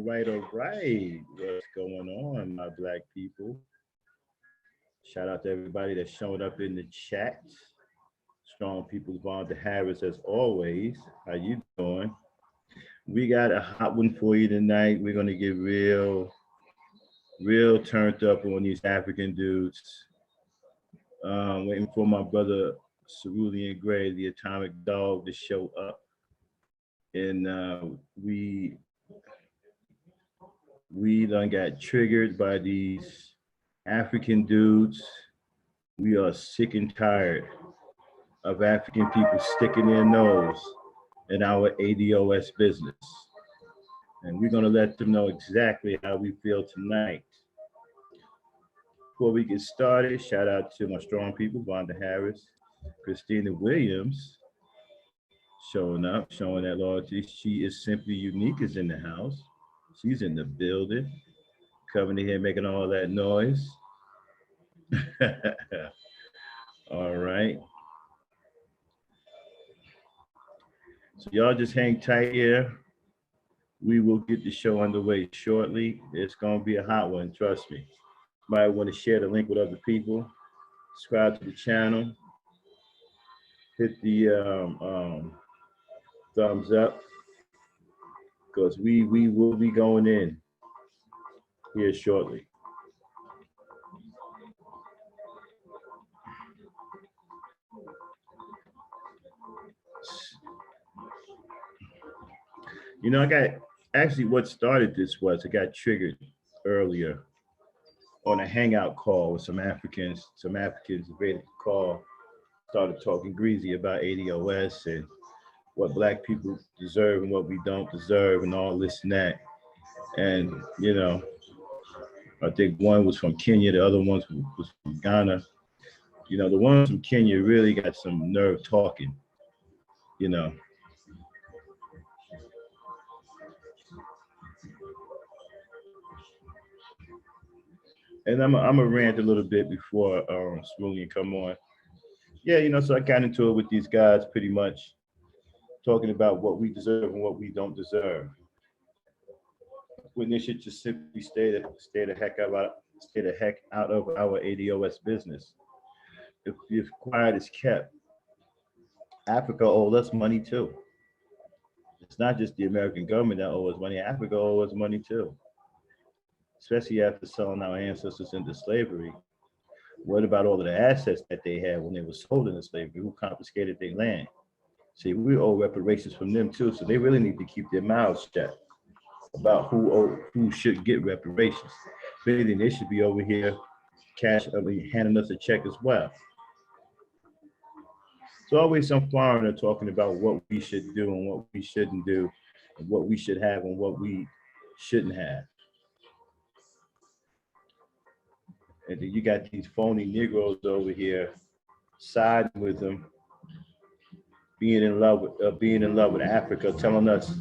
all right. What's going on, my black people? Shout out to everybody that's showing up in the chat. Strong People's Bond to Harris, as always. How you doing? We got a hot one for you tonight. We're gonna get real turned up on these African dudes. Waiting for my brother Cerulean Gray, the Atomic Dog, to show up. And we done got triggered by these African dudes. We are sick and tired of African people sticking their nose in our ADOS business. And we're gonna let them know exactly how we feel tonight. Before we get started, shout out to my strong people, Vonda Harris, Christina Williams, showing up, showing that loyalty. She is simply unique, is in the house. She's in the building, coming in here making all that noise. All right. So y'all just hang tight here. We will get the show underway shortly. It's gonna be a hot one, trust me. Might want to share the link with other people. Subscribe to the channel. Hit the thumbs up, because we will be going in here shortly. You know, I got actually what started this was I got triggered earlier on a hangout call with some Africans. Some Africans invaded the call, started talking greasy about ADOS and what black people deserve and what we don't deserve and all this and that. And, you know, I think one was from Kenya, the other one was from Ghana. You know, the ones from Kenya really got some nerve talking, you know. And I'm a rant a little bit before Smoothie come on. Yeah, you know, so I got into it with these guys pretty much talking about what we deserve and what we don't deserve. When they should just simply stay the heck out of our ADOS business. If quiet is kept, Africa owes us money too. It's not just the American government that owes us money. Africa owes us money too. Especially after selling our ancestors into slavery. What about all of the assets that they had when they were sold into slavery? Who confiscated their land? See, we owe reparations from them too, so they really need to keep their mouths shut about who should get reparations. Maybe they should be over here handing us a check as well. So always some foreigner talking about what we should do and what we shouldn't do, and what we should have and what we shouldn't have. And then you got these phony Negroes over here siding with them, being in love with Africa, telling us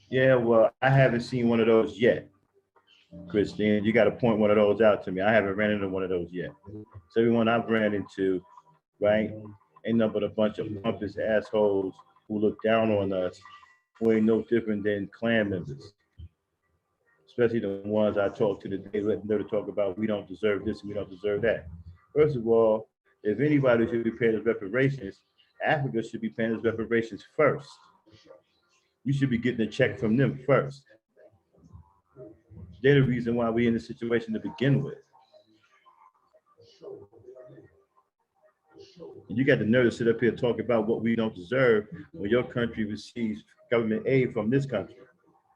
yeah, well, I haven't seen one of those yet. Christine, you got to point one of those out to me. I haven't ran into one of those yet. So everyone I've ran into, right, ain't nothing but a bunch of pompous assholes who look down on us, who ain't no different than Klan members. Especially the ones I talk to today, letting them talk about we don't deserve this and we don't deserve that. First of all, if anybody should be paying us reparations, Africa should be paying us reparations first. We should be getting a check from them first. They're the reason why we're in this situation to begin with. And you got the nerve to sit up here and talk about what we don't deserve when your country receives government aid from this country.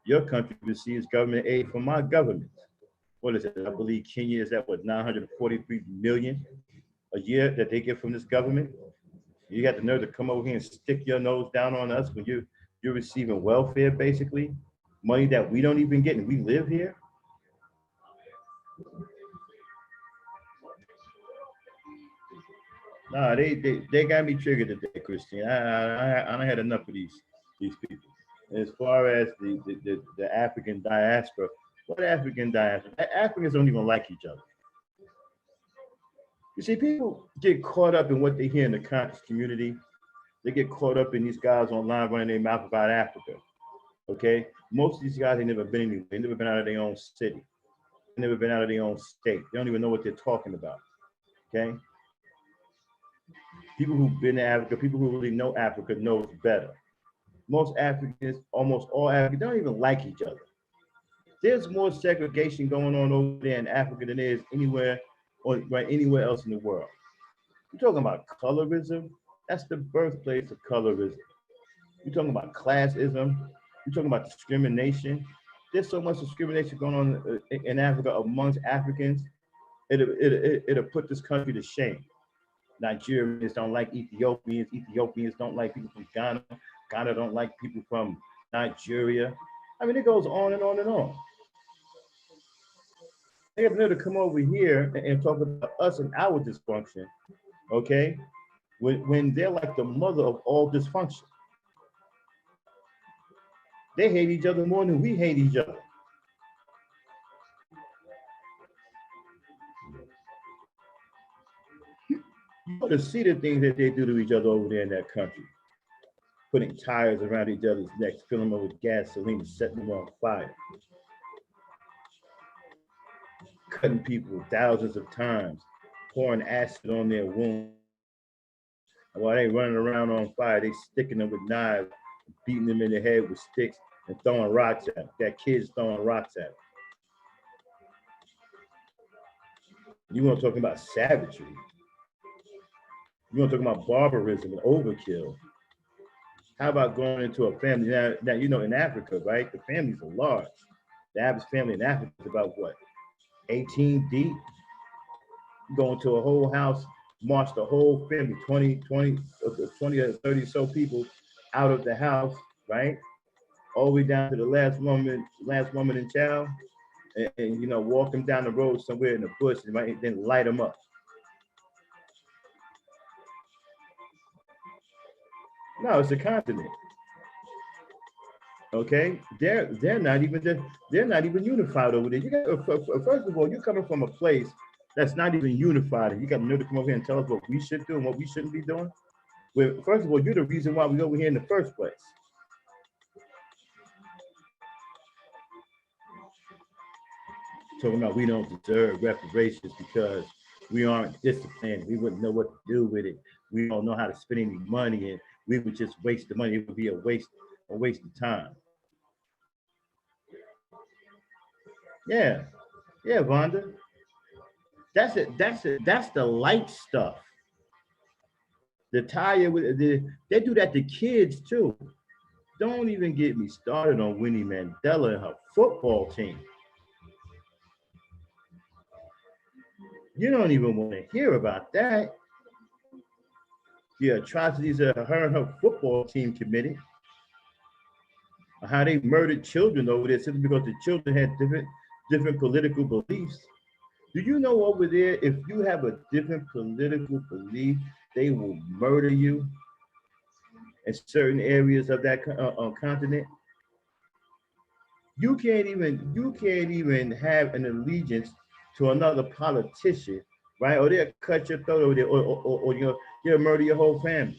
Your country receives government aid from my government. What is it? I believe Kenya is at what, 943 million a year that they get from this government. You got the nerve to come over here and stick your nose down on us when you're receiving welfare, basically, money that we don't even get and we live here. Nah, they got me triggered today, Christine. I had enough of these people. As far as the African diaspora, what African diaspora? Africans don't even like each other. You see, people get caught up in what they hear in the conscious community They get caught up in these guys online running their mouth about Africa. Okay, most of these guys ain't never been anywhere. They never been out of their own city. They never been out of their own state. They don't even know what they're talking about. Okay, people who've been to Africa, people who really know Africa knows better. Most Africans, almost all Africans, don't even like each other. There's more segregation going on over there in Africa than there is anywhere or right anywhere else in the world. You're talking about colorism. That's the birthplace of colorism. You're talking about classism. You're talking about discrimination. There's so much discrimination going on in Africa amongst Africans. It'll put this country to shame. Nigerians don't like Ethiopians. Ethiopians don't like people from Ghana. Ghana don't like people from Nigeria. I mean, it goes on and on and on. They have to come over here and talk about us and our dysfunction, okay? When they're like the mother of all dysfunction. They hate each other more than we hate each other. You ought to see the things that they do to each other over there in that country. Putting tires around each other's necks, filling them with gasoline, and setting them on fire. Cutting people thousands of times, pouring acid on their wounds. And while they running around on fire, they sticking them with knives, beating them in the head with sticks, and throwing rocks at them. Got kids throwing rocks at them. You want to talk about savagery. You want to talk about barbarism and overkill. How about going into a family? Now you know in Africa, right? The families are large. The average family in Africa is about what? 18 deep. You go into a whole house, march the whole family, 20 or 30 so people out of the house, right? All the way down to the last woman and child, and you know, walk them down the road somewhere in the bush, and right, then light them up. No, it's a continent. Okay, they're not even unified over there. You got first of all, you're coming from a place that's not even unified, and you got to know to come over here and tell us what we should do and what we shouldn't be doing. Well, first of all, you're the reason why we're over here in the first place. Talking about we don't deserve reparations because we aren't disciplined. We wouldn't know what to do with it. We don't know how to spend any money, and we would just waste the money. It would be a waste of time. Yeah, yeah, Vonda. That's it. That's it. That's the light stuff. The tire with they do that to kids too. Don't even get me started on Winnie Mandela and her football team. You don't even want to hear about that. The atrocities that her and her football team committed, how they murdered children over there simply because the children had different political beliefs. Do you know over there, if you have a different political belief, they will murder you in certain areas of that continent? You can't even have an allegiance to another politician, right? Or they'll cut your throat over there, or you'll murder your whole family.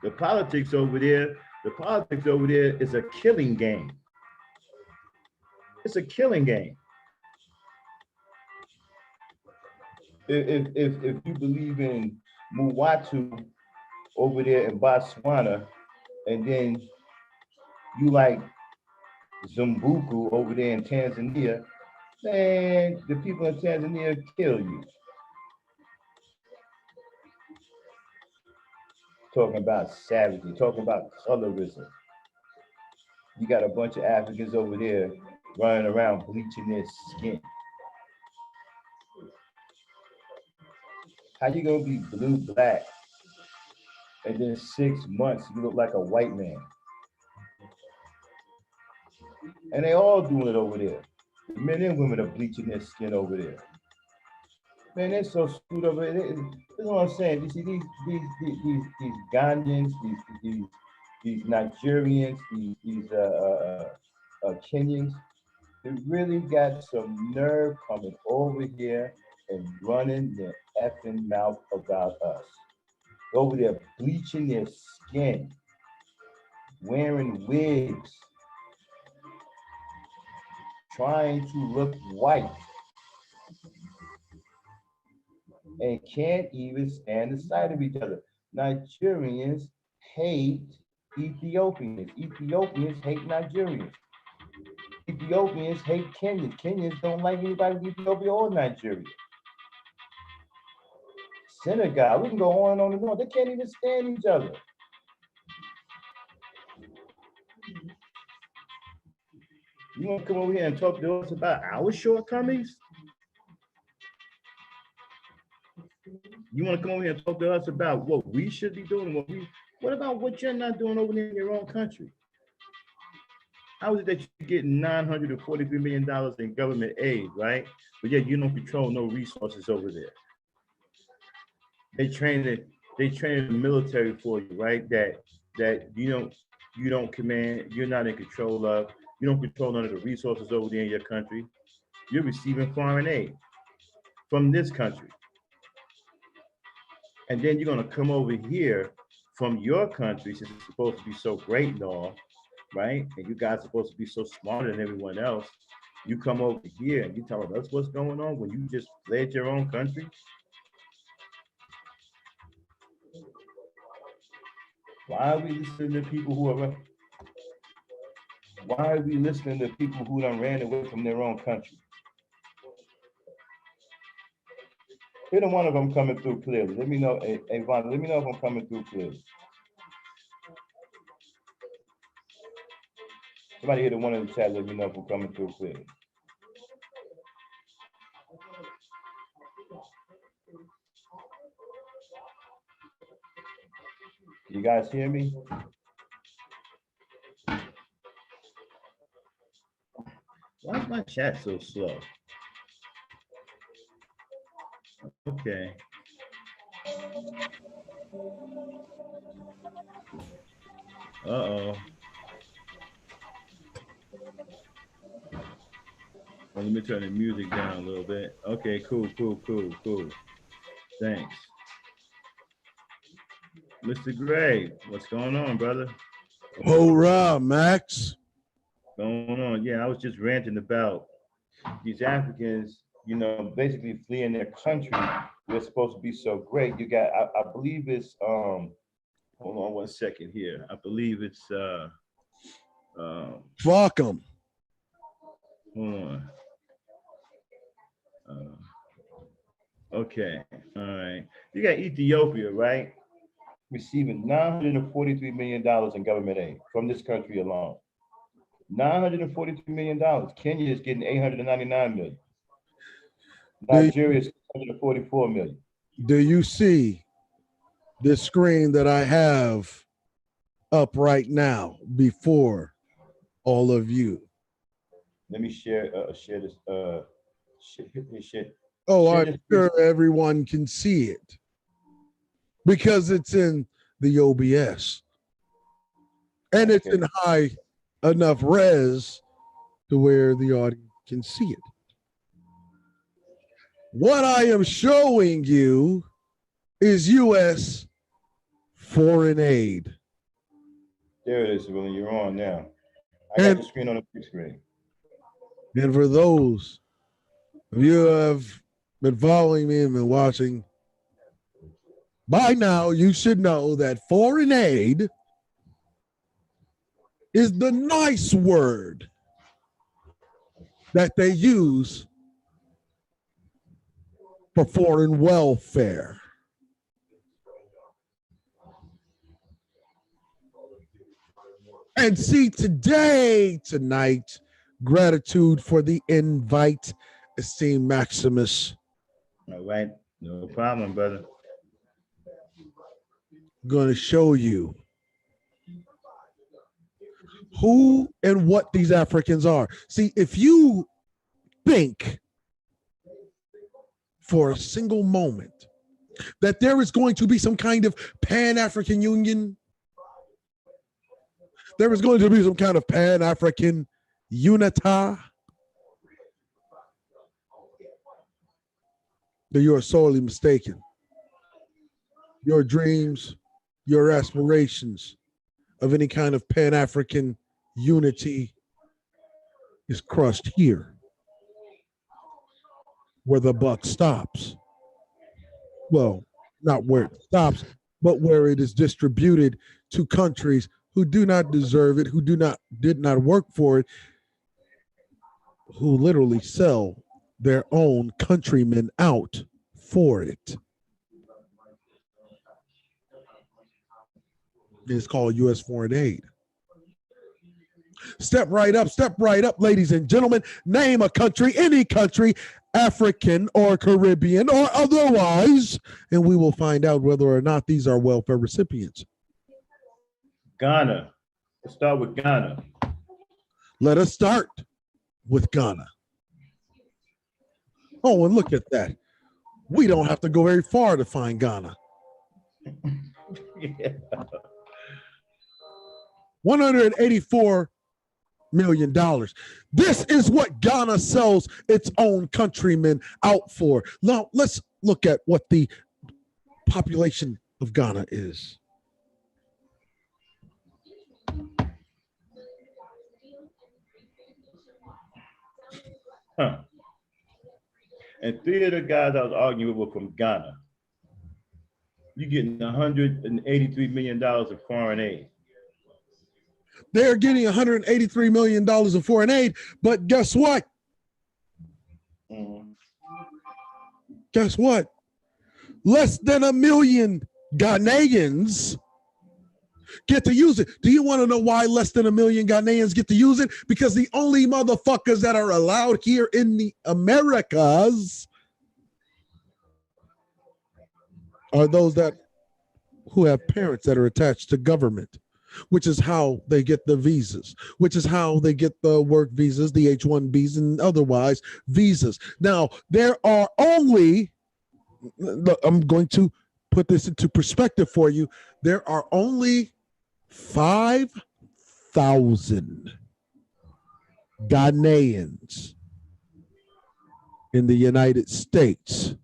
The politics over there, is a killing game. It's a killing game. If you believe in Muwatu over there in Botswana, and then you like Zumbuku over there in Tanzania, man, the people in Tanzania kill you. Talking about savagery, talking about colorism. You got a bunch of Africans over there running around bleaching their skin. How you gonna be blue black and then 6 months you look like a white man? And they all doing it over there. The men and women are bleaching their skin over there. Man, they're so screwed over there. That's what I'm saying. You see these Ghanaians, these Nigerians, these Kenyans, They really got some nerve coming over here and running their effing mouth about us. Over there bleaching their skin, wearing wigs, trying to look white, and can't even stand the sight of each other. Nigerians hate Ethiopians. Ethiopians hate Nigerians. Ethiopians hate Kenyans. Kenyans don't like anybody from Ethiopia or Nigeria. Senegal, we can go on and on. They can't even stand each other. You want to come over here and talk to us about our shortcomings? You want to come over here and talk to us about what we should be doing? What about what you're not doing over there in your own country? How is it that you're getting $943 million in government aid, right? But yet you don't control no resources over there. They train the military for you, right? That you don't command, you're not in control of. You don't control none of the resources over there in your country. You're receiving foreign aid from this country. And then you're gonna come over here from your country, since it's supposed to be so great and all, right? And you guys are supposed to be so smarter than everyone else. You come over here and you tell us what's going on when you just fled your own country. Why are we listening to people who are? Why are we listening to people who done ran away from their own country? Either one of them coming through clearly. Let me know, hey Vaughn, let me know if I'm coming through clearly. Somebody hit the one in the chat, let me know if I'm coming through clearly. You guys hear me? Why is my chat so slow? Okay. Uh-oh. Well, let me turn the music down a little bit. Okay, cool. Thanks. Mr. Gray, what's going on, brother? Hurrah, Max. Going on? Yeah, I was just ranting about these Africans, basically fleeing their country. They're supposed to be so great. You got, I believe it's, hold on 1 second here. I believe it's, fuck them. Hold on. Okay, all right. You got Ethiopia, right? Receiving $943 million in government aid from this country alone. $943 million. Kenya is getting $899 million. Nigeria is $644 million. Do you see the screen that I have up right now before all of you? Let me share this. Shit. Oh, I'm sure everyone can see it because it's in the OBS and it's in high enough res to where the audience can see it. What I am showing you is U.S. foreign aid. There it is, Willie. You're on now. I got the screen on the big screen. And for those of you who have been following me and been watching, by now you should know that foreign aid is the nice word that they use for foreign welfare. And see, tonight, gratitude for the invite, esteemed Maximus. All right, no problem, brother. I'm going to show you who and what these Africans are. See, if you think for a single moment that there is going to be some kind of Pan-African Union, there is going to be some kind of Pan-African unita, then you are sorely mistaken. Your dreams, your aspirations of any kind of Pan-African unity is crushed here, where the buck stops. Well, not where it stops, but where it is distributed to countries who do not deserve it, who did not work for it, who literally sell their own countrymen out for it. It's called U.S. foreign aid. Step right up, ladies and gentlemen. Name a country, any country, African or Caribbean or otherwise, and we will find out whether or not these are welfare recipients. Ghana. Let's start with Ghana. Let us start with Ghana. Oh, and look at that. We don't have to go very far to find Ghana. Yeah. $184 million. This is what Ghana sells its own countrymen out for. Now, let's look at what the population of Ghana is. Huh. And three of the guys I was arguing with were from Ghana. You're getting $183 million in foreign aid. They're getting $183 million in foreign aid, but guess what? Guess what? Less than 1 million Ghanaians get to use it. Do you want to know why less than 1 million Ghanaians get to use it? Because the only motherfuckers that are allowed here in the Americas are those who have parents that are attached to government, which is how they get the visas, which is how they get the work visas, the H-1Bs, and otherwise visas. Now, there are only, I'm going to put this into perspective for you, there are only 5,000 Ghanaians in the United States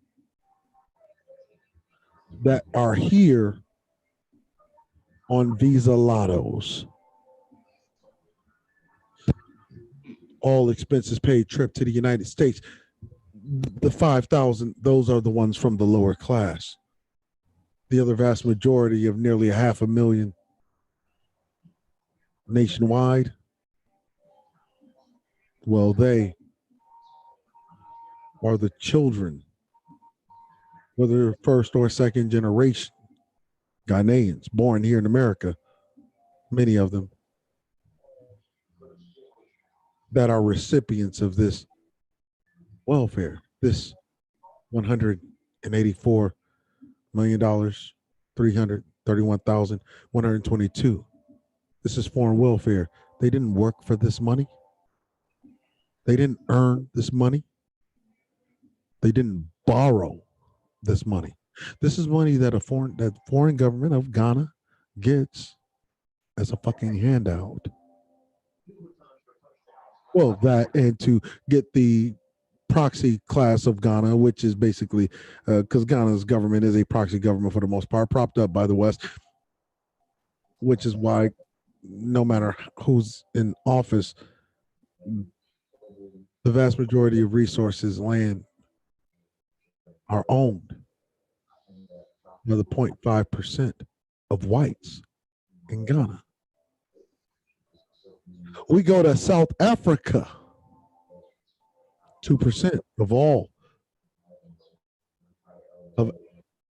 that are here on Visa Lottos. All expenses paid trip to the United States. The 5,000, those are the ones from the lower class. The other vast majority of nearly 500,000 nationwide, well, they are the children, whether first or second generation Ghanaians born here in America, many of them, that are recipients of this welfare, this $184 million, 331,122. This is foreign welfare. They didn't work for this money. They didn't earn this money. They didn't borrow this money. This is money that that foreign government of Ghana gets as a fucking handout. Well, that and to get the proxy class of Ghana, which is basically because Ghana's government is a proxy government for the most part, propped up by the West, which is why no matter who's in office, the vast majority of resources, land, are owned by the 0.5% of whites in Ghana. We go to South Africa. 2% of all of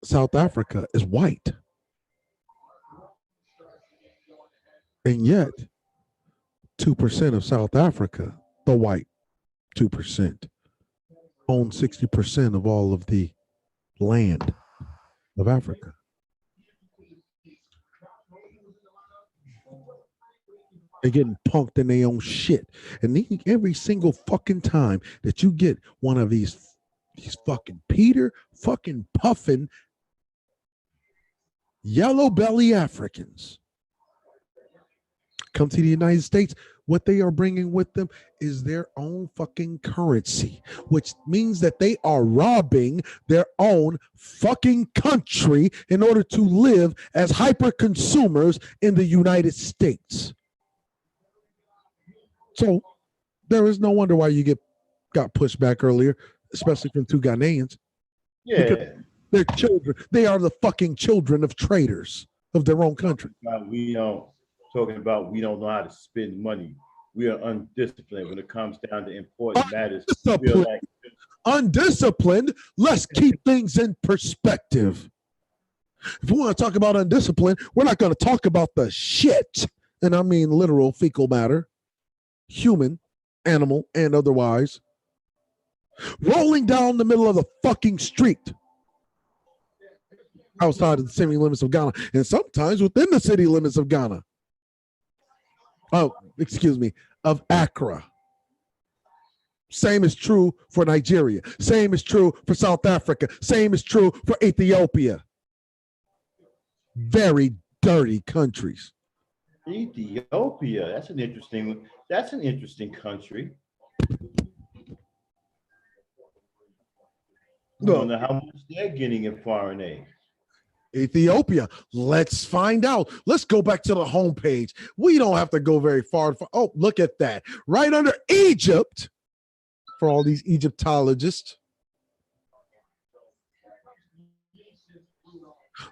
South Africa is white. And yet, 2% of South Africa, the white 2%, own 60% of all of the land of Africa. They're getting punked in their own shit. And every single fucking time that you get one of these fucking Peter fucking puffin yellow belly Africans come to the United States what they are bringing with them is their own fucking currency, which means that they are robbing their own fucking country in order to live as hyper consumers in the United States. So there is no wonder why you got pushed back earlier, especially from two Ghanaians. Yeah. They're children. They are the fucking children of traitors of their own country. We don't know how to spend money. We are undisciplined when it comes down to important matters. We are like undisciplined. Let's keep things in perspective. If we want to talk about undiscipline, we're not going to talk about the shit, and I mean literal fecal matter, human, animal, and otherwise, rolling down the middle of the fucking street outside of the city limits of Ghana, and sometimes within the city limits of Ghana. Oh, excuse me, of Accra. Same is true for Nigeria. Same is true for South Africa. Same is true for Ethiopia. Very dirty countries. Ethiopia. That's an interesting country. I don't know how much they're getting in foreign aid. Ethiopia. Let's find out. Let's go back to the homepage. We don't have to go very far. Oh, look at that. Right under Egypt, for all these Egyptologists.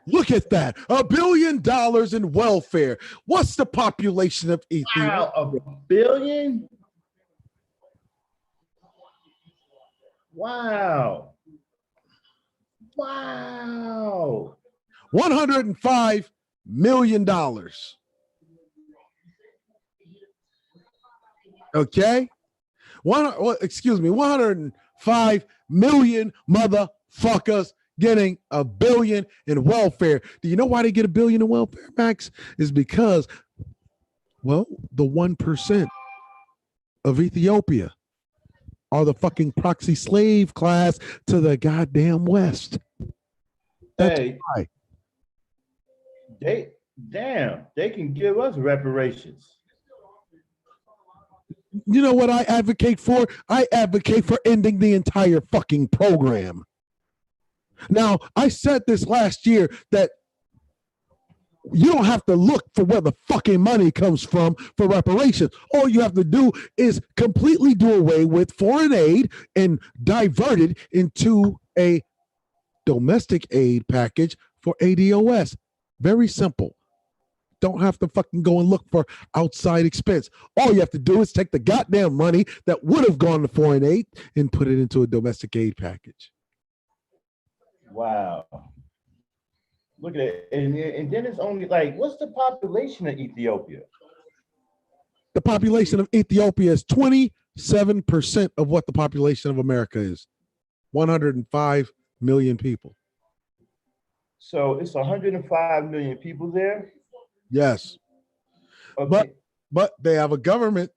Look at that. $1 billion in welfare. What's the population of Ethiopia? Wow, $1 billion? Wow. Wow. $105 million. Okay? 105 million motherfuckers getting $1 billion in welfare. Do you know why they get $1 billion in welfare, Max? Is because, well, the 1% of Ethiopia are the fucking proxy slave class to the goddamn West. That's why. They can give us reparations. You know what I advocate for? I advocate for ending the entire fucking program. Now, I said this last year that you don't have to look for where the fucking money comes from for reparations. All you have to do is completely do away with foreign aid and divert it into a domestic aid package for ADOS. Very simple. Don't have to fucking go and look for outside expense. All you have to do is take the goddamn money that would have gone to foreign aid and put it into a domestic aid package. Wow. Look at it. And then it's only like, what's the population of Ethiopia? The population of Ethiopia is 27% of what the population of America is. 105 million people. So it's 105 million people there? Yes. Okay. But they have a government.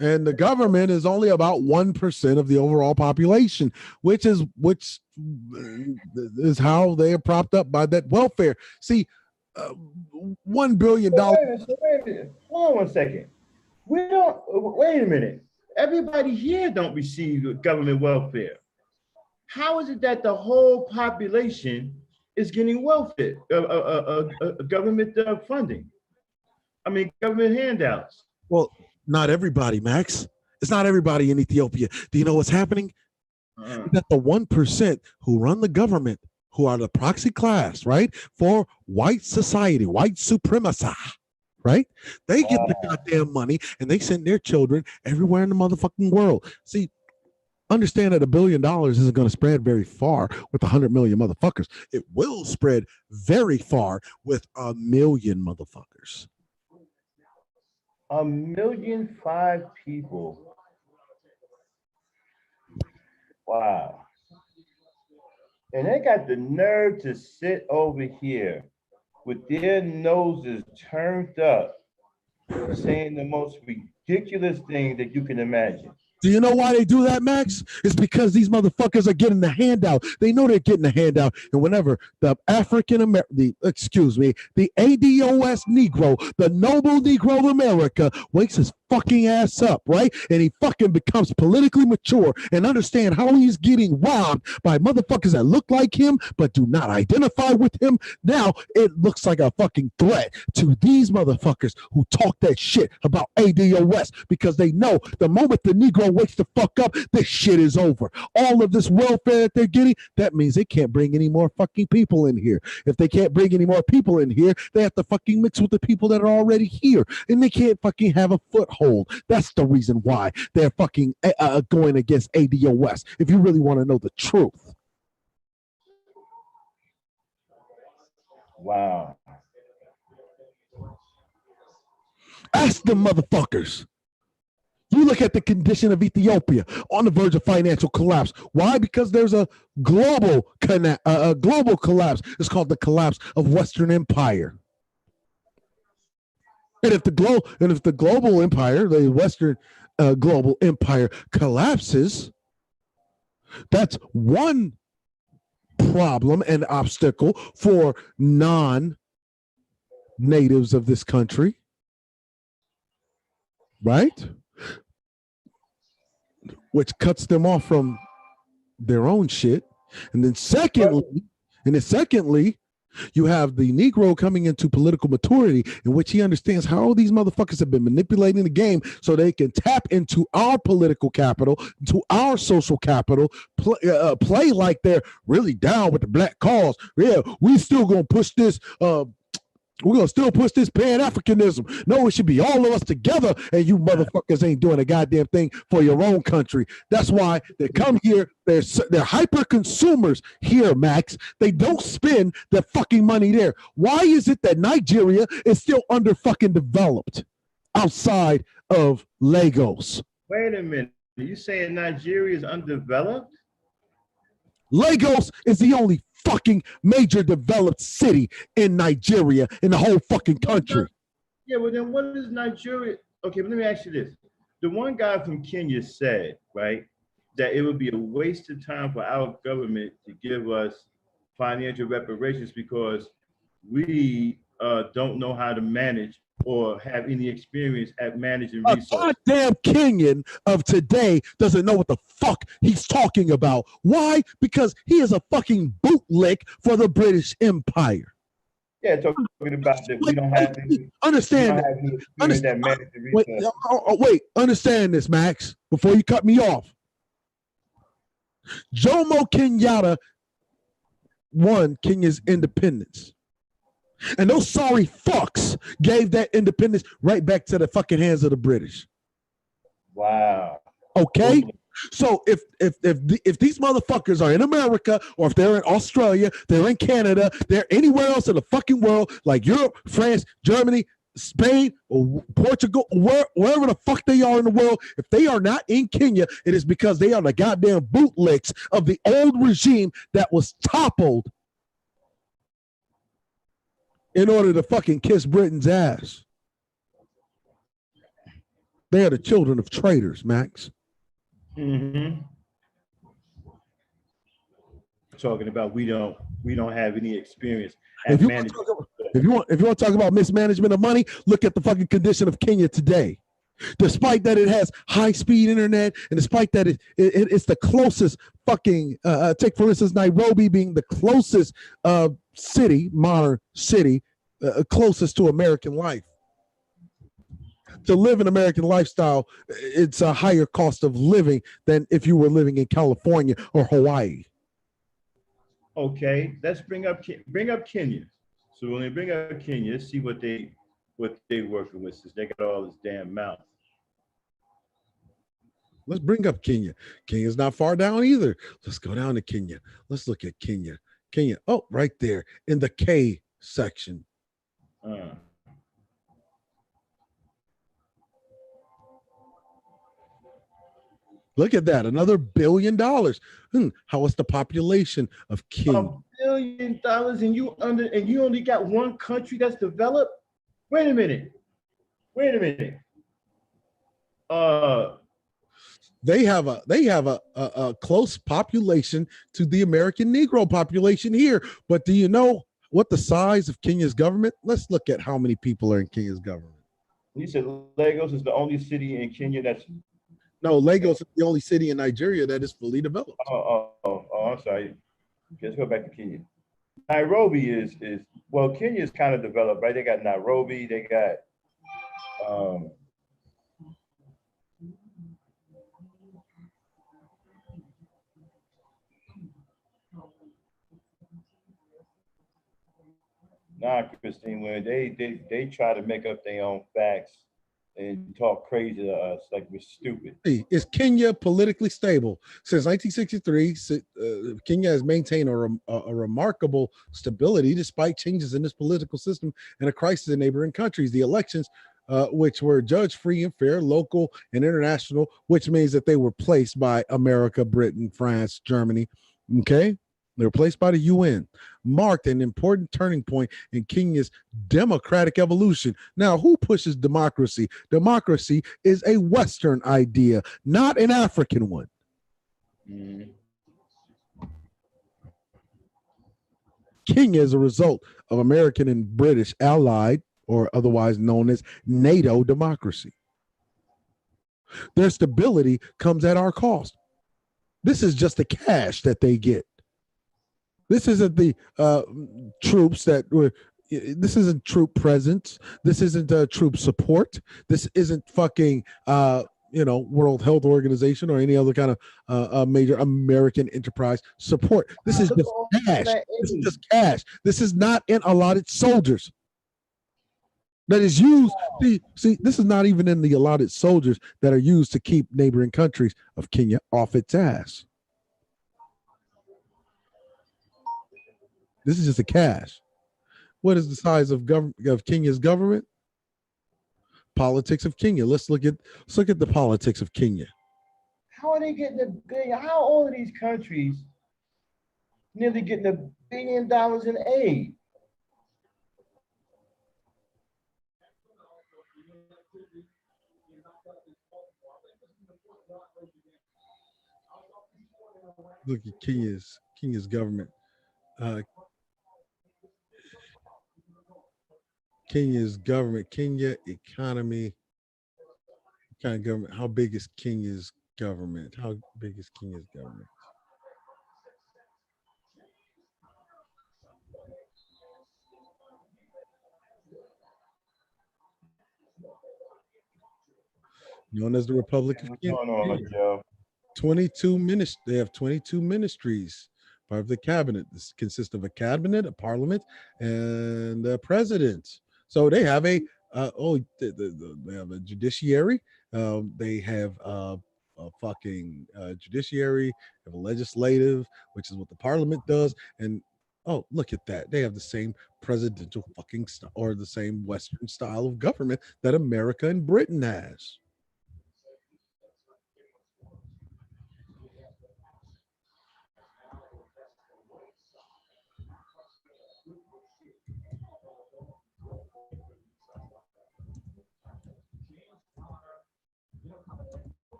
And the government is only about 1% of the overall population, which is how they are propped up by that welfare. See, $1 billion. Wait a minute. Hold on one second. Wait a minute. Everybody here don't receive government welfare. How is it that the whole population is getting welfare, government funding? I mean, government handouts. Well, not everybody, Max. It's not everybody in Ethiopia. Do you know what's happening? That the 1% who run the government, who are the proxy class, right, for white society, white supremacy, right? They get the goddamn money and they send their children everywhere in the motherfucking world. See, understand that $1 billion isn't going to spread very far with 100 million motherfuckers. It will spread very far with 1 million motherfuckers. 1,000,005 people. Wow. And they got the nerve to sit over here with their noses turned up, saying the most ridiculous thing that you can imagine. Do you know why they do that, Max? It's because these motherfuckers are getting the handout. They know they're getting the handout. And whenever the the ADOS Negro, the noble Negro of America, wakes his fucking ass up, right? And he fucking becomes politically mature and understand how he's getting robbed by motherfuckers that look like him but do not identify with him. Now it looks like a fucking threat to these motherfuckers who talk that shit about ADOS because they know the moment the Negro wakes the fuck up, this shit is over. All of this welfare that they're getting, that means they can't bring any more fucking people in here. If they can't bring any more people in here, they have to fucking mix with the people that are already here, and they can't fucking have a foothold. That's the reason why they're fucking going against ADOS, if you really want to know the truth. Wow. Ask the motherfuckers. You look at the condition of Ethiopia on the verge of financial collapse. Why? Because there's a global collapse. It's called the collapse of Western Empire. And if the global empire, the Western global empire collapses, that's one problem and obstacle for non-natives of this country, right? Which cuts them off from their own shit. And then secondly, you have the Negro coming into political maturity in which he understands how these motherfuckers have been manipulating the game so they can tap into our political capital, to our social capital, play like they're really down with the black cause. Yeah, we still gonna push this. We're going to still push this Pan-Africanism. No, it should be all of us together, and you motherfuckers ain't doing a goddamn thing for your own country. That's why they come here. They're hyper-consumers here, Max. They don't spend their fucking money there. Why is it that Nigeria is still under fucking developed outside of Lagos? Wait a minute. Are you saying Nigeria is undeveloped? Lagos is the only fucking major developed city in Nigeria, in the whole fucking country. Yeah, well then what is Nigeria? Okay, but let me ask you this. The one guy from Kenya said, right, that it would be a waste of time for our government to give us financial reparations because we don't know how to manage or have any experience at managing resources. A goddamn Kenyan of today doesn't know what the fuck he's talking about. Why? Because he is a fucking bootlick for the British Empire. Yeah, talking about that we don't have any. Understand? Wait, understand this, Max. Before you cut me off, Jomo Kenyatta won Kenya's independence. And those sorry fucks gave that independence right back to the fucking hands of the British. Wow. Okay. So if these motherfuckers are in America, or if they're in Australia, they're in Canada, they're anywhere else in the fucking world, like Europe, France, Germany, Spain, or Portugal, wherever the fuck they are in the world, if they are not in Kenya, it is because they are the goddamn bootlicks of the old regime that was toppled in order to fucking kiss Britain's ass. They are the children of traitors, Max. Mm-hmm. Talking about we don't have any experience at managing. If you want to talk about mismanagement of money, look at the fucking condition of Kenya today. Despite that it has high-speed internet, and despite that it's the closest fucking take for instance Nairobi being the closest modern city, closest to American life. To live an American lifestyle, it's a higher cost of living than if you were living in California or Hawaii. Okay, let's bring up Kenya. So when we bring up Kenya, see what they working with, since they got all this damn mouth. Let's bring up Kenya. Kenya's not far down either. Let's go down to Kenya. Let's look at Kenya. Kenya, oh, right there in the K section. Look at that, another $1 billion. How is the population of Kenya? $1 billion, and you only got one country that's developed? Wait a minute. They have a close population to the American Negro population here. But do you know what the size of Kenya's government? Let's look at how many people are in Kenya's government. You said Lagos is the only city in Kenya that's. No, Lagos is the only city in Nigeria that is fully developed. I'm sorry. Let's go back to Kenya. Nairobi is well, Kenya is kind of developed, right? They got Nairobi, they got um, Christine, when they try to make up their own facts and talk crazy to us like we're stupid. Is Kenya politically stable? Since 1963, Kenya has maintained a remarkable stability despite changes in its political system and a crisis in neighboring countries. The elections, which were judged free and fair, local and international, which means that they were placed by America, Britain, France, Germany. Okay. They were placed by the UN, marked an important turning point in Kenya's democratic evolution. Now, who pushes democracy? Democracy is a Western idea, not an African one. Mm. Kenya is a result of American and British allied, or otherwise known as NATO democracy. Their stability comes at our cost. This is just the cash that they get. This isn't the troops that were. This isn't troop presence. This isn't troop support. This isn't fucking World Health Organization or any other kind of major American enterprise support. This is just cash. This is just cash. This is not in allotted soldiers. That is used. See, this is not even in the allotted soldiers that are used to keep neighboring countries of Kenya off its ass. This is just a cash. What is the size of Kenya's government? Politics of Kenya. Let's look at the politics of Kenya. How are they getting $1 billion? How all of these countries nearly getting $1 billion in aid? Look at Kenya's government. Kenya's government, Kenya economy, kind of government. How big is Kenya's government? How big is Kenya's government? Known as the Republic of Kenya. 22 ministries. They have 22 ministries. Part of the cabinet. This consists of a cabinet, a parliament, and a president. So they have they have a judiciary. They have a fucking judiciary. They have a legislative, which is what the parliament does. And oh, look at that. They have the same presidential fucking or the same Western style of government that America and Britain has.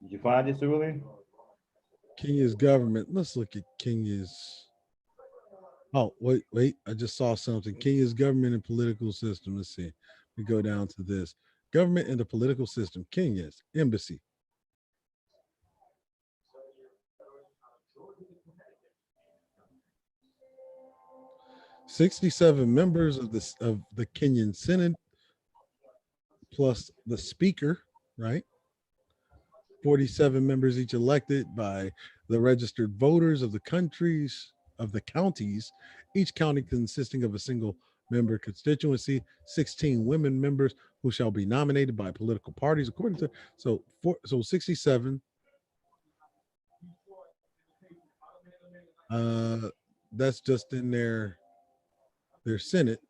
Did you find this earlier? Kenya's government. Let's look at Kenya's. Oh, wait. I just saw something. Kenya's government and political system. Let's see. We go down to this. Government and the political system. Kenya's embassy. $67 members of the Kenyan Senate, plus the speaker, right? 47 members each elected by the registered voters of the counties, each county consisting of a single member constituency, 16 women members who shall be nominated by political parties according to so 67. That's just in their Senate.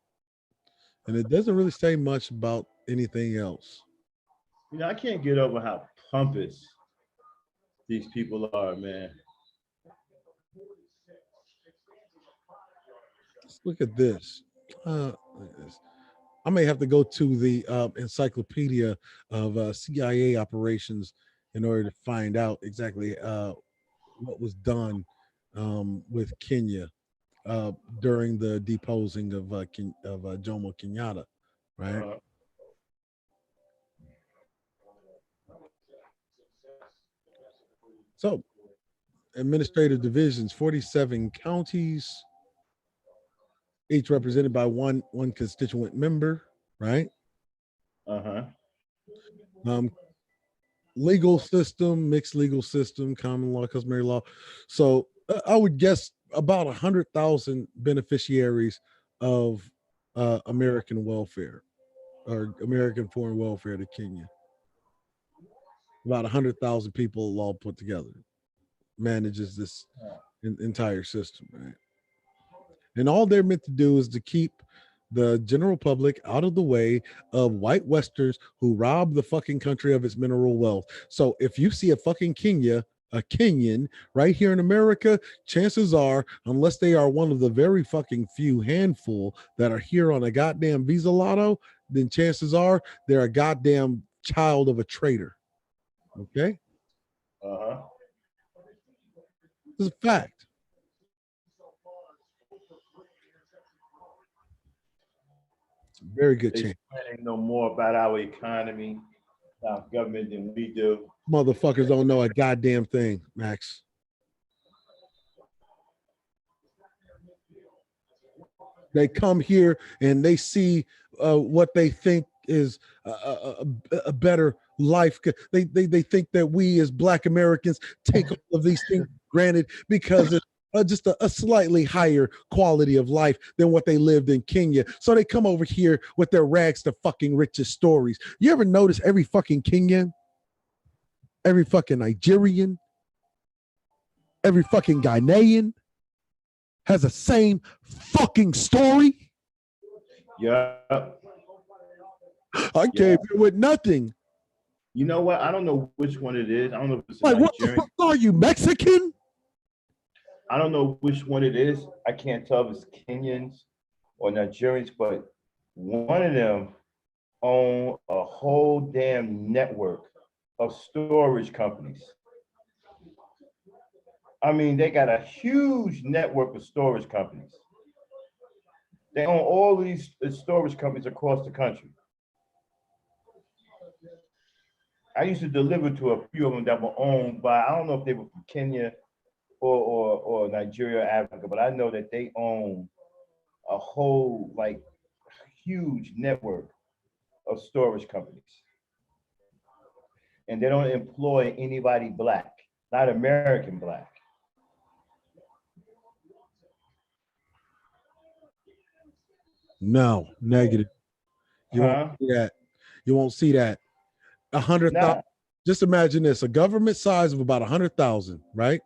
And it doesn't really say much about anything else. You know, I can't get over how pompous these people are, man. Let's look at this. Look at this. I may have to go to the encyclopedia of CIA operations in order to find out exactly what was done with Kenya during the deposing of Jomo Kenyatta, right? Uh, So, administrative divisions, 47 counties, each represented by one constituent member, right? uh-huh. Um, legal system, mixed legal system, common law, customary law. So I would guess about 100,000 beneficiaries of American welfare or American foreign welfare to Kenya. About 100,000 people all put together manages this entire system, right? And all they're meant to do is to keep the general public out of the way of white Westerners who rob the fucking country of its mineral wealth. So if you see a fucking a Kenyan right here in America, chances are, unless they are one of the very fucking few handful that are here on a goddamn visa lotto, then chances are they're a goddamn child of a traitor. Okay? Uh-huh. This is a fact. It's a very good They chance. know more about our economy, our government than we do. Motherfuckers don't know a goddamn thing, Max. They come here and they see what they think is a better life. They think that we as Black Americans take all of these things for granted because it's just a slightly higher quality of life than what they lived in Kenya. So they come over here with their rags to fucking riches stories. You ever notice every fucking Kenyan, every fucking Nigerian, every fucking Ghanaian has the same fucking story? Yeah. I came here with nothing. You know what? I don't know which one it is. I don't know if it's Like, what the Nigerian. fuck are you, Mexican? I don't know which one it is. I can't tell if it's Kenyans or Nigerians, but one of them own a whole damn network of storage companies. I mean, they got a huge network of storage companies. They own all these storage companies across the country. I used to deliver to a few of them that were owned by, I don't know if they were from Kenya or Nigeria or Africa, but I know that they own a whole like huge network of storage companies. And they don't employ anybody Black, not American Black. No, negative. You won't see that. You won't see that. 100,000. Nah. Just imagine this: a government size of about 100,000, right?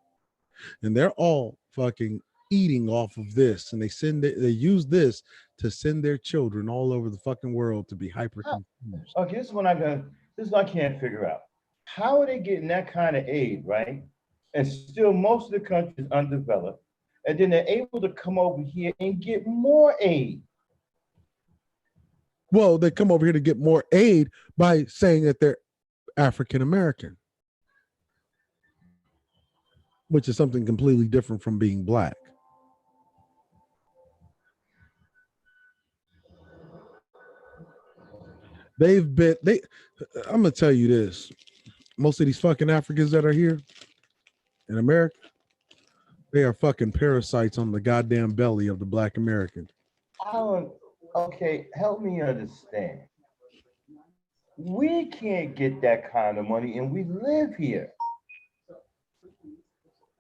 And they're all fucking eating off of this, and they use this to send their children all over the fucking world to be hyper confused. Okay, this is what I can't figure out. How are they getting that kind of aid, right? And still most of the country is undeveloped. And then they're able to come over here and get more aid. Well, they come over here to get more aid by saying that they're African American, which is something completely different from being Black. I'm gonna tell you this. Most of these fucking Africans that are here in America, they are fucking parasites on the goddamn belly of the Black American. Okay, help me understand. We can't get that kind of money and we live here.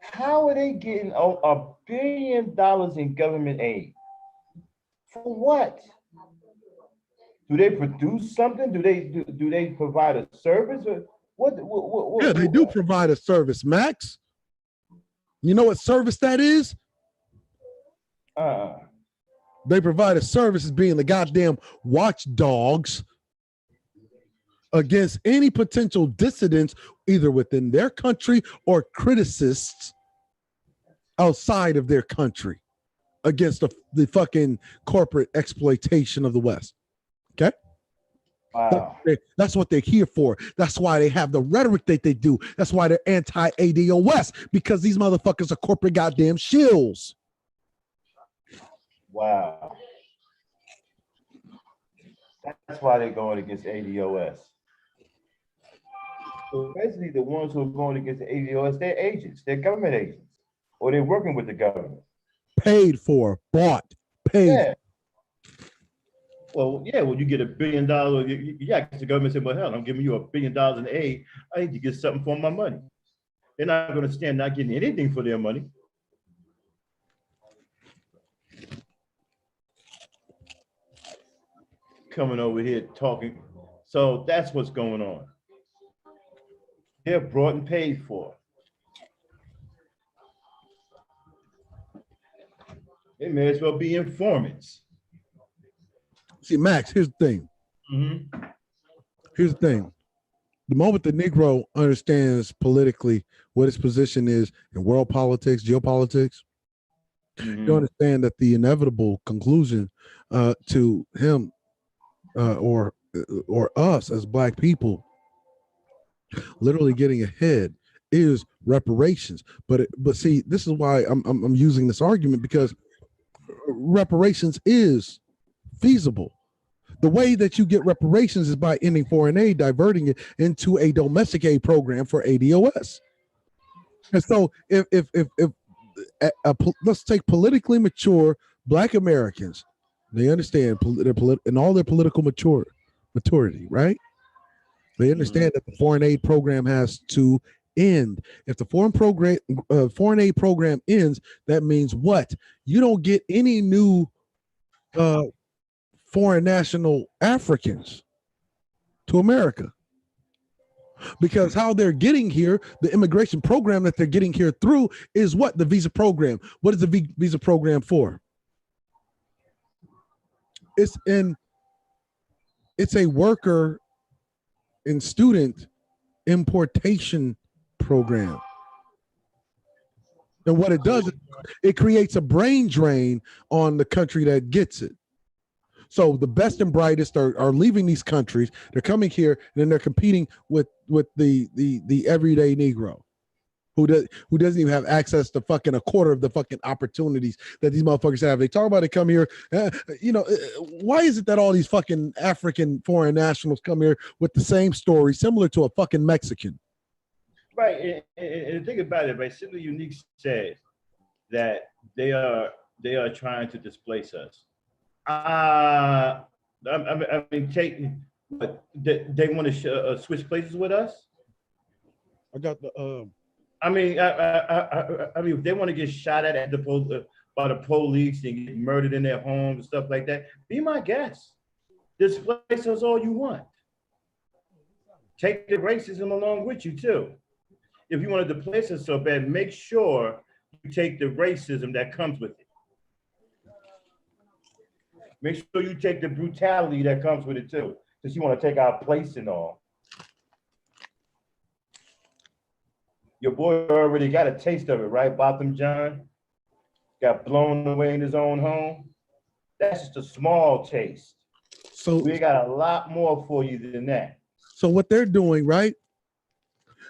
How are they getting $1 billion in government aid? For what? Do they produce something? Do they provide a service? Or what? Yeah, they do provide a service, Max. You know what service that is? They provide a service as being the goddamn watchdogs against any potential dissidents, either within their country or criticists outside of their country, against the fucking corporate exploitation of the West. Okay? Wow. That's what they're here for. That's why they have the rhetoric that they do. That's why they're anti-ADOS, because these motherfuckers are corporate goddamn shills. Wow. That's why they're going against ADOS. So basically, the ones who are going against the ADOS, they're agents, they're government agents, or they're working with the government. Paid for, bought, paid. Yeah. Well, yeah, you get $1 billion. Yeah, the government said, well, hell, I'm giving you $1 billion in aid. I need to get something for my money. They're not going to stand not getting anything for their money. Coming over here talking. So that's what's going on. They're brought and paid for. They may as well be informants. See, Max, here's the thing. Mm-hmm. Here's the thing. The moment the Negro understands politically what his position is in world politics, geopolitics, you understand that the inevitable conclusion to him or us as Black people literally getting ahead is reparations. But see, this is why I'm using this argument, because reparations is feasible. The way that you get reparations is by ending foreign aid, diverting it into a domestic aid program for ADOS. And so if let's take politically mature Black Americans, they understand in all their political maturity, right? They understand that the foreign aid program has to end. If the foreign aid program ends, that means what? You don't get any new foreign national Africans to America, because how they're getting here, the immigration program that they're getting here through is what? The visa program. What is the visa program for? It's a worker and student importation program. And what it does is it creates a brain drain on the country that gets it. So the best and brightest are leaving these countries. They're coming here, and then they're competing with the everyday Negro who doesn't even have access to fucking a quarter of the fucking opportunities that these motherfuckers have. They talk about it come here. Why is it that all these fucking African foreign nationals come here with the same story, similar to a fucking Mexican? Right, and think about it, right? Simply Unique said that they are trying to displace us. I mean, but they want to switch places with us. I got the. I mean, if they want to get shot at by the police and get murdered in their homes and stuff like that, be my guest. Displace us all you want. Take the racism along with you too. If you want to displace us so bad, make sure you take the racism that comes with it. Make sure you take the brutality that comes with it too, because you want to take our place and all. Your boy already got a taste of it, right? Botham John got blown away in his own home. That's just a small taste. So we got a lot more for you than that. So what they're doing, right?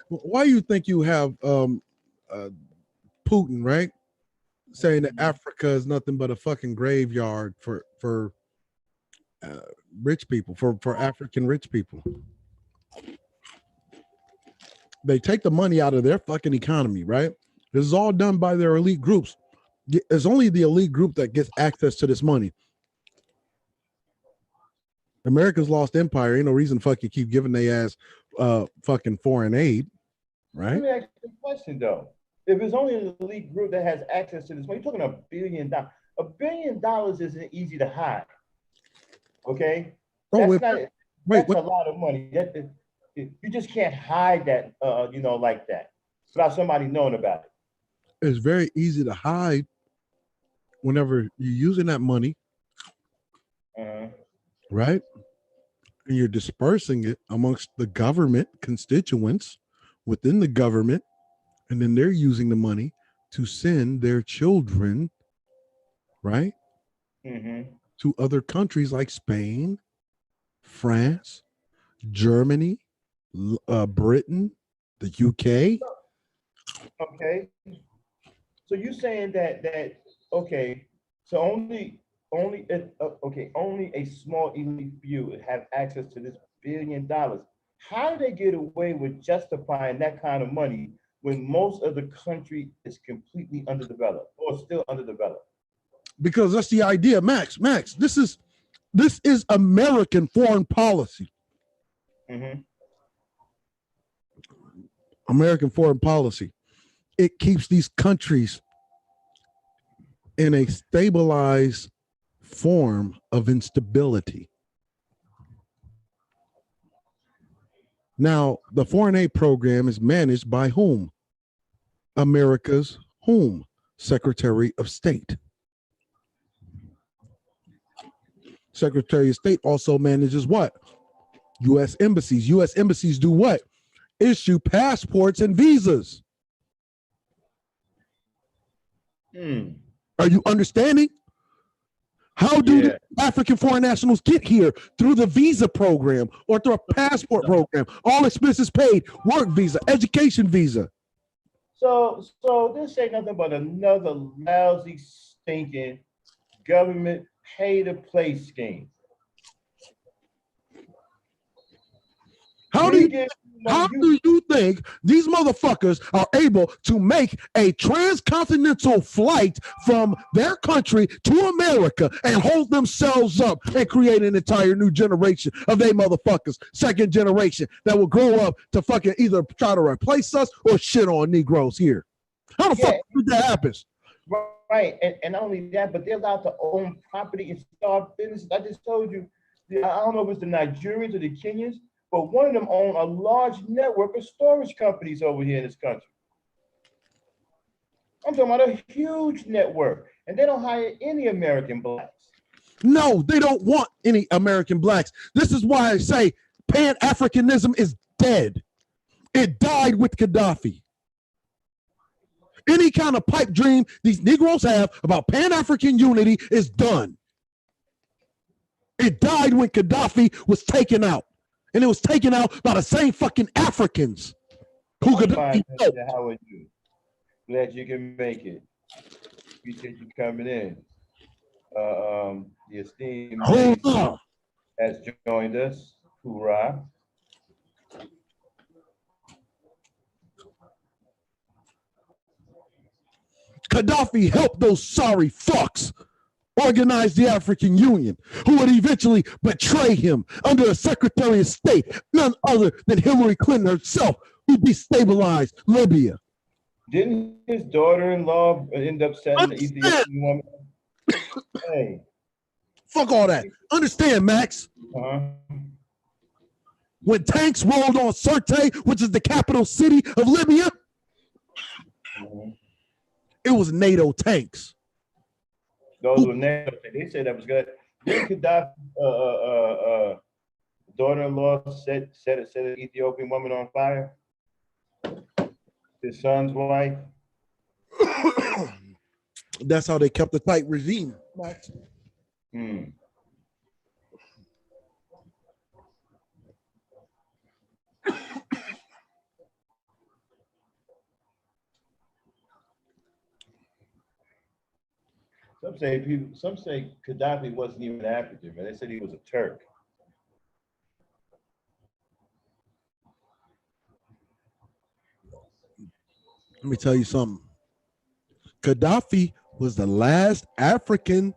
Why do you think you have Putin, right, saying that Africa is nothing but a fucking graveyard for rich people, for African rich people? They take the money out of their fucking economy, right? This is all done by their elite groups. It's only the elite group that gets access to this money. America's lost empire. Ain't no reason to fucking keep giving they ass fucking foreign aid, right? Let me ask you a question though. If it's only an elite group that has access to this money, you're talking $1 billion. $1 billion isn't easy to hide. Okay? That's a lot of money. You just can't hide that, like that without somebody knowing about it. It's very easy to hide whenever you're using that money Uh-huh. right? And you're dispersing it amongst the government constituents within the government, and then they're using the money to send their children, right, Mm-hmm. to other countries like Spain, France, Germany, Britain, the UK. Okay. So you saying that okay? So only a small elite few have access to this $1 billion. How do they get away with justifying that kind of money when most of the country is completely underdeveloped or still underdeveloped? Because that's the idea, Max. This is American foreign policy. Mm-hmm. American foreign policy. It keeps these countries in a stabilized form of instability. Now, the foreign aid program is managed by whom? America's whom? Secretary of State. Secretary of State also manages what? U.S. embassies. U.S. embassies do what? Issue passports and visas. Are you understanding? How do the African foreign nationals get here? Through the visa program or through a passport program. All expenses paid, work visa, education visa. So this ain't nothing but another lousy, stinking government pay-to-play scheme. How do you think these motherfuckers are able to make a transcontinental flight from their country to America and hold themselves up and create an entire new generation of they motherfuckers, second generation, that will grow up to fucking either try to replace us or shit on Negroes here? How the fuck did that happen? Right, and not only that, but they're allowed to own property and start businesses. I just told you, I don't know if it's the Nigerians or the Kenyans, but one of them own a large network of storage companies over here in this country. I'm talking about a huge network, and they don't hire any American blacks. No, they don't want any American blacks. This is why I say Pan-Africanism is dead. It died with Gaddafi. Any kind of pipe dream these Negroes have about Pan-African unity is done. It died when Gaddafi was taken out. And it was taken out by the same fucking Africans who Gaddafi helped. How are you? Glad you can make it. Appreciate you coming in. The esteemed has joined us. Hoorah. Gaddafi helped those sorry fucks organize the African Union, who would eventually betray him under a Secretary of State, none other than Hillary Clinton herself, who destabilized Libya. Didn't his daughter-in-law end up setting the Ethiopian woman? Hey. Fuck all that. Understand, Max. When tanks rolled on Sirte, which is the capital city of Libya, it was NATO tanks. Those were NATO. They said that was good. Did Gaddafi daughter-in-law set an Ethiopian woman on fire? His son's wife. That's how they kept a tight regime. Some say Gaddafi wasn't even African, man. They said he was a Turk. Let me tell you something. Gaddafi was the last African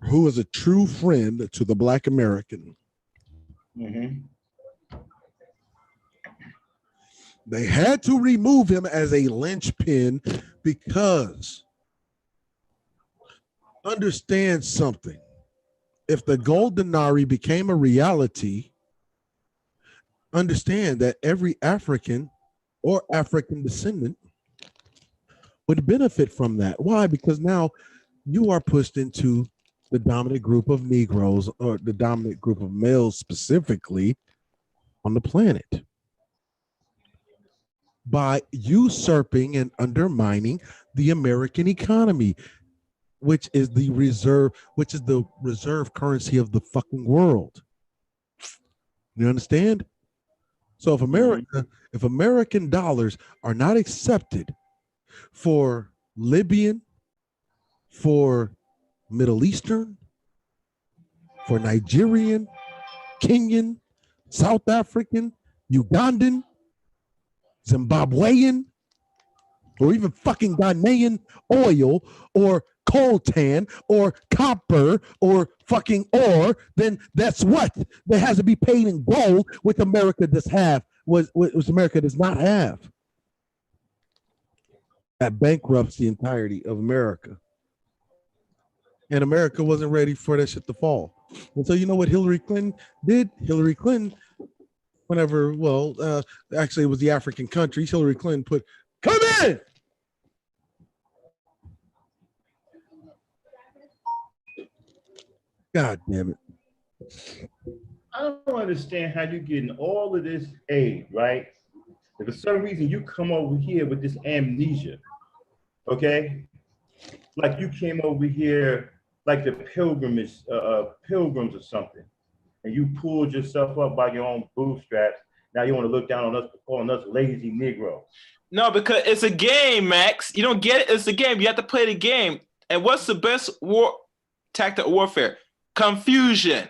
who was a true friend to the Black American. They had to remove him as a linchpin because, understand something, if the gold denari became a reality, understand that every African or African descendant would benefit from that. Why? Because now you are pushed into the dominant group of Negroes, or the dominant group of males specifically on the planet, by usurping and undermining the American economy, which is the reserve currency of the fucking world. You understand? So if American dollars are not accepted for Libyan, for Middle Eastern, for Nigerian, Kenyan, South African, Ugandan, Zimbabwean, or even fucking Ghanaian oil, or coltan, or copper, or fucking ore, then that's what that has to be paid in gold, which America does have, which America does not have. That bankrupts the entirety of America. And America wasn't ready for that shit to fall. And so you know what Hillary Clinton did? Hillary Clinton, whenever, actually it was the African countries, Hillary Clinton put, come in! God damn it. I don't understand how you're getting all of this aid, right? If for some reason you come over here with this amnesia, okay? Like you came over here like the pilgrims or something, and you pulled yourself up by your own bootstraps. Now you want to look down on us for calling us lazy Negroes. No, because it's a game, Max. You don't get it. It's a game. You have to play the game. And what's the best tactic of warfare? Confusion.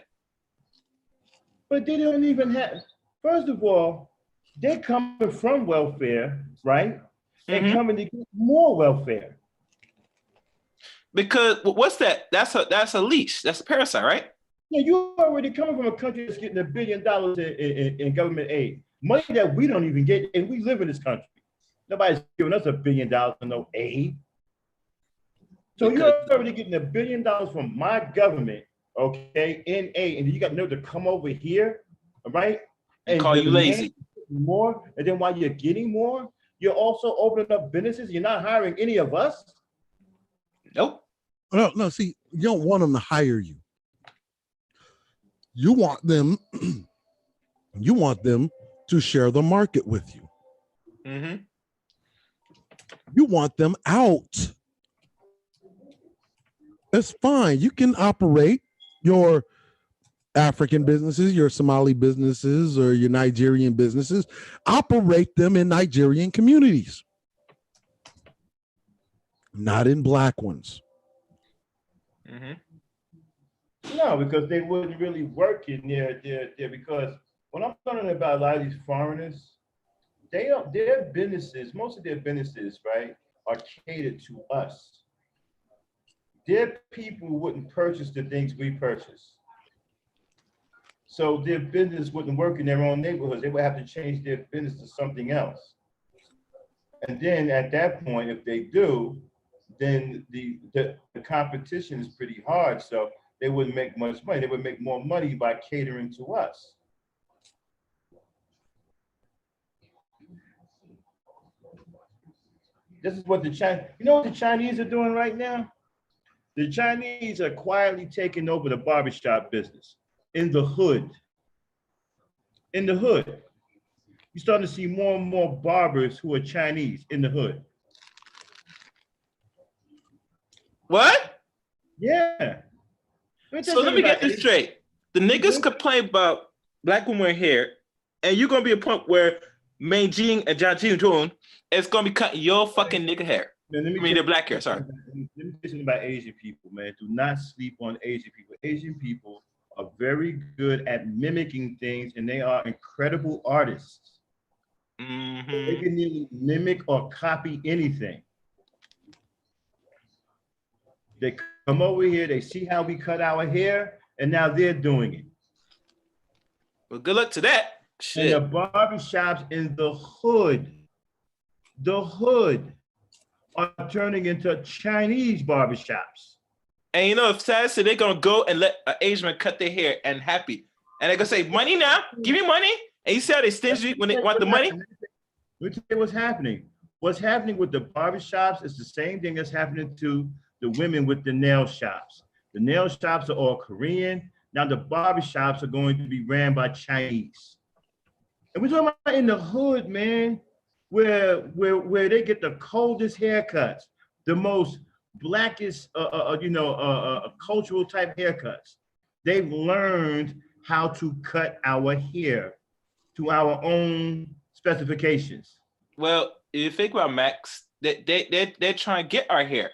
But they don't even have, first of all, they're coming from welfare, right? And coming to get more welfare. Because what's that? That's a leash. That's a parasite, right? Yeah, you're already coming from a country that's getting $1 billion in government aid. Money that we don't even get, and we live in this country. Nobody's giving us $1 billion for no aid. So you're already getting $1 billion from my government, okay, in aid, and you got to come over here, right? And call you lazy. More, and then while you're getting more, you're also opening up businesses. You're not hiring any of us. Nope. No, see, you don't want them to hire you. You want them to share the market with you. Mm-hmm. You want them out. That's fine. You can operate your African businesses, your Somali businesses, or your Nigerian businesses. Operate them in Nigerian communities, not in black ones. Mm-hmm. No, because they wouldn't really work in there. Because when I'm talking about a lot of these foreigners, their businesses, most of their businesses, right, are catered to us. Their people wouldn't purchase the things we purchase. So their business wouldn't work in their own neighborhoods. They would have to change their business to something else. And then at that point, if they do, then the competition is pretty hard. So they wouldn't make much money. They would make more money by catering to us. This is what you know what the Chinese are doing right now? The Chinese are quietly taking over the barbershop business in the hood. In the hood. You're starting to see more and more barbers who are Chinese in the hood. What? Yeah. So let me get this straight. The niggas complain about black women hair, and you're gonna be a point where Mei Jing and John Jing is gonna be cutting your fucking nigga hair. The black hair, sorry. Let me tell you something about Asian people, man. Do not sleep on Asian people. Asian people are very good at mimicking things, and they are incredible artists. Mm-hmm. They can nearly mimic or copy anything. They come over here, they see how we cut our hair, and now they're doing it. Well, good luck to that. Shit. And the barbershops in the hood are turning into Chinese barbershops. And you know, if sad said they're gonna go and let an Asian man cut their hair and happy, and they're gonna say, "Money now, give me money." And you see how they stingy when they want the money. Let me tell you what's happening. What's happening with the barbershops is the same thing that's happening to the women with the nail shops. The nail shops are all Korean. Now the barber shops are going to be ran by Chinese. And we're talking about in the hood, man, where they get the coldest haircuts, the most blackest, cultural type haircuts. They've learned how to cut our hair to our own specifications. Well, if you think about Max, they're trying to get our hair,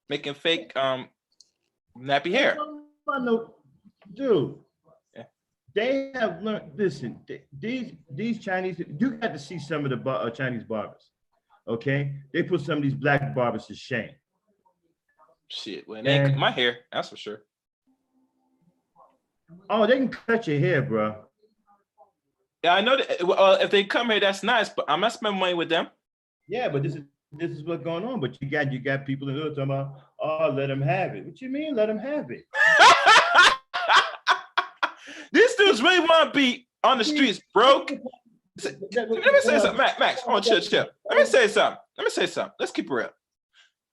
making fake nappy hair. Dude, they have learned. Listen, these Chinese, you got to see some of the Chinese barbers. Okay, they put some of these black barbers to shame. Shit, well, they ain't cut my hair, that's for sure. Oh, they can cut your hair, bro. Yeah, I know that. If they come here, that's nice, but I'm not spending money with them. Yeah, but this is what's going on. But you got people in the hood talking about, oh, let them have it. What you mean, let them have it? These dudes really want to be on the streets broke. Let me say something, Max. Oh, chill. Let me say something. Let's keep it real.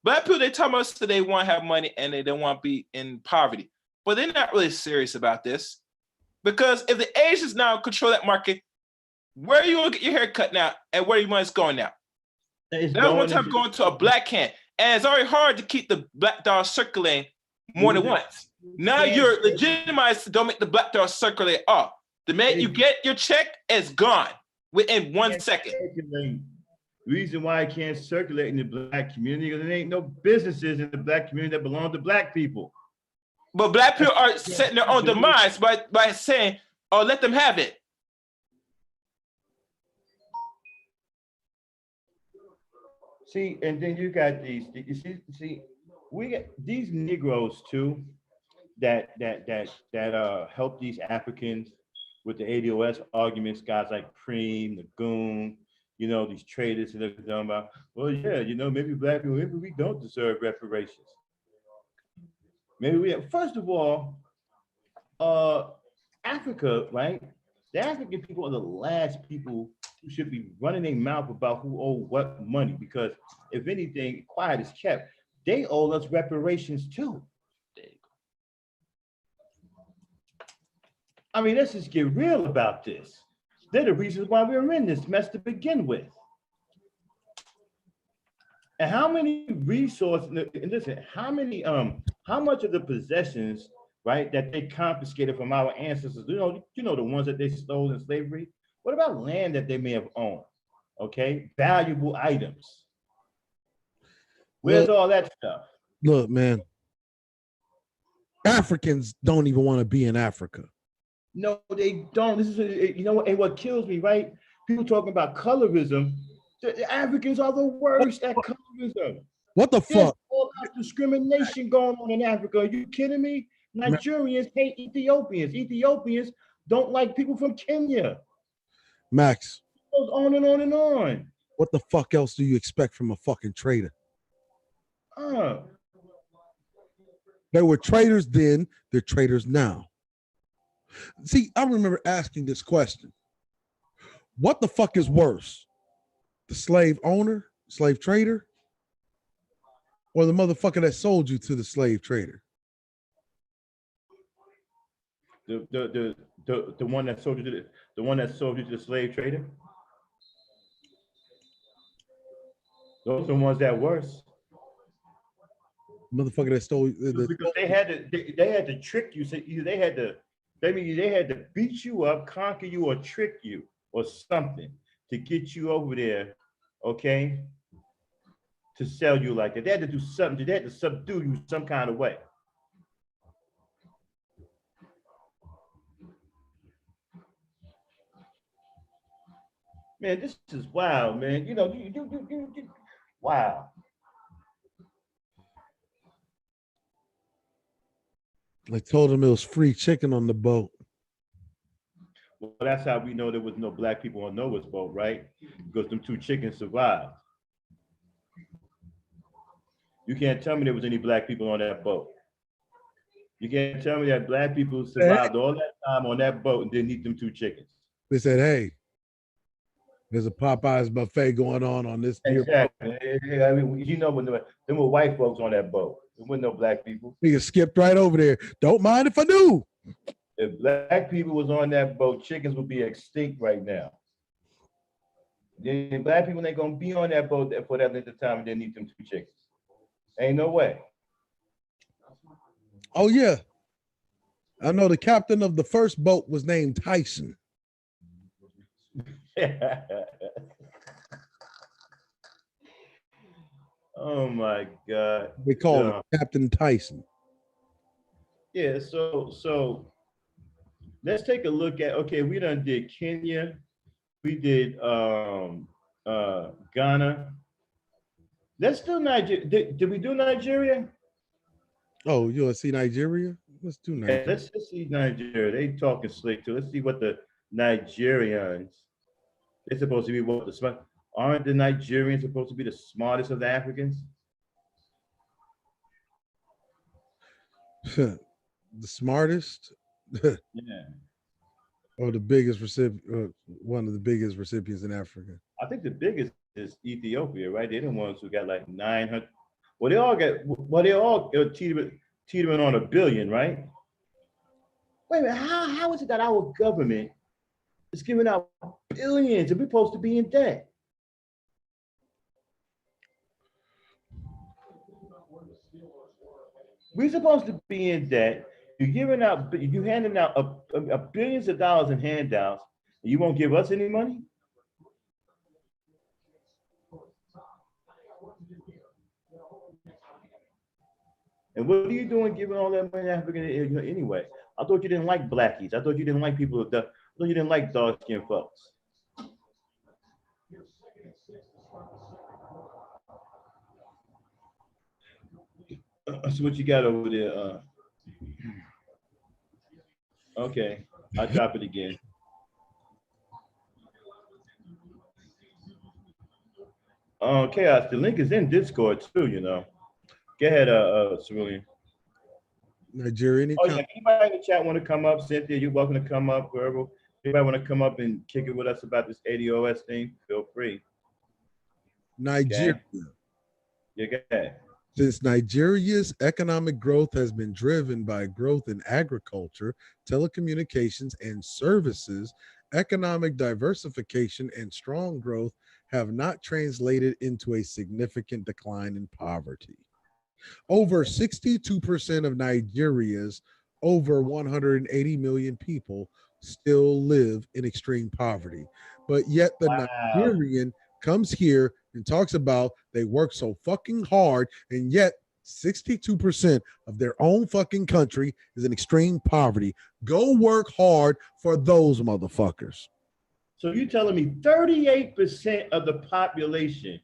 Black people, they tell us that they want to have money and they don't want to be in poverty, but they're not really serious about this. Because if the Asians now control that market, where are you going to get your hair cut now and where your money's going now? That one time going to a black hand. And it's already hard to keep the black dollar circulating more than once. Now you're legitimized to don't make the black dollar circulate off. The minute you get your check, it's gone within 1 second. Reason why it can't circulate in the black community because there ain't no businesses in the black community that belong to black people. But black people are setting their own demise by saying, oh, let them have it. See, and then you got these, we get these Negroes too, that help these Africans with the ADOS arguments, guys like Preem, the Goon, these traders and they're talking about, well, yeah, maybe black people, maybe we don't deserve reparations. Maybe we have, first of all, Africa, right? The African people are the last people who should be running their mouth about who owe what money, because if anything, quiet is kept. They owe us reparations too. I mean, let's just get real about this. They're the reasons why we're in this mess to begin with. And how many resources, and listen, how much of the possessions, right, that they confiscated from our ancestors, the ones that they stole in slavery, what about land that they may have owned? Okay, valuable items. Where's all that stuff? Look, man, Africans don't even want to be in Africa. No, they don't. This is, and what kills me, right? People talking about colorism. The Africans are the worst at colorism. What the There's fuck? all that discrimination going on in Africa. Are you kidding me? Nigerians hate Ethiopians. Ethiopians don't like people from Kenya. Max. It goes on and on and on. What the fuck else do you expect from a fucking trader? They were traders then, they're traders now. See, I remember asking this question. What the fuck is worse? The slave owner, slave trader, or the motherfucker that sold you to the slave trader? The one that sold you to the slave trader. Those are the ones that worse. Motherfucker that stole because they had to trick you. So either they had to beat you up, conquer you, or trick you, or something to get you over there, okay? To sell you like that. They had to do something. They had to subdue you some kind of way. Man, this is wild, man. Wow. I told him it was free chicken on the boat. Well, that's how we know there was no black people on Noah's boat, right? Because them two chickens survived. You can't tell me there was any black people on that boat. You can't tell me that black people survived all that time on that boat and didn't eat them two chickens. They said, hey, there's a Popeyes buffet going on this. Exactly. I mean, when them were white folks on that boat. There wasn't no black people. Nigga skipped right over there. Don't mind if I do. If black people was on that boat, chickens would be extinct right now. The black people ain't gonna be on that boat for that length of time and they need them 2 chickens. Ain't no way. Oh yeah. I know the captain of the first boat was named Tyson. Oh my God. They call him Captain Tyson. Yeah, so let's take a look at, okay, we done did Kenya, we did Ghana. Let's do Nigeria. Did we do Nigeria? Oh, you want to see Nigeria? Let's do Nigeria. Yeah, let's see Nigeria. They talking slick too. Let's see what the Nigerians, they're supposed to be what the smart. Aren't the Nigerians supposed to be the smartest of the Africans? The smartest? Yeah. Or the biggest recipient, one of the biggest recipients in Africa. I think the biggest is Ethiopia, right? They're the ones who got like 900. Well, they all teetering on 1 billion, right? Wait a minute, how is it that our government is giving out billions and we're supposed to be in debt? We're supposed to be in debt. You're handing out billions of dollars in handouts, and you won't give us any money? And what are you doing giving all that money to Africa anyway? I thought you didn't like blackies. I thought you didn't like people I thought you didn't like dark-skinned folks. So what you got over there? Okay, I'll drop it again. Chaos, the link is in Discord too, you know. Go ahead, Cerulean. Nigerian. Oh, yeah. Anybody in the chat want to come up? Cynthia, you're welcome to come up. Verbal. Anybody want to come up and kick it with us about this ADOS thing? Feel free. Nigeria. Okay. Yeah, go ahead. Since Nigeria's economic growth has been driven by growth in agriculture, telecommunications, and services, economic diversification and strong growth have not translated into a significant decline in poverty. Over 62% of Nigeria's over 180 million people still live in extreme poverty, but yet the Nigerian comes here and talks about they work so fucking hard, and yet 62% of their own fucking country is in extreme poverty. Go work hard for those motherfuckers. So you're telling me 38% of the population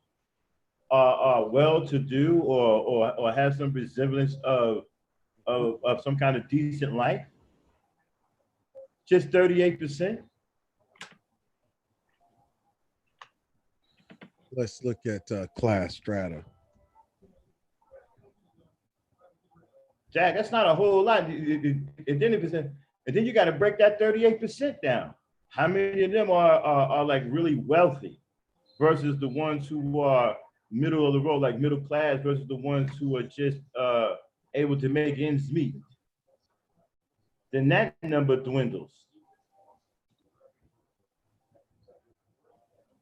are well-to-do or have some resemblance of some kind of decent life? Just 38%? Let's look at class strata. Jack, that's not a whole lot. And then you got to break that 38% down. How many of them are like really wealthy versus the ones who are middle of the road, like middle class, versus the ones who are just able to make ends meet? Then that number dwindles.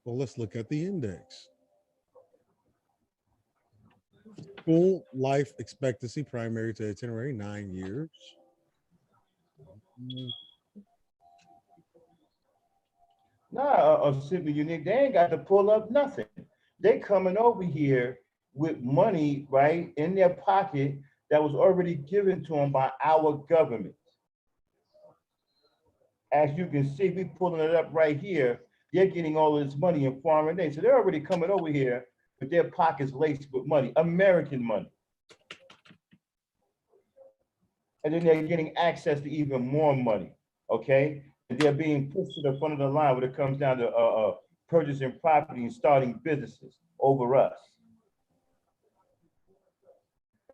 Well, let's look at the index. Full life expectancy, primary to itinerary, 9 years. Nah, Simply Unique, they ain't got to pull up nothing. They coming over here with money, right, in their pocket that was already given to them by our government. As you can see, we pulling it up right here. They're getting all of this money in foreign aid. So they're already coming over here with their pockets laced with money, American money. And then they're getting access to even more money, okay? And they're being pushed to the front of the line when it comes down to purchasing property and starting businesses over us.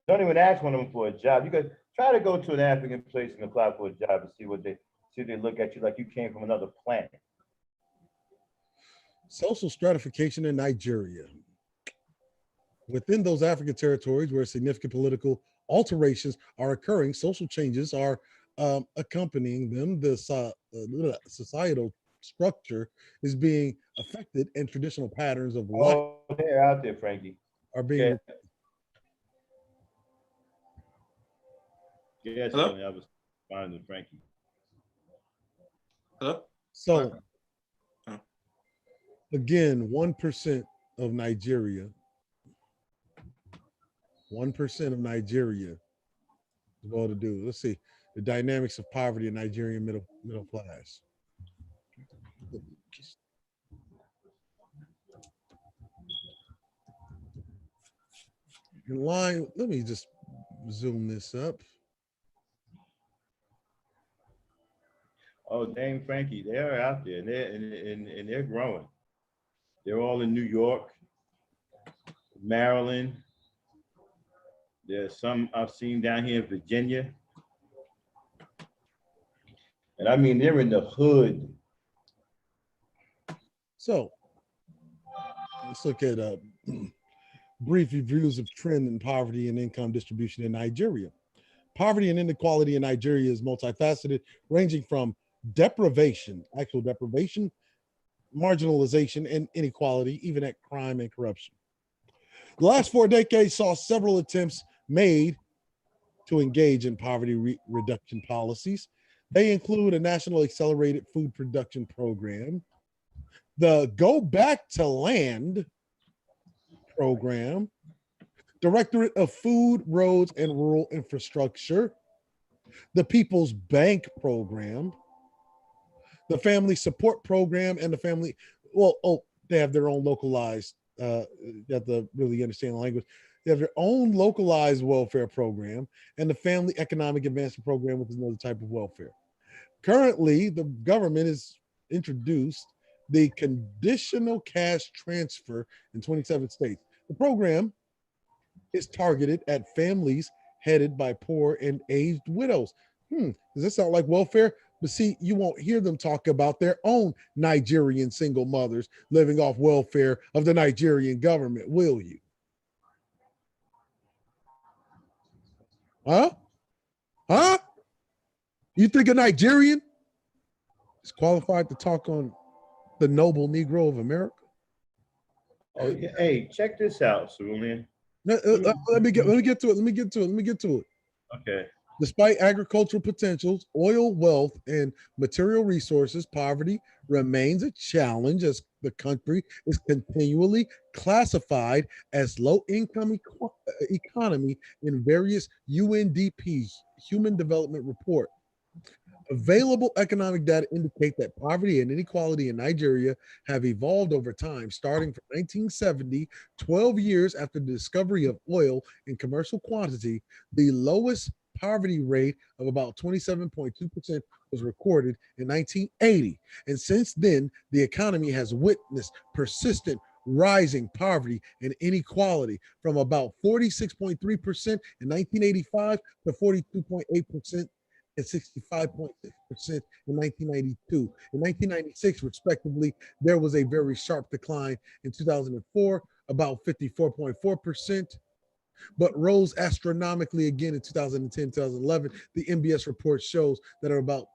Don't even ask one of them for a job. You could try to go to an African place and apply for a job and see what they look at you like you came from another planet. Social stratification in Nigeria. Within those African territories where significant political, alterations are occurring, social changes are accompanying them, the societal structure is being affected, and traditional patterns of life Oh, they're out there, Frankie. are being. Yes, Hello? I was finding Frankie. Hello? So Oh. again, 1% of Nigeria, 1% of Nigeria is well to do. Let's see the dynamics of poverty in Nigerian middle class. In line, let me just zoom this up. Oh, dang, Frankie, they're out there, and they're growing. They're all in New York, Maryland. There's some I've seen down here in Virginia. And I mean, they're in the hood. So let's look at brief reviews of trend in poverty and income distribution in Nigeria. Poverty and inequality in Nigeria is multifaceted, ranging from deprivation, actual deprivation, marginalization, and inequality, even at crime and corruption. The last 4 decades saw several attempts made to engage in poverty reduction policies. They include a national accelerated food production program, the Go Back to Land program, Directorate of Food, Roads, and Rural Infrastructure, the People's Bank program, the Family Support Program, and the Family, they have their own localized, you have to really understand the language. They have their own localized welfare program, and the Family Economic Advancement Program, which is another type of welfare. Currently, the government has introduced the conditional cash transfer in 27 states. The program is targeted at families headed by poor and aged widows. Does this sound like welfare? But see, you won't hear them talk about their own Nigerian single mothers living off welfare of the Nigerian government, will you? Huh? You think a Nigerian is qualified to talk on the noble Negro of America? Oh, yeah. Hey, check this out, Cerulean. Let me get to it. Okay. Despite agricultural potentials, oil wealth, and material resources, poverty remains a challenge as the country is continually classified as low-income economy in various UNDP Human Development Report. Available economic data indicate that poverty and inequality in Nigeria have evolved over time, starting from 1970, 12 years after the discovery of oil in commercial quantity. The lowest poverty rate of about 27.2% was recorded in 1980. And since then, the economy has witnessed persistent rising poverty and inequality from about 46.3% in 1985 to 42.8% and 65.6% in 1992. In 1996, respectively, there was a very sharp decline. In 2004, about 54.4%, but rose astronomically again in 2010, 2011. The NBS report shows that are about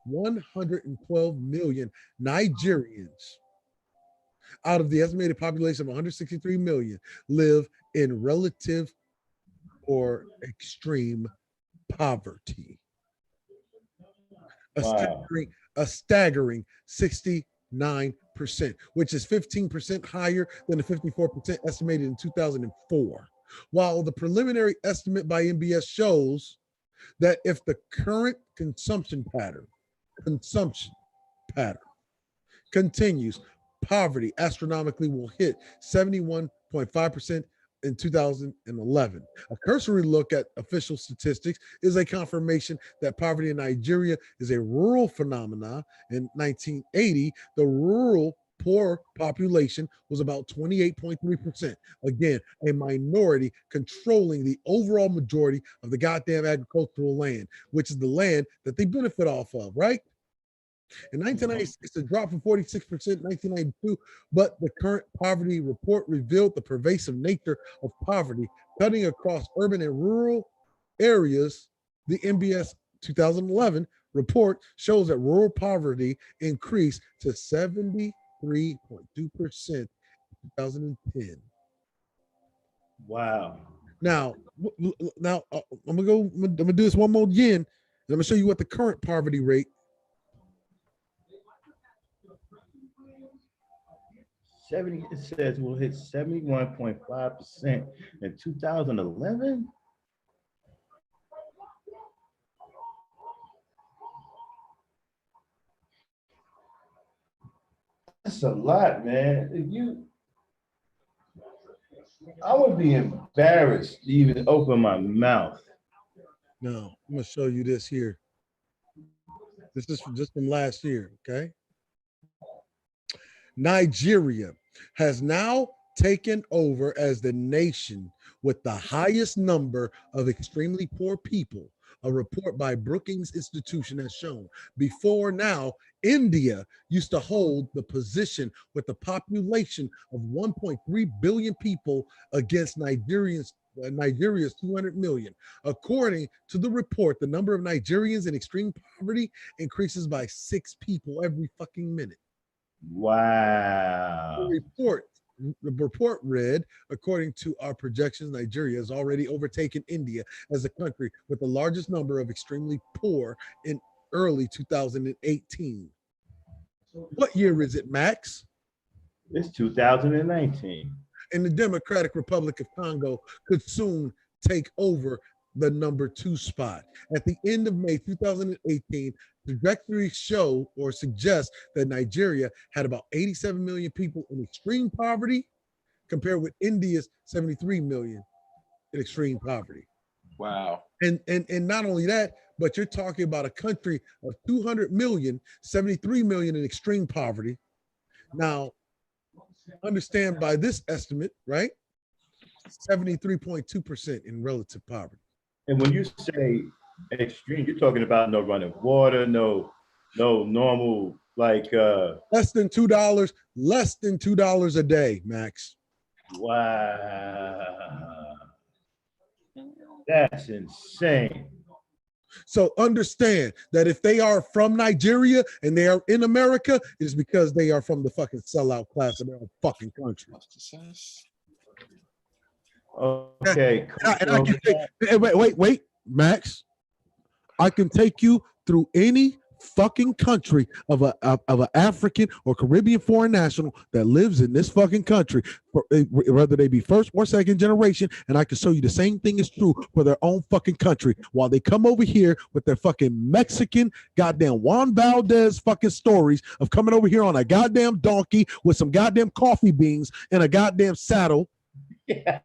112 million Nigerians out of the estimated population of 163 million live in relative or extreme poverty. A staggering 69%, which is 15% higher than the 54% estimated in 2004. While the preliminary estimate by NBS shows that if the current consumption pattern continues, poverty astronomically will hit 71.5% in 2011. A cursory look at official statistics is a confirmation that poverty in Nigeria is a rural phenomenon. In 1980, the rural poor population was about 28.3%. Again, a minority controlling the overall majority of the goddamn agricultural land, which is the land that they benefit off of, right? In 1996, it dropped from 46% in 1992, but the current poverty report revealed the pervasive nature of poverty cutting across urban and rural areas. The NBS 2011 report shows that rural poverty increased to 73.2% in 2010. Wow. Now, I'm gonna do this one more again, and I'm gonna show you what the current poverty rate. 70. It says we'll hit 71.5% in 2011. That's a lot, man. I would be embarrassed to even open my mouth. No, I'm gonna show you this here. This is just from last year, okay? Nigeria has now taken over as the nation with the highest number of extremely poor people. A report by Brookings Institution has shown. Before now, India used to hold the position with a population of 1.3 billion people against Nigeria's 200 million. According to the report, the number of Nigerians in extreme poverty increases by 6 people every fucking minute. Wow. The report read, according to our projections, Nigeria has already overtaken India as a country with the largest number of extremely poor in early 2018. What year is it, Max? It's 2019. And the Democratic Republic of Congo could soon take over the number 2 spot. At the end of May 2018, trajectories show or suggest that Nigeria had about 87 million people in extreme poverty compared with India's 73 million in extreme poverty. Wow. And not only that, but you're talking about a country of 200 million, 73 million in extreme poverty. Now, understand by this estimate, right? 73.2% in relative poverty. And when you say extreme, you're talking about no running water, no normal, like less than $2 a day, Max. Wow. That's insane. So understand that if they are from Nigeria and they are in America, it is because they are from the fucking sellout class of their own fucking country. Okay. And I can wait, Max. I can take you through any fucking country of an African or Caribbean foreign national that lives in this fucking country, whether they be first or second generation, and I can show you the same thing is true for their own fucking country. While they come over here with their fucking Mexican goddamn Juan Valdez fucking stories of coming over here on a goddamn donkey with some goddamn coffee beans and a goddamn saddle. Yeah.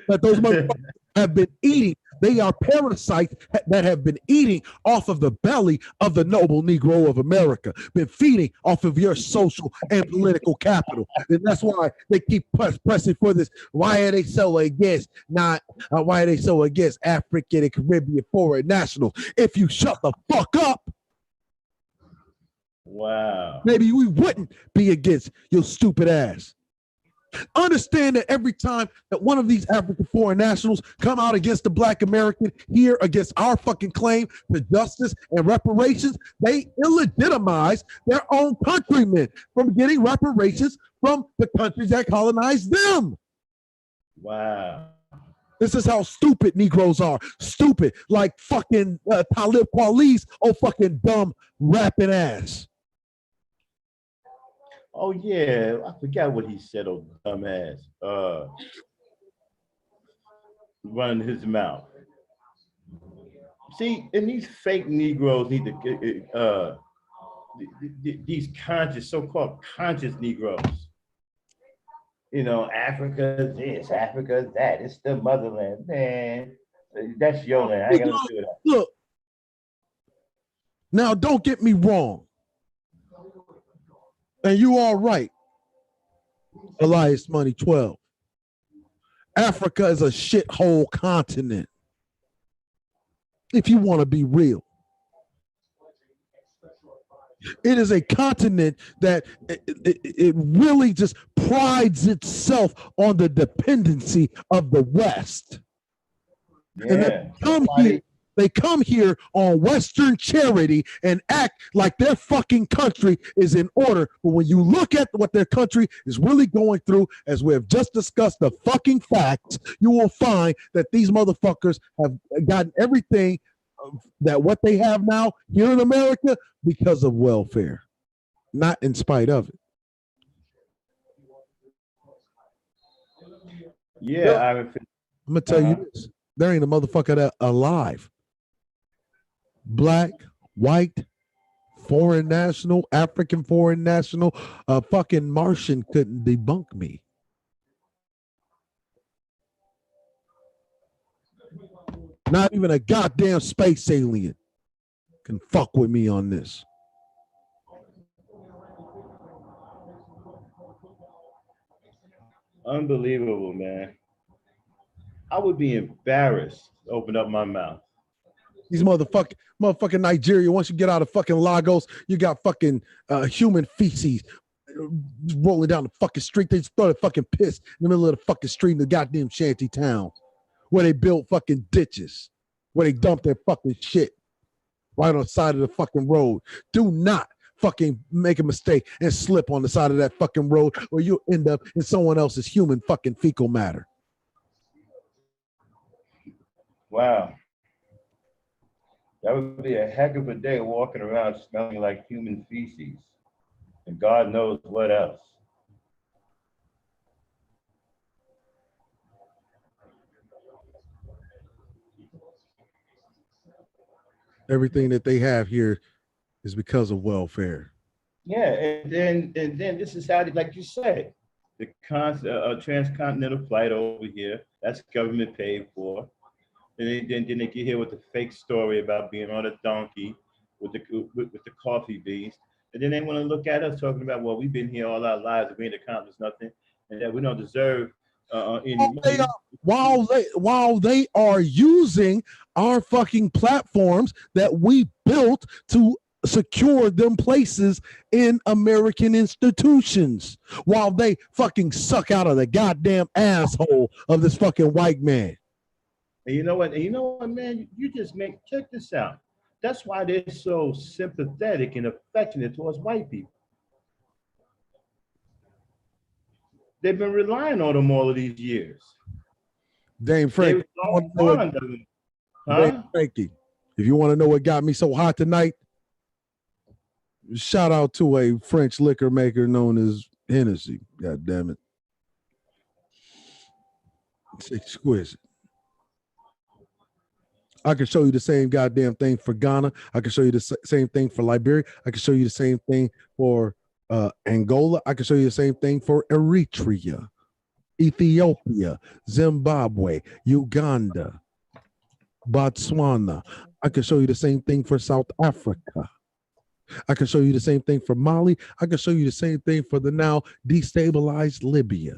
That those motherfuckers have been eating. They are parasites that have been eating off of the belly of the noble Negro of America, been feeding off of your social and political capital. And that's why they keep pressing for this. Why are they so against why are they so against African and Caribbean foreign nationals? If you shut the fuck up, wow, maybe we wouldn't be against your stupid ass. Understand that every time that one of these African foreign nationals come out against the Black American here against our fucking claim to justice and reparations, they illegitimize their own countrymen from getting reparations from the countries that colonized them. Wow. This is how stupid Negroes are. Stupid, like fucking Talib Kweli's fucking dumb rapping ass. Oh yeah, I forgot what he said. Oh dumbass, running his mouth. See, and these fake Negroes need to these conscious, so-called conscious Negroes. You know, Africa this, Africa that. It's the motherland, man. That's your land. I ain't gonna do that. Look, now don't get me wrong. And you are right, Elias Money 12. Africa is a shithole continent. If you want to be real. It is a continent that it really just prides itself on the dependency of the West. Yeah. And they come here on Western charity and act like their fucking country is in order. But when you look at what their country is really going through, as we have just discussed the fucking facts, you will find that these motherfuckers have gotten everything that what they have now here in America because of welfare, not in spite of it. Yeah, I'm gonna tell you this: there ain't a motherfucker that alive, black, white, foreign national, African foreign national, a fucking Martian couldn't debunk me. Not even a goddamn space alien can fuck with me on this. Unbelievable, man. I would be embarrassed to open up my mouth. These motherfucking Nigeria, once you get out of fucking Lagos, you got fucking human feces rolling down the fucking street. They just throw the fucking piss in the middle of the fucking street in the goddamn shanty town where they built fucking ditches, where they dump their fucking shit right on the side of the fucking road. Do not fucking make a mistake and slip on the side of that fucking road or you'll end up in someone else's human fucking fecal matter. Wow. That would be a heck of a day walking around smelling like human feces. And God knows what else. Everything that they have here is because of welfare. Yeah, and then this is how, like you said, the transcontinental flight over here, that's government paid for. And then they get here with the fake story about being on a donkey with the coffee beans. And then they want to look at us talking about, well, we've been here all our lives and we ain't accomplished nothing and that we don't deserve any money. While they are using our fucking platforms that we built to secure them places in American institutions, while they fucking suck out of the goddamn asshole of this fucking white man. And you know what, man, you just check this out. That's why they're so sympathetic and affectionate towards white people. They've been relying on them all of these years. Dame Frankie, Frankie, if you want to know what got me so hot tonight, shout out to a French liquor maker known as Hennessy. God damn it. It's exquisite. I can show you the same goddamn thing for Ghana. I can show you the same thing for Liberia. I can show you the same thing for Angola. I can show you the same thing for Eritrea, Ethiopia, Zimbabwe, Uganda, Botswana. I can show you the same thing for South Africa. I can show you the same thing for Mali. I can show you the same thing for the now destabilized Libya.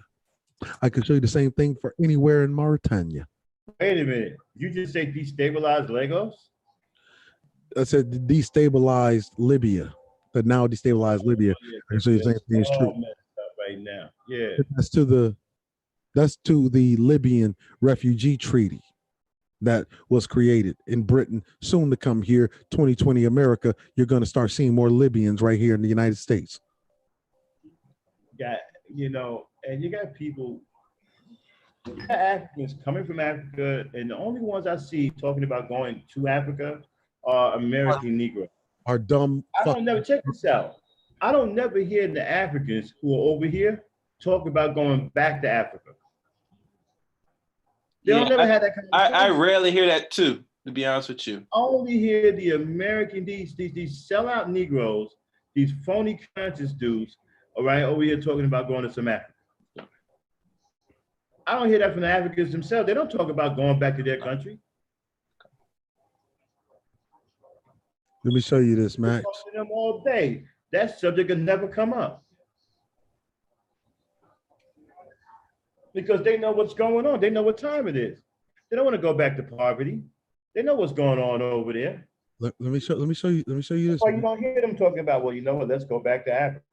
I can show you the same thing for anywhere in Mauritania. Wait a minute. You just say destabilized Lagos? I said destabilized Libya. The now destabilized Libya. I can show you the same thing is true right now. Yeah. That's to the Libyan refugee treaty that was created in Britain, soon to come here, 2020 America. You're going to start seeing more Libyans right here in the United States. Yeah, and you got people, Africans coming from Africa, and the only ones I see talking about going to Africa are American Negroes. Are dumb. Check this out. I don't never hear the Africans who are over here talk about going back to Africa. They don't never had that kind of I rarely hear that too, to be honest with you. I only hear the American, these sellout Negroes, these phony conscious dudes, all right, over here talking about going to some Africa. I don't hear that from the Africans themselves. They don't talk about going back to their country. Let me show you this, Max. Talking to them all day. That subject will never come up. Because they know what's going on. They know what time it is. They don't want to go back to poverty. They know what's going on over there. let me show you this. Why you don't hear them talking about? Well, you know what? Let's go back to Africa.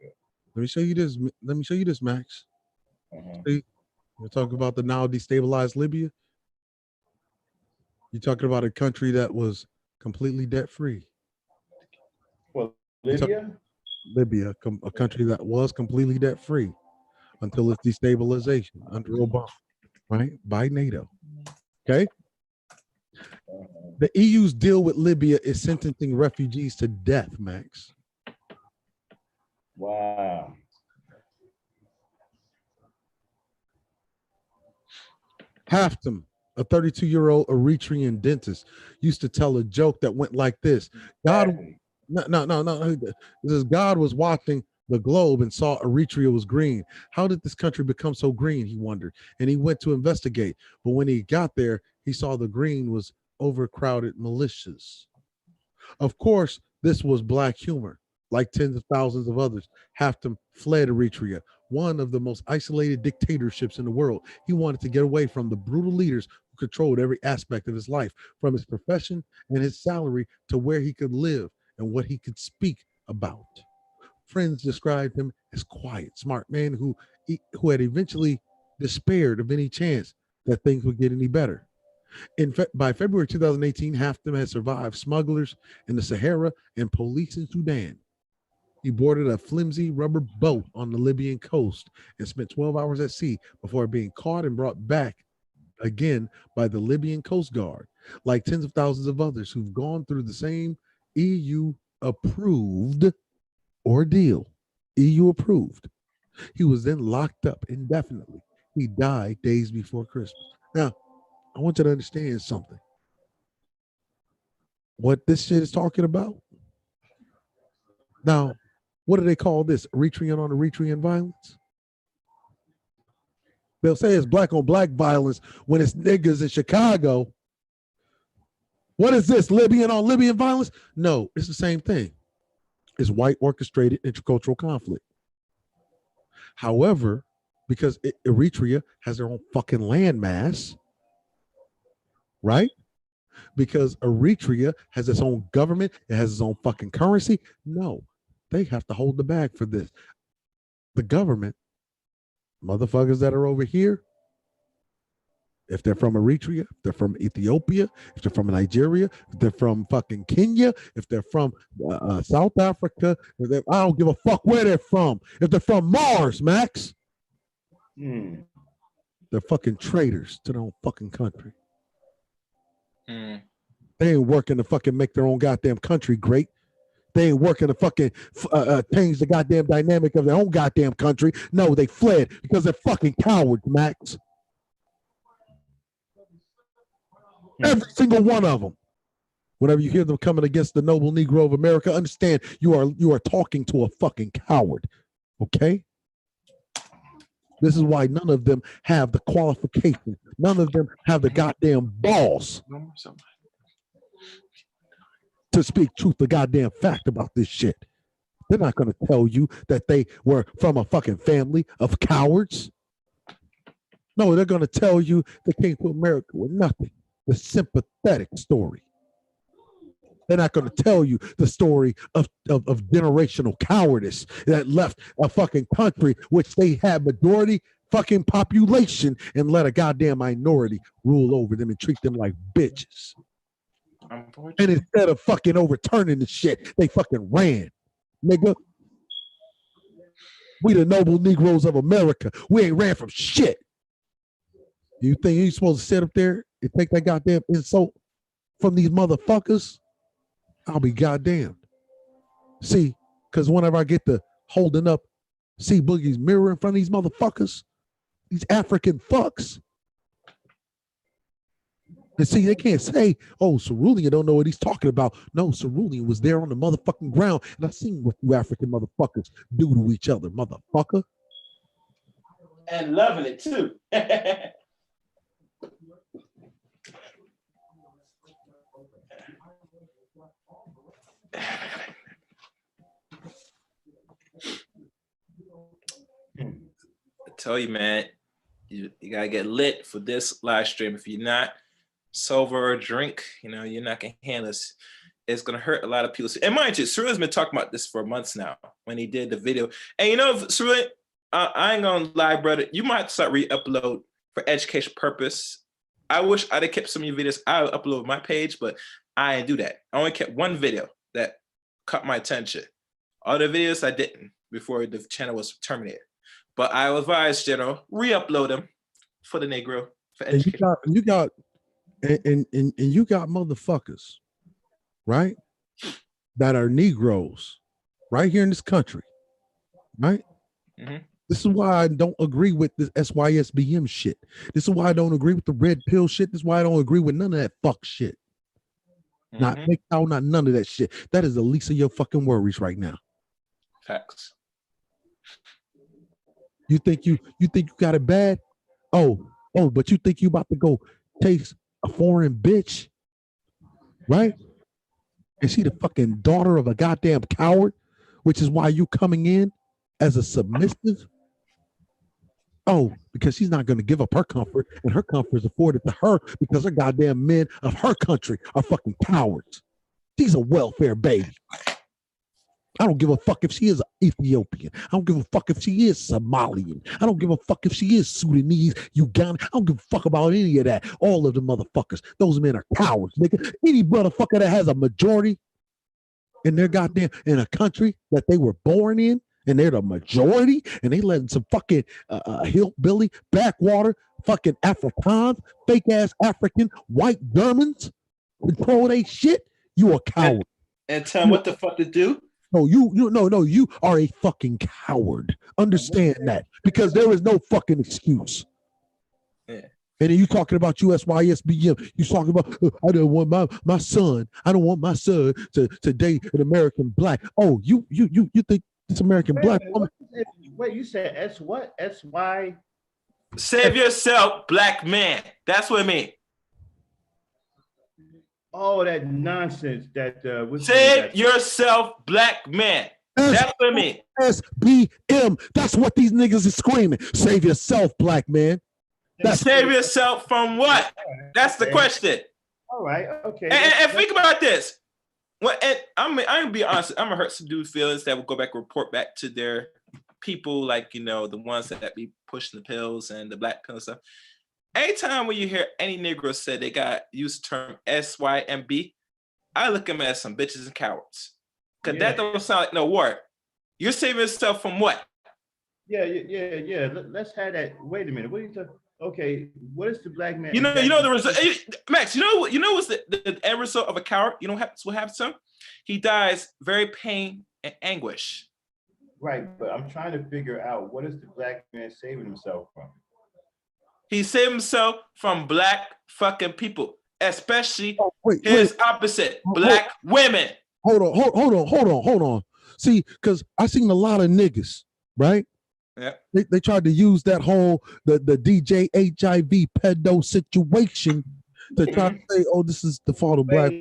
Let me show you this. Let me show you this, Max. See, we're talking about the now destabilized Libya. You're talking about a country that was completely debt free. Well, Libya. Libya, a country that was completely debt free until its destabilization under Obama, right? By NATO. Okay. The EU's deal with Libya is sentencing refugees to death, Max. Wow. Haftam, a 32-year-old Eritrean dentist, used to tell a joke that went like this. God, no. This is God was watching the globe and saw Eritrea was green. How did this country become so green? He wondered. And he went to investigate. But when he got there, he saw the green was overcrowded militias. Of course, this was black humor. Like tens of thousands of others, Haftam fled Eritrea, one of the most isolated dictatorships in the world. He wanted to get away from the brutal leaders who controlled every aspect of his life, from his profession and his salary to where he could live and what he could speak about. Friends described him as quiet, smart man who had eventually despaired of any chance that things would get any better. By February 2018, Haftam had survived smugglers in the Sahara and police in Sudan. He boarded a flimsy rubber boat on the Libyan coast and spent 12 hours at sea before being caught and brought back again by the Libyan Coast Guard, like tens of thousands of others who've gone through the same EU-approved ordeal. EU-approved. He was then locked up indefinitely. He died days before Christmas. Now, I want you to understand something. What this shit is talking about. Now, what do they call this? Eritrean on Eritrean violence? They'll say it's black on black violence when it's niggas in Chicago. What is this? Libyan on Libyan violence? No, it's the same thing. It's white orchestrated intercultural conflict. However, because Eritrea has their own fucking landmass, right? Because Eritrea has its own government, it has its own fucking currency. No, they have to hold the bag for this. The government, motherfuckers that are over here, if they're from Eritrea, if they're from Ethiopia, if they're from Nigeria, if they're from fucking Kenya, if they're from South Africa, I don't give a fuck where they're from. If they're from Mars, Max, they're fucking traitors to their own fucking country. They ain't working to fucking make their own goddamn country great. They ain't working to fucking change the goddamn dynamic of their own goddamn country. No, they fled because they're fucking cowards, Max. Every single one of them. Whenever you hear them coming against the noble Negro of America, understand you are talking to a fucking coward. Okay? This is why none of them have the qualification. None of them have the goddamn balls to speak truth, the goddamn fact about this shit. They're not going to tell you that they were from a fucking family of cowards. No, they're going to tell you they came to America with nothing. The sympathetic story. They're not going to tell you the story of generational cowardice that left a fucking country which they had majority fucking population and let a goddamn minority rule over them and treat them like bitches. And instead of fucking overturning the shit, they fucking ran. Nigga. We the noble Negroes of America. We ain't ran from shit. You think you're supposed to sit up there and take that goddamn insult from these motherfuckers? I'll be goddamned. See, because whenever I get to holding up C Boogie's mirror in front of these motherfuckers, these African fucks, and see, they can't say, oh, Cerulean don't know what he's talking about. No, Cerulean was there on the motherfucking ground, and I seen what you African motherfuckers do to each other, motherfucker. And loving it, too. I tell you, man, you gotta get lit for this live stream. If you're not sober or drink, you're not gonna handle this. it's gonna hurt a lot of people. And mind you, Cerulean's been talking about this for months now when he did the video. And you know, Cerulean, I ain't gonna lie, brother. You might start re-upload for education purpose. I wish I'd have kept some of your videos. I would upload my page, but I didn't do that. I only kept one video that caught my attention. All the videos I didn't before the channel was terminated. But I advise, General, re-upload them for the Negro for education. And you got motherfuckers, right? That are Negroes right here in this country, right? Mm-hmm. This is why I don't agree with this SYSBM shit. This is why I don't agree with the red pill shit. This is why I don't agree with none of that fuck shit. Mm-hmm. Not MGTOW, not none of that shit. That is the least of your fucking worries right now. Facts. You think you got it bad? Oh, but you think you about to go taste a foreign bitch, right? And she the fucking daughter of a goddamn coward, which is why you coming in as a submissive. Oh, because she's not going to give up her comfort, and her comfort is afforded to her because her goddamn men of her country are fucking cowards. She's a welfare baby. I don't give a fuck if she is Ethiopian. I don't give a fuck if she is Somalian. I don't give a fuck if she is Sudanese, Ugandan. I don't give a fuck about any of that. All of the motherfuckers. Those men are cowards, nigga. Any motherfucker that has a majority in their goddamn, in a country that they were born in, and they're the majority, and they letting some fucking hillbilly, backwater, fucking Afrikaans, fake-ass African, white Germans control they shit, you a coward. And tell them what the fuck to do? No, you are a fucking coward. Understand that, because there is no fucking excuse. Yeah. And then you talking about USYSBM. You talking about I don't want my son. I don't want my son to date an American black. Oh, you think it's American black woman? Wait, you said S what? SY? Save yourself, black man. That's what I mean. Oh, that nonsense. That save yourself, black man. That's what I mean. SBM. That's what these niggas is screaming. Save yourself, black man. Save yourself from what? That's the question. All right. Okay. And think about this. Well, and I'm gonna be honest. I'm gonna hurt some dudes' feelings that will go back and report back to their people, like the ones that be pushing the pills and the black pill stuff. Anytime when you hear any Negro say they got used the term SYMB, I look at them as some bitches and cowards. Cause that don't sound like no word. You're saving yourself from what? Yeah. Let's have that. Wait a minute. What are you talking? Okay, what is the black man? You know the result, Max. You know what's the end result of a coward? You know what happens to him? He dies very pain and anguish. Right, but I'm trying to figure out what is the black man saving himself from? He saved himself from black fucking people, especially his opposite, black women. Hold on. See, because I seen a lot of niggas, right? Yeah. They tried to use that whole the DJ HIV pedo situation to try to say, oh, this is the fault of black.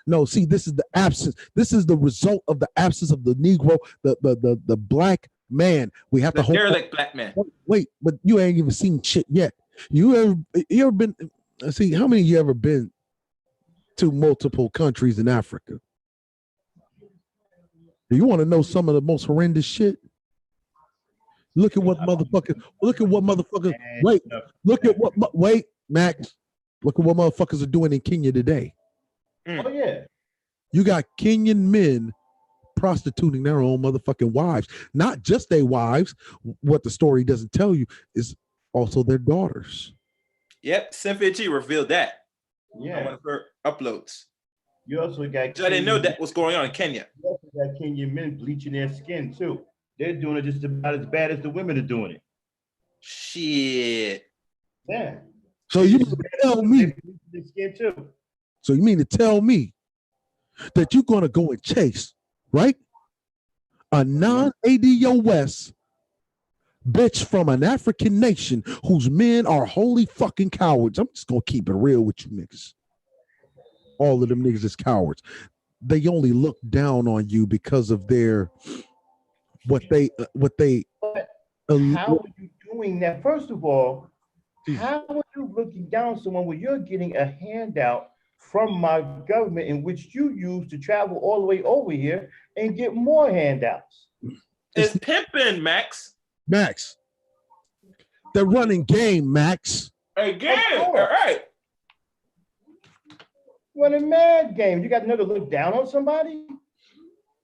No, see, this is the absence. This is the result of the absence of the Negro, the black man. We have to hold derelict black man. Wait, but you ain't even seen shit yet. You ever been? See, how many of you ever been to multiple countries in Africa? Do you want to know some of the most horrendous shit? Look at what motherfuckers. Wait, Max. Look at what motherfuckers are doing in Kenya today. Oh yeah. You got Kenyan men prostituting their own motherfucking wives. Not just their wives. What the story doesn't tell you is also their daughters. Yep, Cynthia G revealed that. Yeah. On one of her uploads. You also got. I didn't know that was going on in Kenya. You also got Kenyan men bleaching their skin too. They're doing it just about as bad as the women are doing it. Shit. Yeah. So you mean to tell me? Skin too. So you mean to tell me that you're gonna go and chase, right? A non-ADOS bitch from an African nation whose men are holy fucking cowards. I'm just gonna keep it real with you niggas. All of them niggas is cowards. They only look down on you because of their what they how are you doing that? First of all, how are you looking down on someone when you're getting a handout from my government in which you use to travel all the way over here and get more handouts. It's pimping, Max. Max. The running game, Max. Again, all right. Running mad game. You got to know to look down on somebody?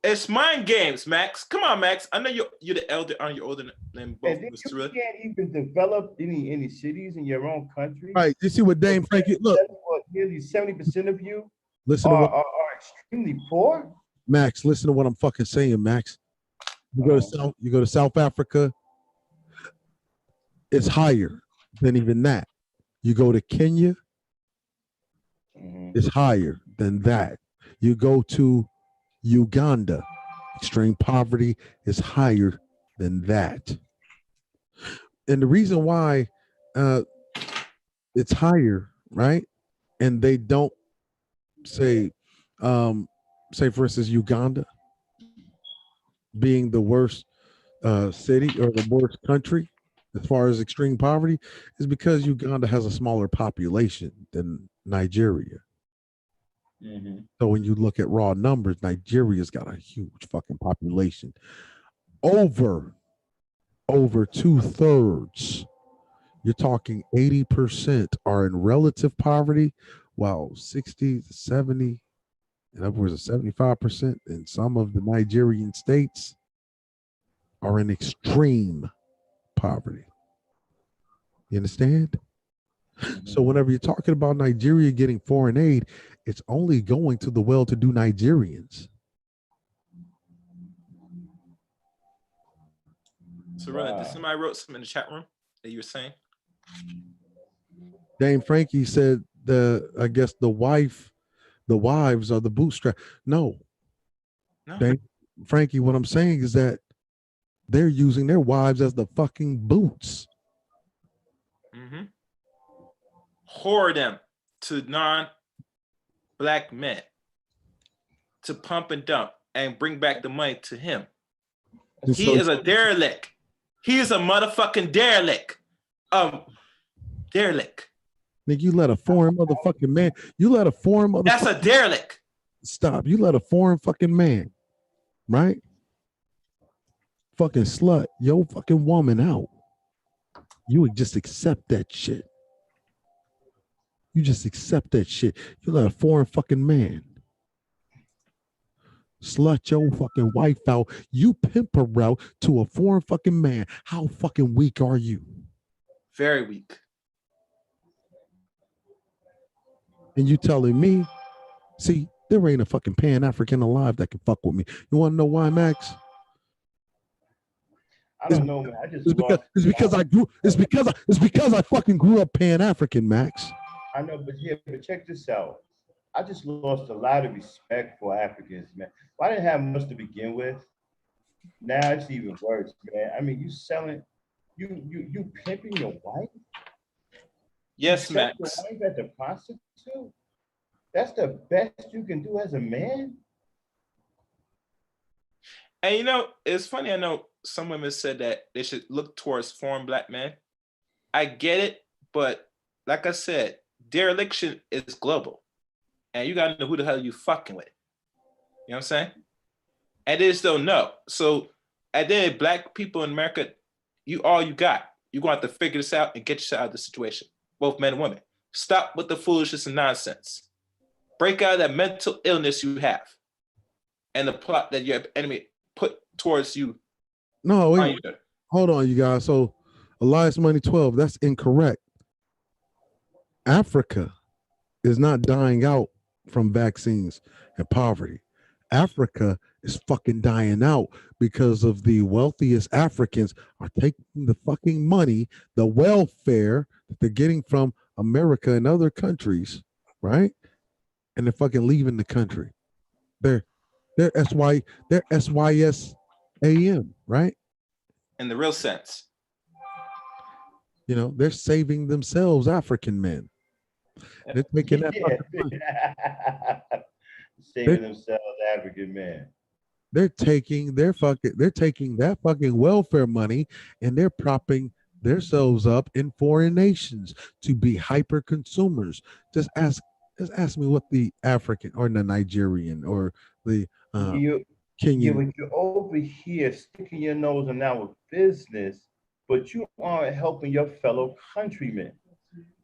It's mind games, Max. Come on, Max. I know you're the elder, aren't you older than both? And you can't even develop any cities in your own country. Right. You see what Dame Frankie, look. Nearly 70% of you listen are extremely poor. Max, listen to what I'm fucking saying, Max. You go to South Africa, it's higher than even that. You go to Kenya, it's higher than that. You go to Uganda, extreme poverty is higher than that. And the reason why it's higher, right? And they don't say for instance, Uganda being the worst city or the worst country as far as extreme poverty is because Uganda has a smaller population than Nigeria. So when you look at raw numbers, Nigeria's got a huge fucking population. Over 2/3, you're talking 80% are in relative poverty, while 60 to 70 and upwards of 75% in some of the Nigerian states are in extreme poverty. You understand? So whenever you're talking about Nigeria getting foreign aid, it's only going to the well-to-do Nigerians. So, did somebody wrote something in the chat room that you were saying? Dame Frankie said I guess the wives are the bootstrap. No. Dame Frankie, what I'm saying is that they're using their wives as the fucking boots. Whore them to non-black men to pump and dump and bring back the money to him. He is a derelict. He is a motherfucking derelict. Derelict. Nigga, you let a foreign motherfucking man. That's a derelict. Stop. You let a foreign fucking man, right? Fucking slut, yo fucking woman out. You would just accept that shit. You just accept that shit. You let a foreign fucking man slut your fucking wife out. You pimp her out to a foreign fucking man. How fucking weak are you? Very weak. And you telling me, see, there ain't a fucking Pan-African alive that can fuck with me. You want to know why, Max? I don't know, man. It's because I fucking grew up Pan-African, Max. I know, but check this out. I just lost a lot of respect for Africans, man. Well, I didn't have much to begin with. Now it's even worse, man. I mean, you pimping your wife? Yes, Max. Your wife at the prostitute? That's the best you can do as a man? And you know, it's funny, I know some women said that they should look towards foreign black men. I get it, but like I said, dereliction is global. And you gotta know who the hell you fucking with. You know what I'm saying? And they just don't know. So at the end, black people in America, all you got. You're gonna have to figure this out and get yourself out of the situation. Both men and women. Stop with the foolishness and nonsense. Break out of that mental illness you have and the plot that your enemy put towards you. No, wait, hold on, you guys. So Elias Money 12, that's incorrect. Africa is not dying out from vaccines and poverty. Africa is fucking dying out because of the wealthiest Africans are taking the fucking money, the welfare that they're getting from America and other countries, right? And they're fucking leaving the country. They're SYSAM, right? In the real sense. You know, they're saving themselves, African men. They're taking that fucking saving themselves, African men. They're taking that fucking welfare money and they're propping themselves up in foreign nations to be hyper consumers. Just ask Just ask me what the African or the Nigerian or the Yeah, Kenyan. but you're over here sticking your nose in our business, but you aren't helping your fellow countrymen.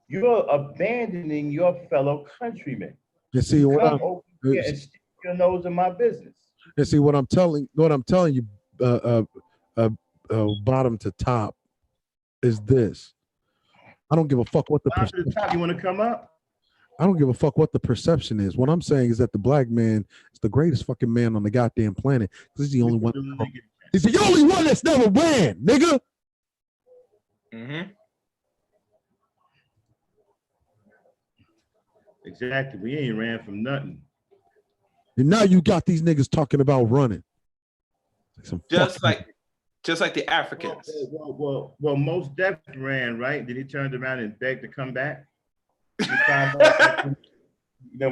You're abandoning your fellow countrymen. You see You what come I'm over here and stick your nose in my business. you see what I'm telling you, bottom to top is this. I don't give a fuck what the Bottom to the top, you want to come up? I don't give a fuck what the perception is. What I'm saying is that the black man is the greatest fucking man on the goddamn planet because he's the only one. He's the only one that's never ran, nigga. Mm-hmm. Exactly. We ain't ran from nothing. And now you got these niggas talking about running. Just like the Africans. Well, most definitely ran, right? Then he turned around and begged to come back. When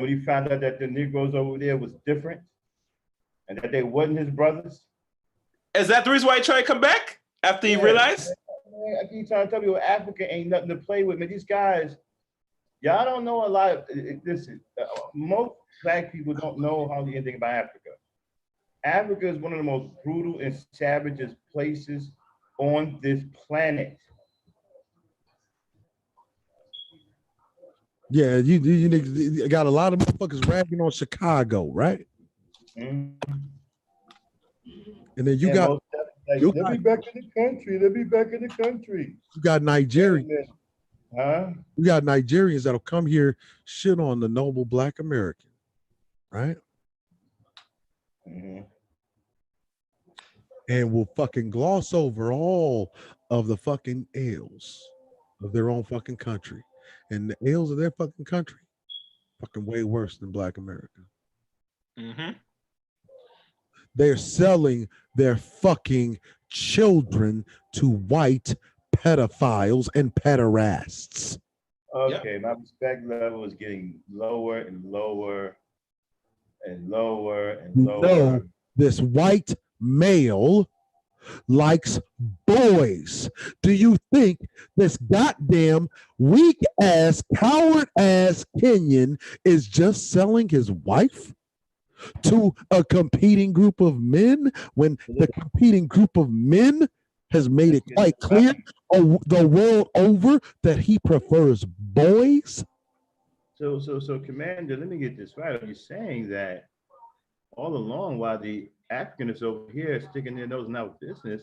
he found out that the Negroes over there was different and that they wasn't his brothers. Is that the reason why he tried to come back? After he realized? I keep trying to tell you, Africa ain't nothing to play with. Man, these guys, y'all don't know a lot of, listen, most black people don't know hardly anything about Africa. Africa is one of the most brutal and savagest places on this planet. Yeah, you got a lot of motherfuckers ragging on Chicago, right? Mm-hmm. And then you got they'll be back in the country. They'll be back in the country. You got Nigerians. Huh? You got Nigerians that'll come here, shit on the noble black American, right? Mm-hmm. And will fucking gloss over all of the fucking ills of their own fucking country. And the ills of their fucking country, fucking way worse than black America. Mm-hmm. They're selling their fucking children to white pedophiles and pederasts. Okay, my respect level is getting lower and lower and lower and lower. This white male likes boys. Do you think this goddamn weak ass, coward ass Kenyan is just selling his wife to a competing group of men when the competing group of men has made it quite clear the world over that he prefers boys? So, Commander, let me get this right. Are you saying that all along, while the Africans over here sticking their nose in our business,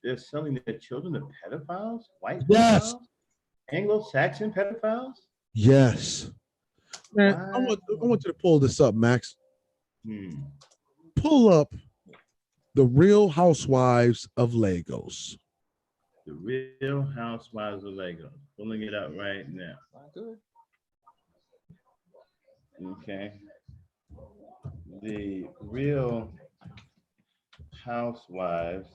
they're selling their children to pedophiles, white pedophiles, Anglo-Saxon pedophiles? Yes. Man, I want you to pull this up, Max. Pull up the Real Housewives of Lagos. The Real Housewives of Lagos. Pulling it up right now. Okay. The Real Housewives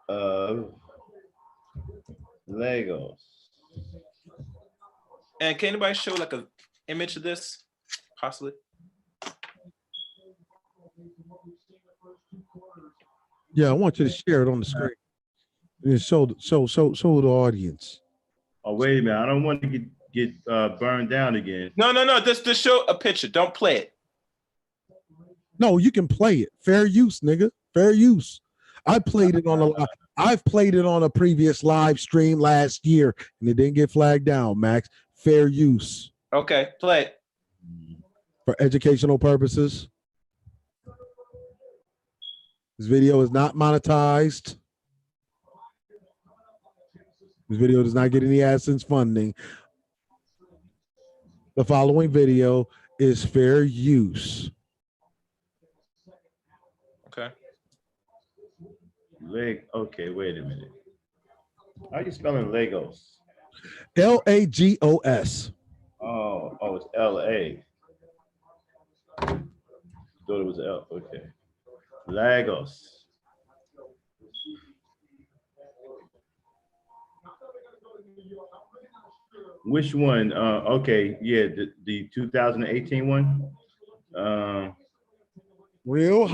of Lagos. And can anybody show like an image of this, possibly? Yeah, I want you to share it on the screen and show the audience. Oh, wait a minute! I don't want to get burned down again. No. Just show a picture. Don't play it. No, you can play it. Fair use, nigga. Fair use. I've played it on a previous live stream last year, and it didn't get flagged down, Max. Fair use. Okay, play it. For educational purposes. This video is not monetized. This video does not get any AdSense funding. The following video is fair use. Okay. Okay, wait a minute. How are you spelling Lagos? Lagos. Oh, it's L-A. Thought it was L. Okay. Lagos. Which one? Okay, yeah, the 2018 one. Real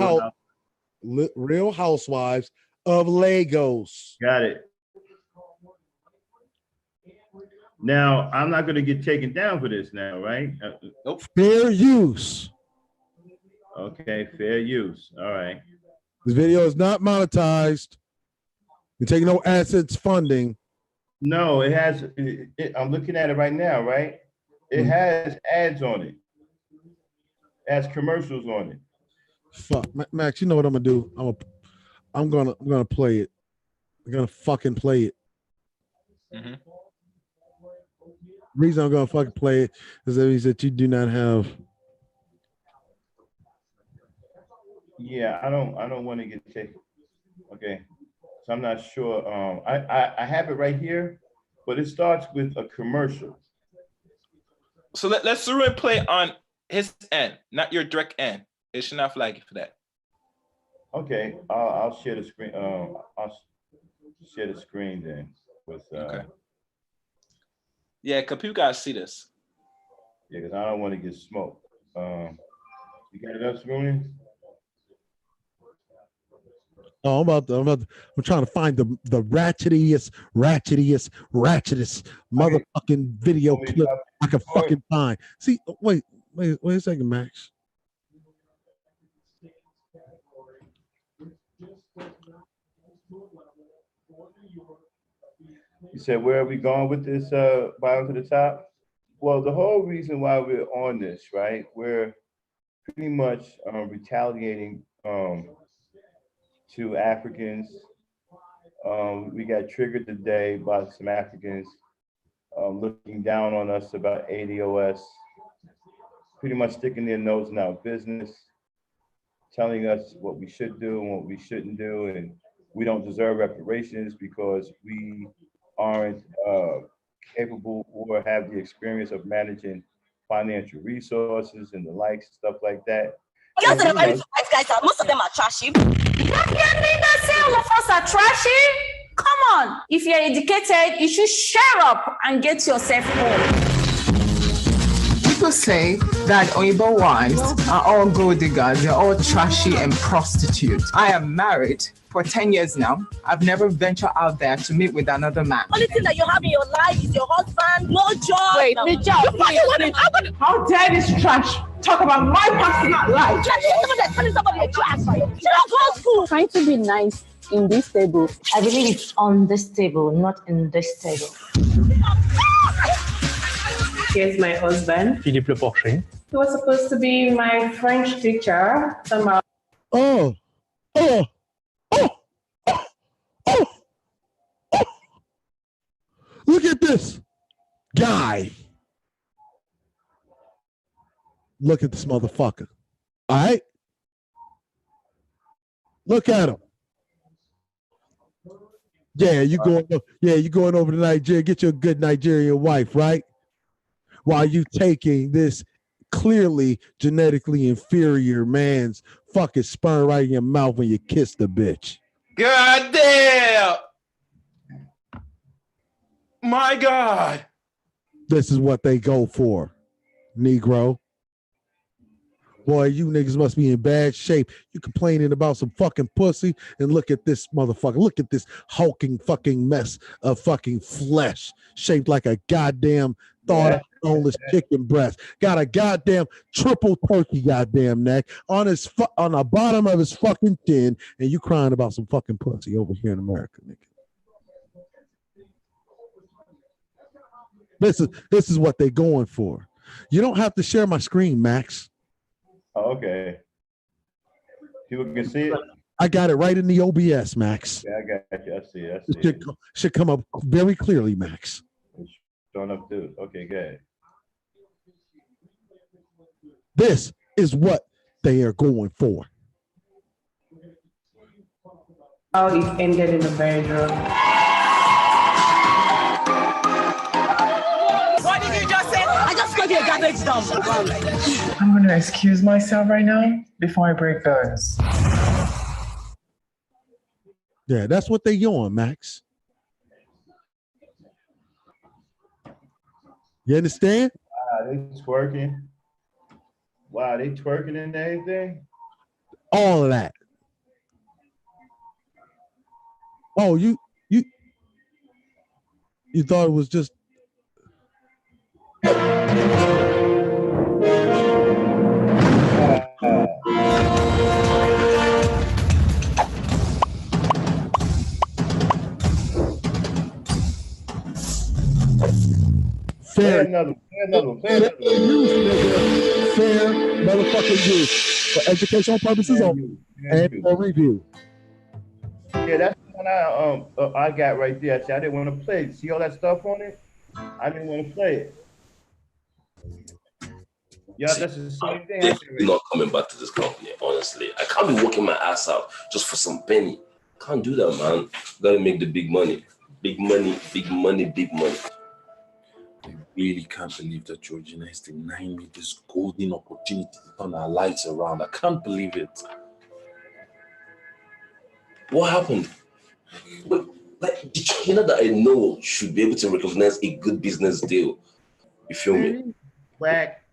Housewives of Lagos. Got it. Now, I'm not going to get taken down for this now, right? Nope. Fair use. Okay, fair use. All right. This video is not monetized. You're taking no assets funding. No, it has. I'm looking at it right now, right? It has ads on it. It has commercials on it. Fuck, Max. You know what I'm gonna do? I'm gonna play it. I'm gonna fucking play it. Mm-hmm. Reason I'm gonna fucking play it is that means that you do not have. Yeah, I don't want to get taken. Okay, so I'm not sure. I have it right here, but it starts with a commercial. So let's zoom and play on his end, not your direct end. It should not flag you for that. Okay, I'll share the screen. I'll share the screen then with. Okay. Yeah, because people gotta see this. Yeah, because I don't want to get smoked. You got it up, Spoonie? Oh, I'm trying to find the ratchetiest motherfucking video clip I can fucking find. See, wait a second, Max. You said, where are we going with this bottom to the top? Well, the whole reason why we're on this, right? We're pretty much retaliating to Africans. We got triggered today by some Africans looking down on us about ADOS, pretty much sticking their nose in our business, telling us what we should do and what we shouldn't do, and we don't deserve reparations because we aren't capable or have the experience of managing financial resources and the likes, stuff like that. Most of them are trashy. You mean to say all of us are trashy? Come on. If you're educated, you should share up and get yourself home. People say that Oyibo wives are all gold diggers, they're all trashy and prostitutes. I am married for 10 years now. I've never ventured out there to meet with another man. Only thing that you have in your life is your husband, no job. Wait, no. the job. How dare this trash talk about my personal life? Somebody a trash. She don't go to school. Trying to be nice in this table. I believe it's on this table, not in this table. Here's my husband. Philippe Le Porcher. He was supposed to be my French teacher. Somehow. Oh. Look at this guy. Look at this motherfucker. All right. Look at him. Yeah, you going over to Nigeria, get you a good Nigerian wife, right? While you taking this clearly genetically inferior man's fucking sperm right in your mouth when you kiss the bitch. God damn! My God! This is what they go for, Negro. Boy, you niggas must be in bad shape. You complaining about some fucking pussy, and look at this motherfucker. Look at this hulking fucking mess of fucking flesh shaped like a goddamn thawed boneless chicken breast. Got a goddamn triple turkey goddamn neck on the bottom of his fucking chin, and you crying about some fucking pussy over here in America, nigga. This is what they going for. You don't have to share my screen, Max. Oh, okay. People can see it. I got it right in the OBS, Max. Yeah, I got you. I see it. It should come up very clearly, Max. It's showing up too. Okay, good. This is what they are going for. How it ended in the bedroom. What did you just say? I just got your garbage dump. I'm going to excuse myself right now before I break those. Yeah, that's what they on, Max. You understand? Wow, they twerking. Wow, they twerking and everything. All of that. Oh, you thought it was just Fair. Another one. Play another one. Use, nigga. Fair motherfucking use for educational purposes only and for review. Yeah, that's the one I got right there. I didn't want to play it. See all that stuff on it? I didn't want to play it. Yeah, that's the same thing. Definitely not coming back to this company, honestly. I can't be working my ass out just for some penny. Can't do that, man. Gotta make the big money. Big money, big money, big money. I really can't believe that Georgina is denying me this golden opportunity to turn our lives around. I can't believe it. What happened? But, like, the Georgina that I know should be able to recognize a good business deal. You feel me? Whack.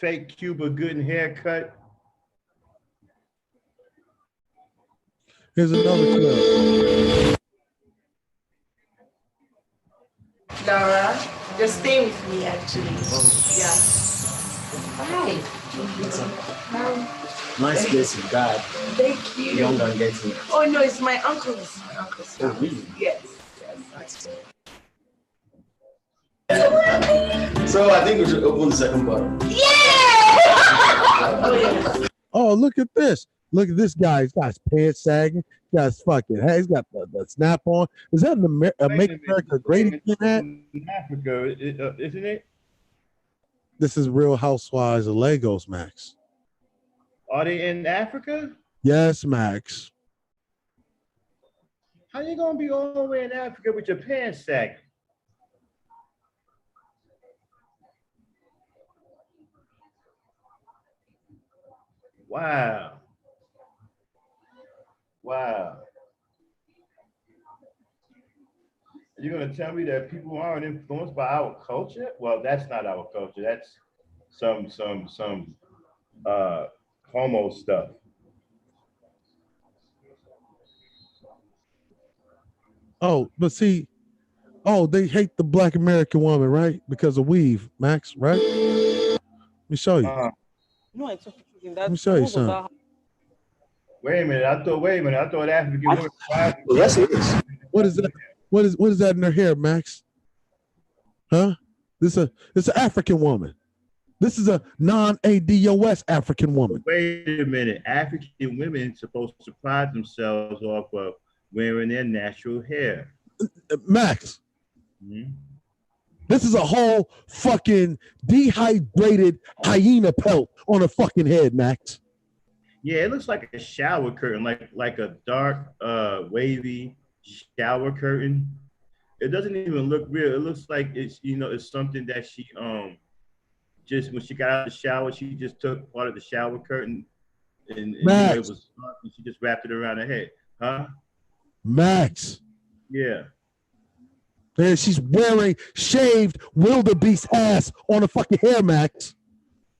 Fake Cuba Gooden haircut. Here's another clip. Laura, just stay with me, actually. Yeah. Hi. Nice place you got. Thank you. Young and getting. Oh no, it's my uncle's. My uncle's. Oh really? Yes. So I think we should open the second part. Oh, look at this. Look at this guy. He's got his pants sagging. He's got his fucking hat. He's got the snap on. Is that a Make America Great Again hat? In Africa, isn't it? This is Real Housewives of Lagos, Max. Are they in Africa? Yes, Max. How you gonna be all the way in Africa with your pants sagging? Wow. Wow. You're gonna tell me that people aren't influenced by our culture? Well, that's not our culture. That's some homo stuff. Oh, but see, they hate the Black American woman, right? Because of weave, Max, right? Let me show you. No, I took that. Let me show you something. Wait a minute. I thought African women. Well, that's it. What is that? What is that in her hair, Max? Huh? It's an African woman. This is a non-ADOS African woman. Wait a minute. African women supposed to pride themselves off of wearing their natural hair. Max. This is a whole fucking dehydrated hyena pelt on a fucking head, Max. Yeah, it looks like a shower curtain, like a dark, wavy shower curtain. It doesn't even look real. It looks like it's something that she just when she got out of the shower, she just took part of the shower curtain and it was dark and she just wrapped it around her head. Huh? Max. Yeah. Man, she's wearing shaved wildebeest ass on a fucking hair, Max.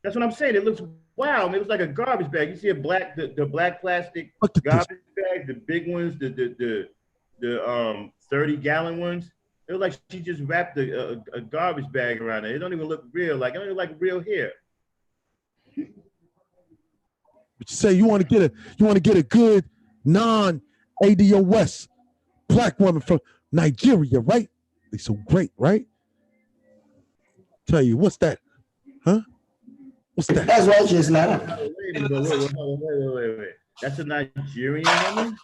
That's what I'm saying. It looks wow. I mean, it looks like a garbage bag. You see the black plastic garbage bag, the big ones, the 30-gallon ones. It looks like she just wrapped a garbage bag around it. It don't even look real. Like it don't look like real hair. But you say you want to get a good non-ADOS black woman from Nigeria, right? They so great, right? Tell you, what's that? Huh? What's that? That's why she's not. Wait. That's a Nigerian woman?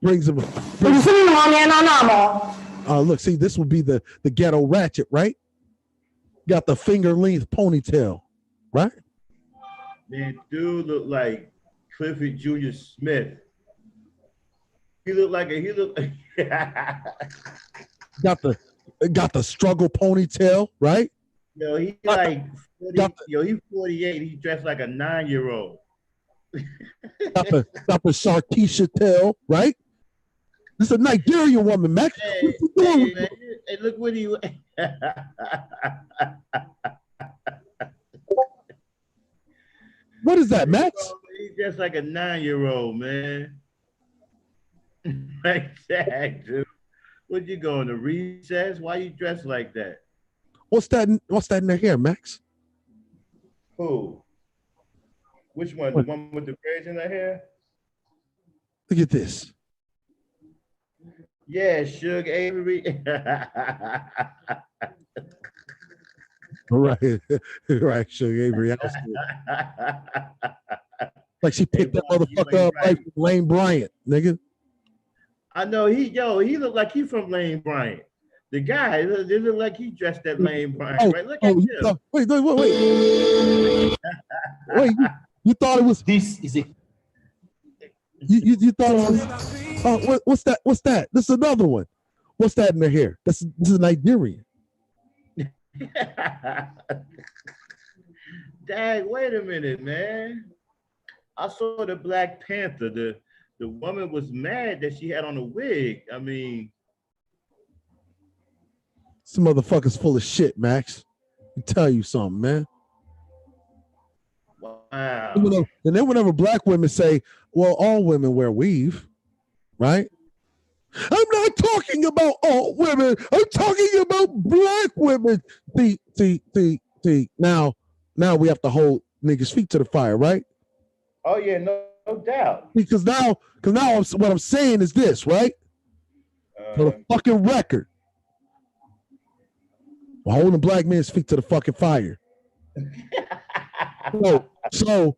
Brings him. Look, see, this would be the ghetto ratchet, right? Got the finger length ponytail, right? Man, dude look like Clifford Jr. Smith. He looked like got the struggle ponytail, right? Yo, he like 40, he's 48. He dressed like a 9-year-old. got the Sharkeisha tail, right? This is a Nigerian woman, Max. Hey, look what he. What is that, Max? He's just like a 9-year-old, man. Like that, dude. What you going to recess? Why you dressed like that? What's that in their hair, Max? Who? Which one? The one with the braids in her hair? Look at this. Yeah, Suge Avery. Right, right, Sugar Avery. Like she picked that motherfucker up right from Lane Bryant, nigga. I know he looked like he from Lane Bryant. The guy, they look like he dressed at Lane Bryant, right? Look at him. Wait, you thought it was This is a you thought it was what's that? What's that? This is another one. What's that in the hair? This is Nigerian. Dang, wait a minute, man. I saw the Black Panther. The woman was mad that she had on a wig. I mean, Some motherfuckers full of shit, Max. I tell you something, man. wow. And then whenever black women say, well, all women wear weave, right? I'm not talking about all women. I'm talking about black women. See. Now we have to hold niggas' feet to the fire, right? Oh yeah, no doubt. Because now what I'm saying is this, right? For the fucking record, we're holding black men's feet to the fucking fire. So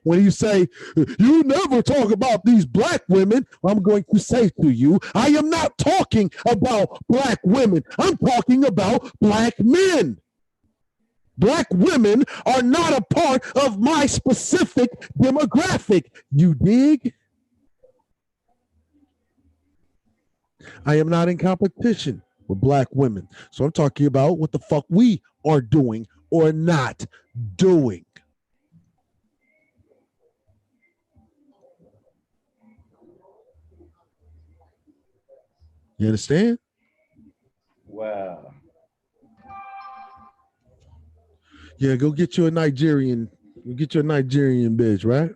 when you say you never talk about these black women, I'm going to say to you, I am not talking about black women. I'm talking about black men. Black women are not a part of my specific demographic. You dig? I am not in competition with black women. So I'm talking about what the fuck we are doing or not doing. You understand? Wow. Yeah, go get you a Nigerian. Get you a Nigerian bitch, right?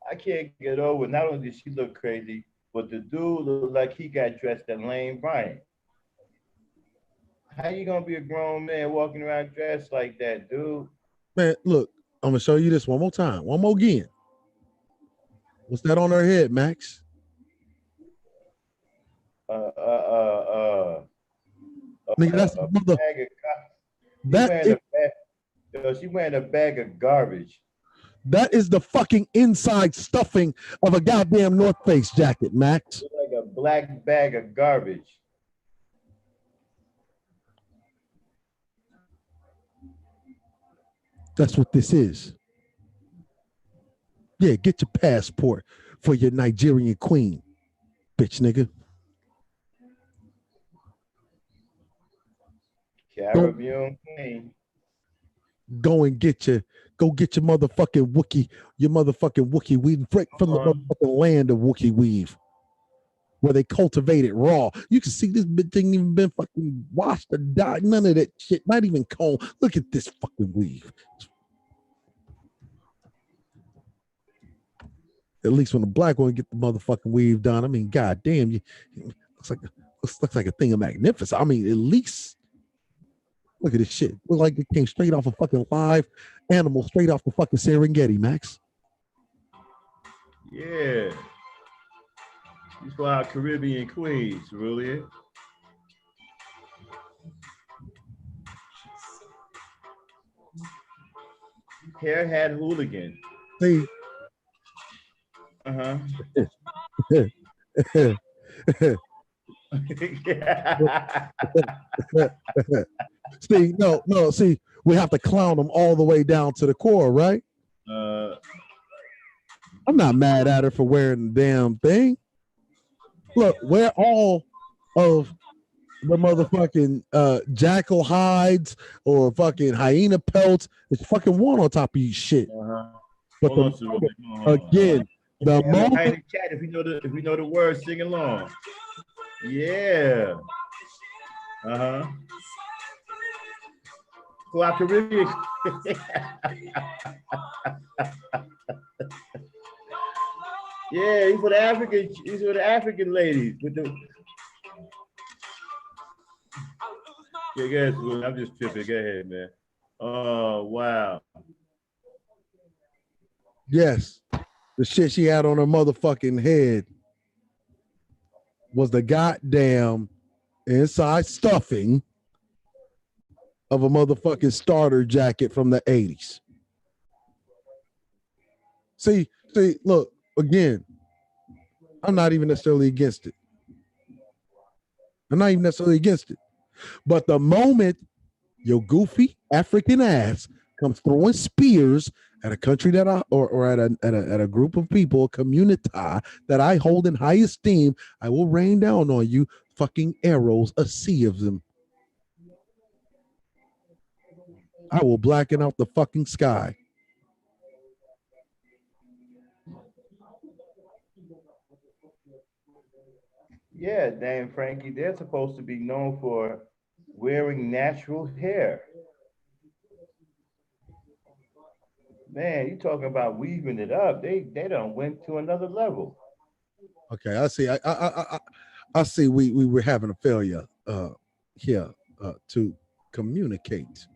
I can't get over. Not only did she look crazy, but the dude looked like he got dressed at Lane Bryant. How you gonna be a grown man walking around dressed like that, dude? Man, look, I'm gonna show you this one more time. One more again. What's that on her head, Max? Nigga, that's a mother. She wearing a bag of garbage. That is the fucking inside stuffing of a goddamn North Face jacket, Max. It's like a black bag of garbage. That's what this is. Yeah, get your passport for your Nigerian queen, bitch nigga. Caribbean queen. Go get your motherfucking Wookie weave straight from the motherfucking land of Wookie weave, where they cultivate it raw. You can see this bitch ain't even been fucking washed or dyed, none of that shit, not even combed. Look at this fucking weave. At least when the black one get the motherfucking weave done, I mean, goddamn, looks like a thing of magnificence. I mean, at least look at this shit. Look like it came straight off a fucking live animal, straight off the fucking Serengeti, Max. Yeah. These for our Caribbean queens, really. Hair hat hooligan. See. Uh-huh. See, we have to clown them all the way down to the core, right? I'm not mad at her for wearing the damn thing. Look, wear all of the motherfucking jackal hides or fucking hyena pelts. It's fucking one on top of you shit. But again, the moment in the chat, if we know the words, sing along. Yeah. Uh-huh. For our Caribbean. Yeah, he's for the African ladies with the. Yeah, guys, I'm just tripping. Go ahead, man. Oh wow. Yes, the shit she had on her motherfucking head. was the goddamn inside stuffing of a motherfucking starter jacket from the 80s. See, look, again, I'm not even necessarily against it. But the moment your goofy African ass comes throwing spears at a country that or at a group of people, a community that I hold in high esteem, I will rain down on you fucking arrows, a sea of them. I will blacken out the fucking sky. Yeah, damn Frankie, they're supposed to be known for wearing natural hair. Man, you talking about weaving it up? They done went to another level. Okay, I see. I see. We were having a failure here to communicate.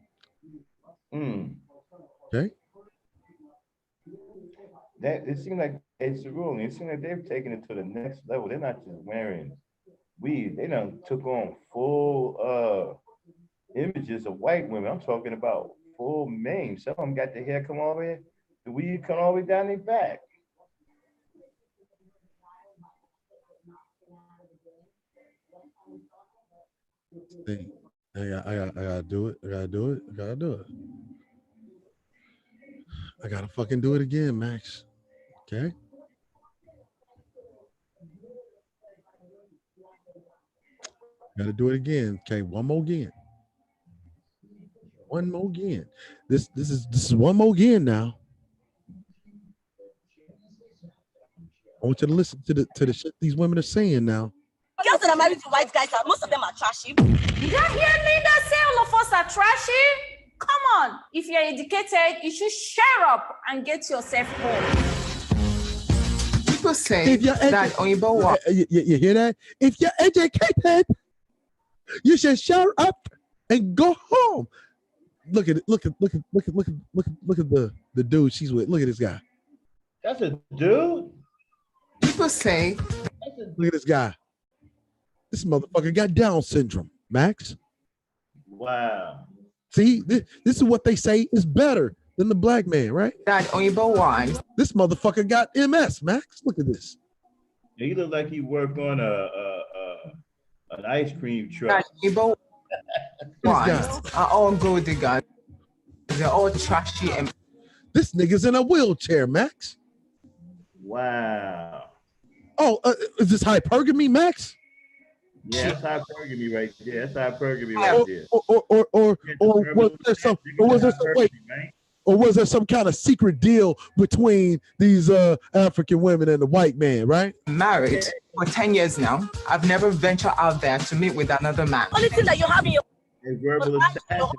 Okay. That it seems like it's the rule. It seems like they've taken it to the next level. They're not just wearing weave. They done took on full images of white women. I'm talking about full mane. Some of them got the hair come all the way, the weave come all the way down their back. I gotta do it. I gotta fucking do it again, Max. Okay. Gotta do it again. Okay, one more again. This is one more again now. I want you to listen to the shit these women are saying now. Girls that are married to white guys, most of them are trashy. Did you hear Linda say all of us are trashy? Come on, if you're educated, you should share up and get yourself home. People say that Oyibo wa- you hear that? If you're educated, you should share up and go home. Look at the dude she's with. Look at this guy. That's a dude. People say. Look at this guy. This motherfucker got Down syndrome, Max. Wow. See, this is what they say is better than the black man, right? That Oyibo wise. This motherfucker got MS, Max. Look at this. Yeah, he looked like he worked on an ice cream truck. That Oyibo wise are all gold diggers. They're all trashy and. This nigga's in a wheelchair, Max. Wow. Oh, is this hypergamy, Max? Yeah, that's hypergamy right there. That's hypergamy right there. Or was there some kind of secret deal between these African women and the white man, right? Married for 10 years now. I've never ventured out there to meet with another man. Only thing that you have in your verbal assassin.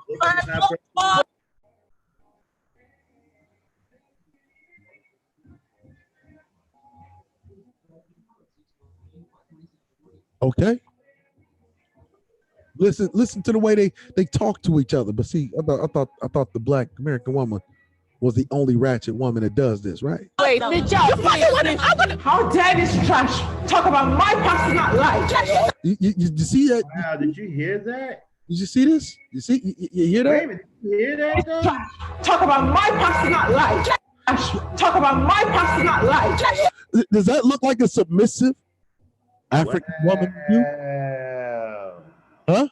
Okay. Listen to the way they talk to each other. But see, I thought the black American woman was the only ratchet woman that does this, right? Wait, how dare this trash talk about my personal life? You see that? Wow, did you hear that? Did you see this? You hear that? Wait a minute, did you hear that though? Talk about my personal life. Talk about my personal life. Does that look like a submissive African woman to you? Huh?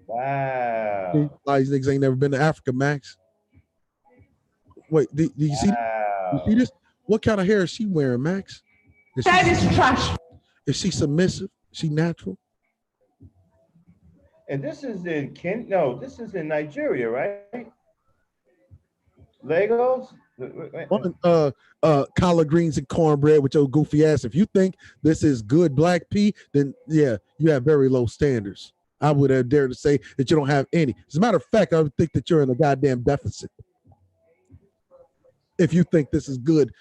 Wow. These niggas ain't never been to Africa, Max. Wait, do you see? You see this? What kind of hair is she wearing, Max? That is trash. Is she submissive? She natural? And this is in this is in Nigeria, right? Lagos? Collard greens and cornbread with your goofy ass. If you think this is good black pea, then yeah, you have very low standards. I would have dared to say that you don't have any. As a matter of fact, I would think that you're in a goddamn deficit. If you think this is good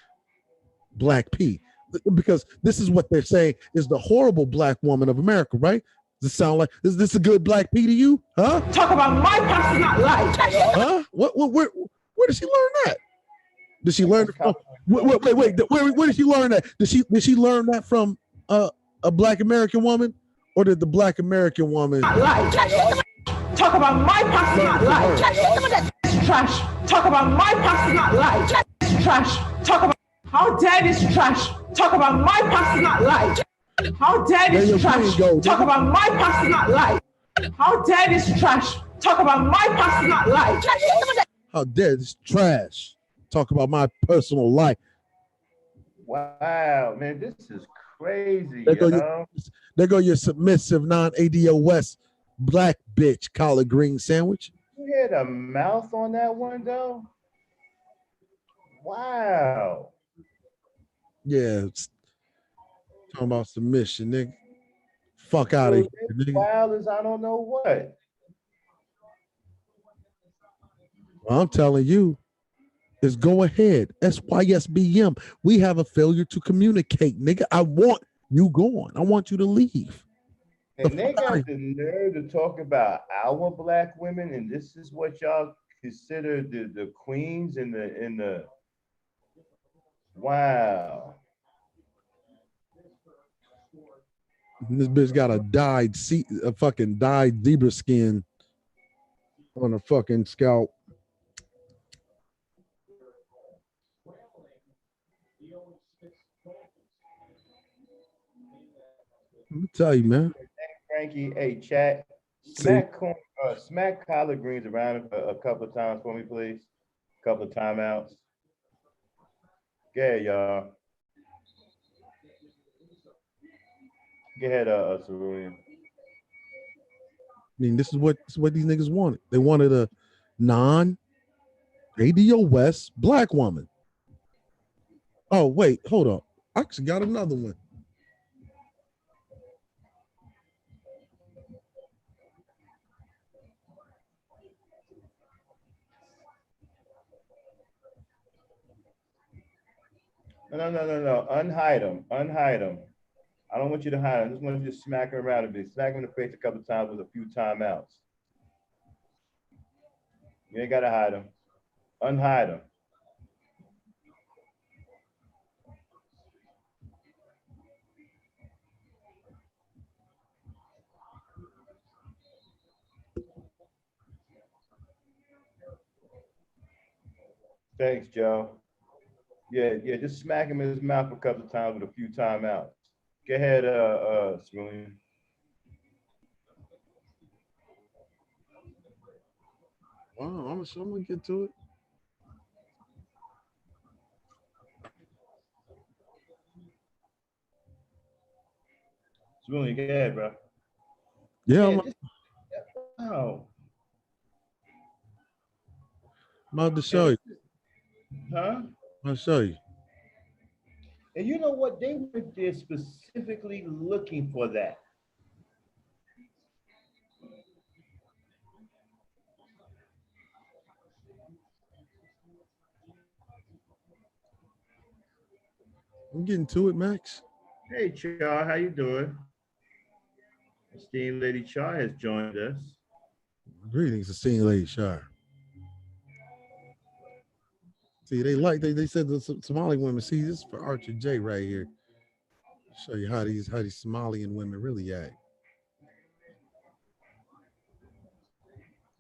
black pea, because this is what they're saying is the horrible black woman of America, right? Does it sound like is this a good black pea to you? Huh? Talk about my personal life. Huh? Where did she learn that? Did she learn it from wait, where did she learn that? Did she learn that from a Black American woman, or did the Black American woman Talk about my past, not life. Trash. Talk about my past, not life. Trash. Talk about how dare this trash. Talk about my past, not life. How dare this trash. Talk about my past, not life. How dare this trash. Talk about my past, not life. How dare this trash talk about my personal life? Wow, man, this is crazy. There go your submissive non-ADOS black bitch collard green sandwich. You hear the mouth on that one though? Wow. Yeah, talking about submission, nigga. Fuck out of here, nigga. Wild as I don't know what. Well, I'm telling you, is go ahead. SYSBM. We have a failure to communicate, nigga. I want you gone. I want you to leave. And they got the nerve to talk about our black women, and this is what y'all consider the queens in the wow. This bitch got a fucking dyed zebra skin on her fucking scalp. Let me tell you, man. Frankie, hey, chat. Smack collard greens around a couple of times for me, please. A couple of timeouts. Yeah, y'all. Go ahead, Cerulean. I mean, this is what these niggas wanted. They wanted a non-ADOS black woman. Oh, wait, hold up. I actually got another one. No. Unhide them. Unhide them. I don't want you to hide them. I just want you to smack her around a bit. Smack her in the face a couple of times with a few timeouts. You ain't got to hide them. Unhide them. Thanks, Joe. Yeah, just smack him in his mouth a couple of times with a few timeouts. Go ahead, Spoon. Wow, I'm gonna get to it. Spoon, go ahead, bro. Yeah, wow. I'm about to show you. Huh? I'll show you. And you know what? They were there specifically looking for that. I'm getting to it, Max. Hey, Char, how you doing? Esteemed Lady Char has joined us. Greetings, esteemed Lady Char. See, they said the Somali women. See, this is for Archer J right here. Show you how these Somalian women really act.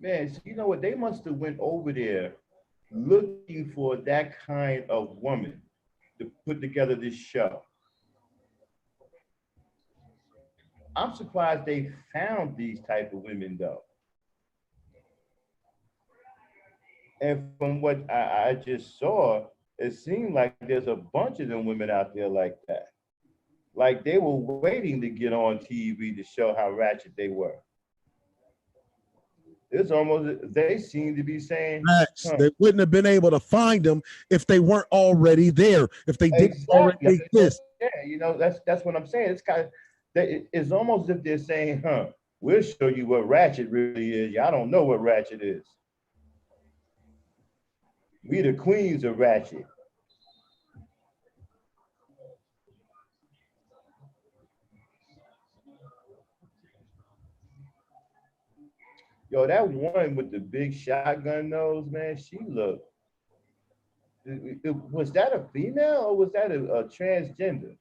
Man, so you know what? They must have went over there looking for that kind of woman to put together this show. I'm surprised they found these type of women though. And from what I just saw, it seemed like there's a bunch of them women out there like that. Like they were waiting to get on TV to show how ratchet they were. It's almost, they seem to be saying, Max, they wouldn't have been able to find them if they weren't already there, if they didn't already exist. Yeah, you know, that's what I'm saying. It's kind of, it's almost as if they're saying, we'll show you what ratchet really is. Y'all don't know what ratchet is. We the queens of ratchet. Yo, that one with the big shotgun nose, man, she looked. Was that a female or was that a transgender?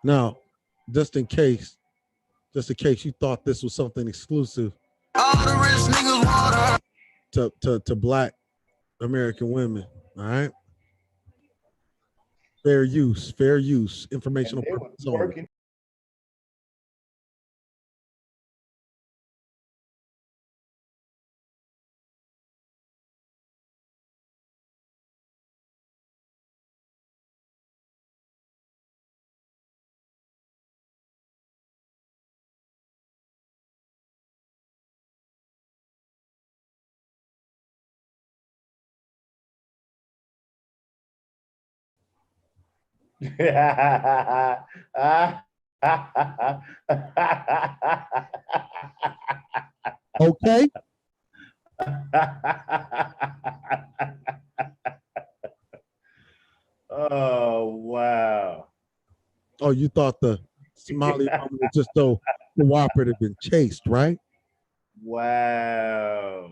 Now, just in case you thought this was something exclusive to Black American women, all right? Fair use, informational purposes only. Okay. Oh wow. Oh, you thought the Somali woman was just so cooperative and chaste, right? Wow.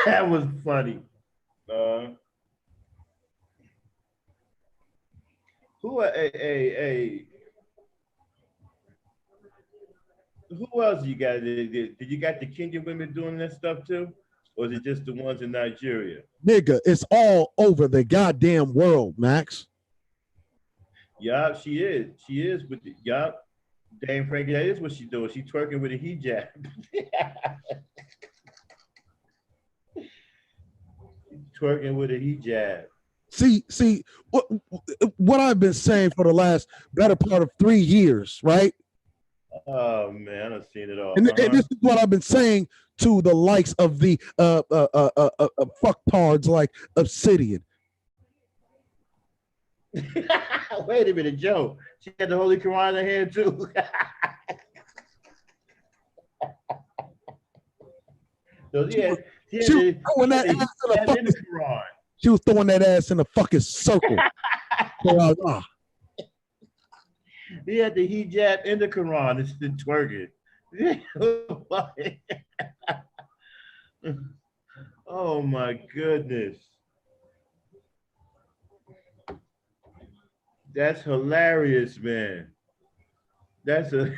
That was funny. Who else you got? Did you got the Kenyan women doing that stuff too? Or is it just the ones in Nigeria? Nigga, it's all over the goddamn world, Max. Yup, she is. She is with the yup. Dame Frankie, that is what she's doing. She's twerking with a hijab. Twerking with a hijab. See what I've been saying for the last better part of 3 years, right? Oh man, I've seen it all. And this is what I've been saying to the likes of the fucktards like Obsidian. Wait a minute, Joe. She had the Holy Quran in her hand too. So she was throwing that ass in a fucking circle. He had the hijab in the Quran. It's the twerking. Oh my goodness. That's hilarious, man. That's a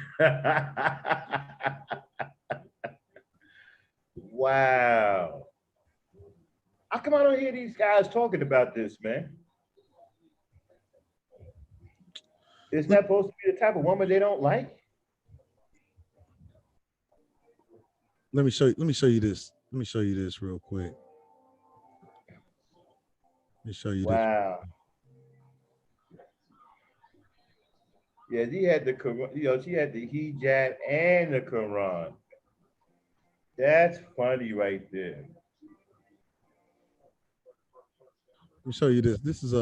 wow. How come I don't hear these guys talking about this, man? Isn't that supposed to be the type of woman they don't like? Let me show you this. Let me show you this real quick. Let me show you this. Wow. Yeah, she had the she had the hijab and the Quran. That's funny right there. Let me show you this. This is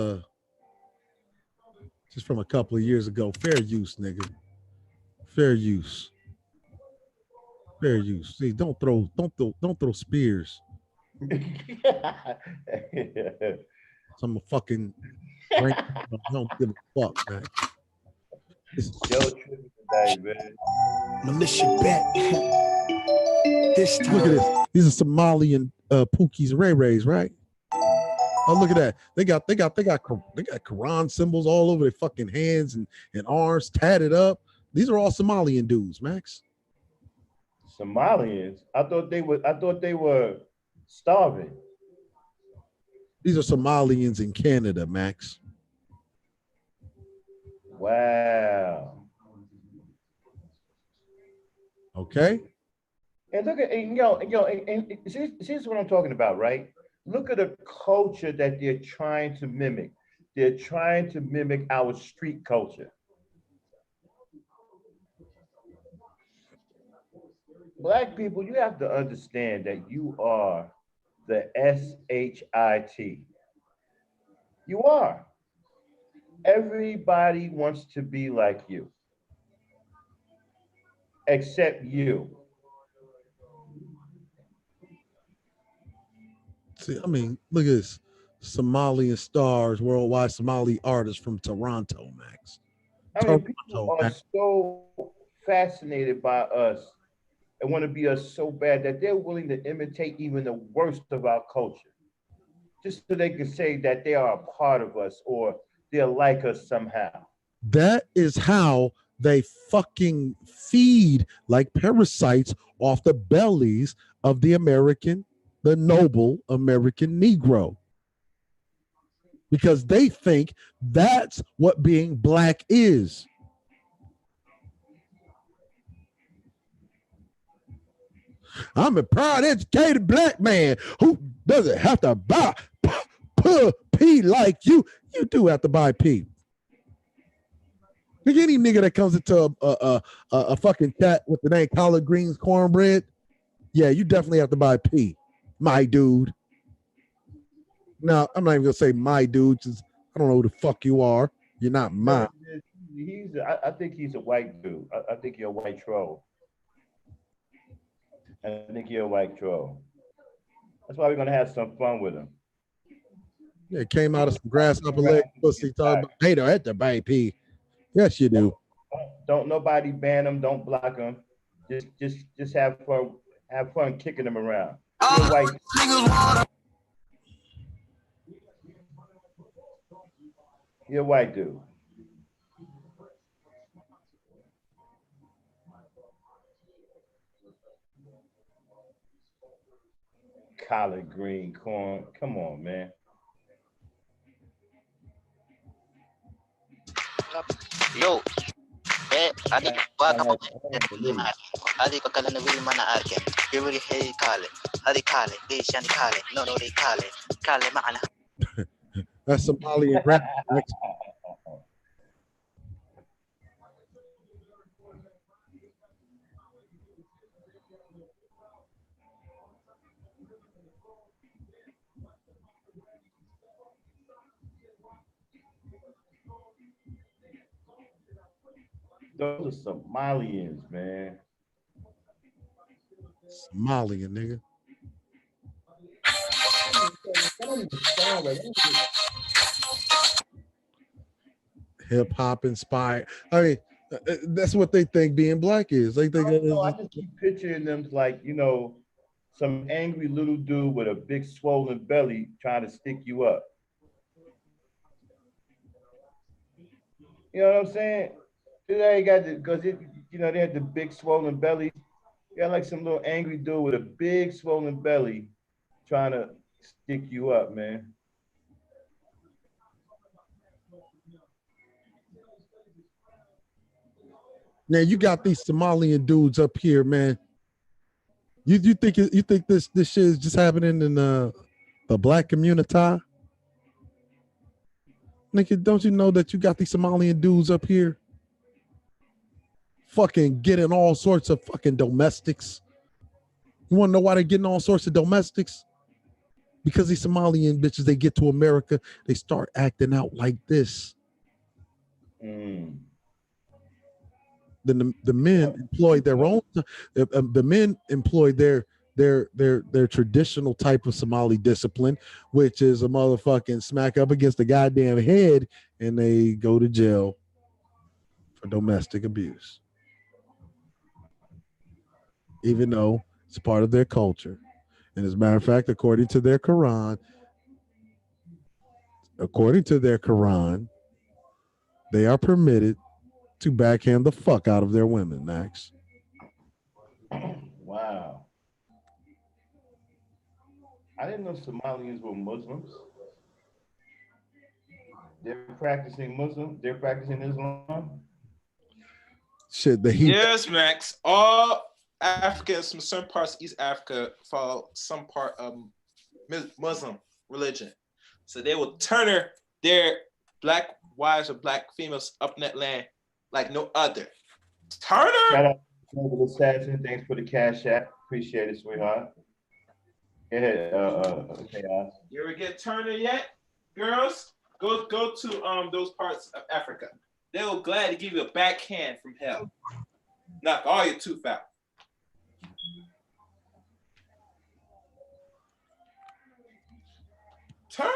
just from a couple of years ago. Fair use, nigga. Fair use. Fair use. See, don't throw spears. Some fucking don't give a fuck, man. Militia bet. This time. Look at this. These are Somalian Pookies Ray Rays, right? Oh, look at that. They got Quran symbols all over their fucking hands and arms tatted up. These are all Somalian dudes, Max. Somalians? I thought they were starving. These are Somalians in Canada, Max. Wow. Okay. And look at and see what I'm talking about, right? Look at the culture that they're trying to mimic. They're trying to mimic our street culture. Black people, you have to understand that you are the SHIT. You are. Everybody wants to be like you, except you. See, I mean, look at this. Somalian stars, worldwide Somali artists from Toronto, Max. I mean, people are so fascinated by us and want to be us so bad that they're willing to imitate even the worst of our culture, just so they can say that they are a part of us or they're like us somehow. That is how they fucking feed like parasites off the bellies of the noble American Negro. Because they think that's what being black is. I'm a proud, educated black man who doesn't have to buy pee like you. You do have to buy pee. Like any nigga that comes into a fucking chat with the name collard greens cornbread, yeah, you definitely have to buy pee, my dude. Now, I'm not even gonna say my dude, because I don't know who the fuck you are. You're not mine. I think he's a white dude. I think you're a white troll. I think you're a white troll. That's why we're gonna have some fun with him. Yeah, it came out of some grasshopper leg pussy talking about they don't have to buy pee. Yes, you do. Don't nobody ban him. Don't block him. Just have fun. Have fun kicking him around. You're white. You're a white dude. Collard green corn. Come on, man. Yo, adik ko kala na will mana arken. You really hey kale. Adi kale, they shani kale. No, they kale. Kale maana. That's Somalian rap. Those are Somalians, man. Somalian, nigga. Hip hop inspired. I mean, that's what they think being black is. They think I just keep picturing them like, some angry little dude with a big swollen belly trying to stick you up. You know what I'm saying? They got because they had the big swollen belly. You got like some little angry dude with a big swollen belly trying to stick you up, man. Now you got these Somalian dudes up here, man. You think this shit is just happening in the black community? Nigga, don't you know that you got these Somalian dudes up here fucking getting all sorts of fucking domestics? You want to know why they're getting all sorts of domestics? Because these Somalian bitches, they get to America, they start acting out like this. Then the men employ their own. The men employ their traditional type of Somali discipline, which is a motherfucking smack up against the goddamn head, and they go to jail for domestic abuse, even though it's part of their culture. And as a matter of fact, according to their Quran, they are permitted to backhand the fuck out of their women, Max. Wow. I didn't know Somalians were Muslims. They're practicing Muslim. They're practicing Islam. Shit, yes, Max. All Africans from certain parts of East Africa follow some part of Muslim religion. So they will turn their black wives or black females up in that land like no other. Turner. Shout out to the assassin. Thanks for the cash app. Appreciate it, sweetheart. Go ahead, Chaos. You ever get Turner yet, girls? Go to those parts of Africa. They will gladly give you a backhand from hell. Knock all your tooth out. Turner.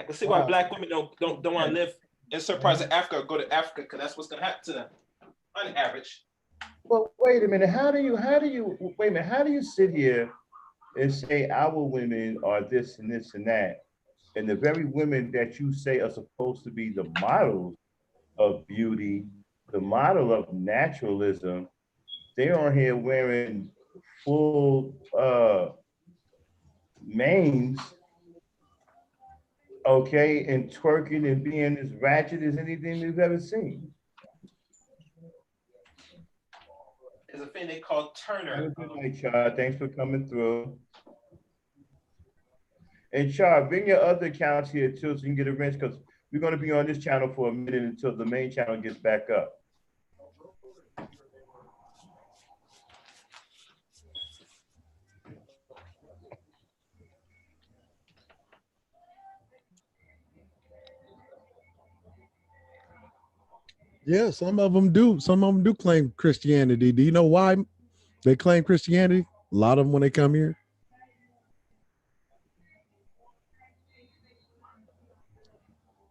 can see why black women don't want to live in certain parts of Africa or go to Africa, because that's what's gonna happen to them on average. Well, wait a minute. How do you wait a minute? How do you sit here and say our women are this and this and that, and the very women that you say are supposed to be the models of beauty, the model of naturalism, they're on here wearing full manes, okay, and twerking and being as ratchet as anything we've ever seen. There's a thing they call Turner. Good night, Char. Thanks for coming through. And Char, bring your other accounts here too, so you can get a wrench, because we're going to be on this channel for a minute until the main channel gets back up. Yeah, some of them do. Some of them do claim Christianity. Do you know why they claim Christianity? A lot of them when they come here.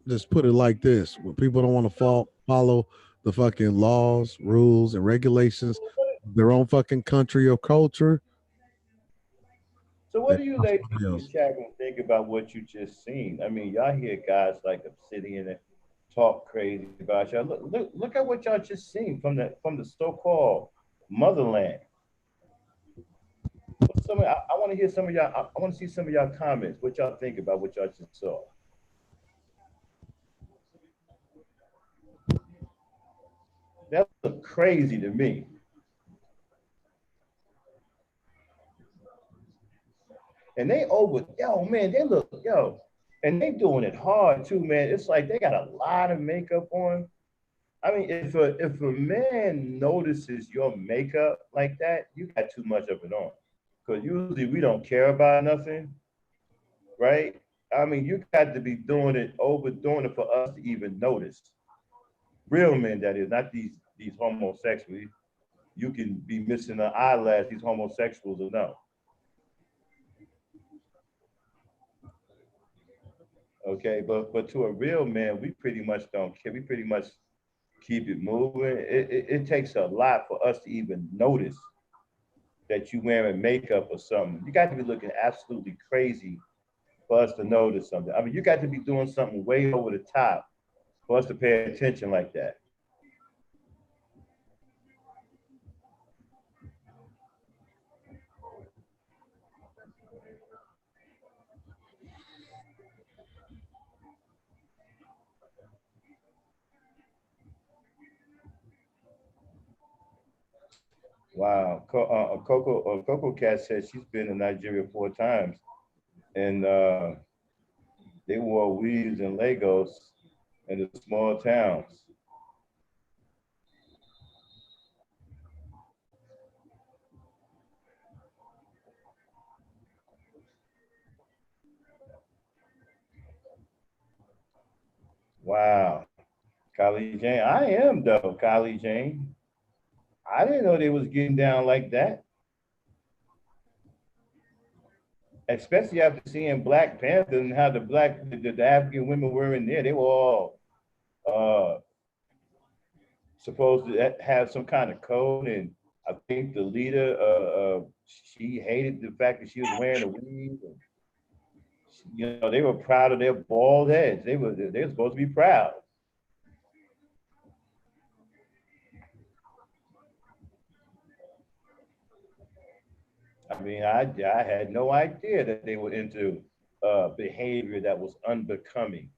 Just put it like this: when people don't want to follow the fucking laws, rules, and regulations of their own fucking country or culture. So what do you ladies in the chat room think about what you just seen? I mean, y'all hear guys like Obsidian and talk crazy about y'all. Look at what y'all just seen from the so-called motherland. I want to hear some of y'all. I want to see some of y'all comments. What y'all think about what y'all just saw? That looked crazy to me. And they man, they look, and they doing it hard too, man. It's like they got a lot of makeup on. I mean, if a man notices your makeup like that, you got too much of it on. Because usually we don't care about nothing, right? I mean, you got to be overdoing it for us to even notice. Real men, that is, not these homosexuals. You can be missing an eyelash, these homosexuals will know. Okay, but to a real man, we pretty much don't care. We pretty much keep it moving. It takes a lot for us to even notice that you wearing makeup or something. You got to be looking absolutely crazy for us to notice something. I mean, you got to be doing something way over the top for us to pay attention like that. Wow, Coco Cat said she's been in Nigeria 4 times, and they wore weaves and Lagos in the small towns. Wow, Kylie Jane, I am though, Kylie Jane. I didn't know they was getting down like that. Especially after seeing Black Panther and how the African women were in there. They were all supposed to have some kind of code, and I think the leader, she hated the fact that she was wearing a weave. You know, they were proud of their bald heads. They were supposed to be proud. I mean, I had no idea that they were into behavior that was unbecoming.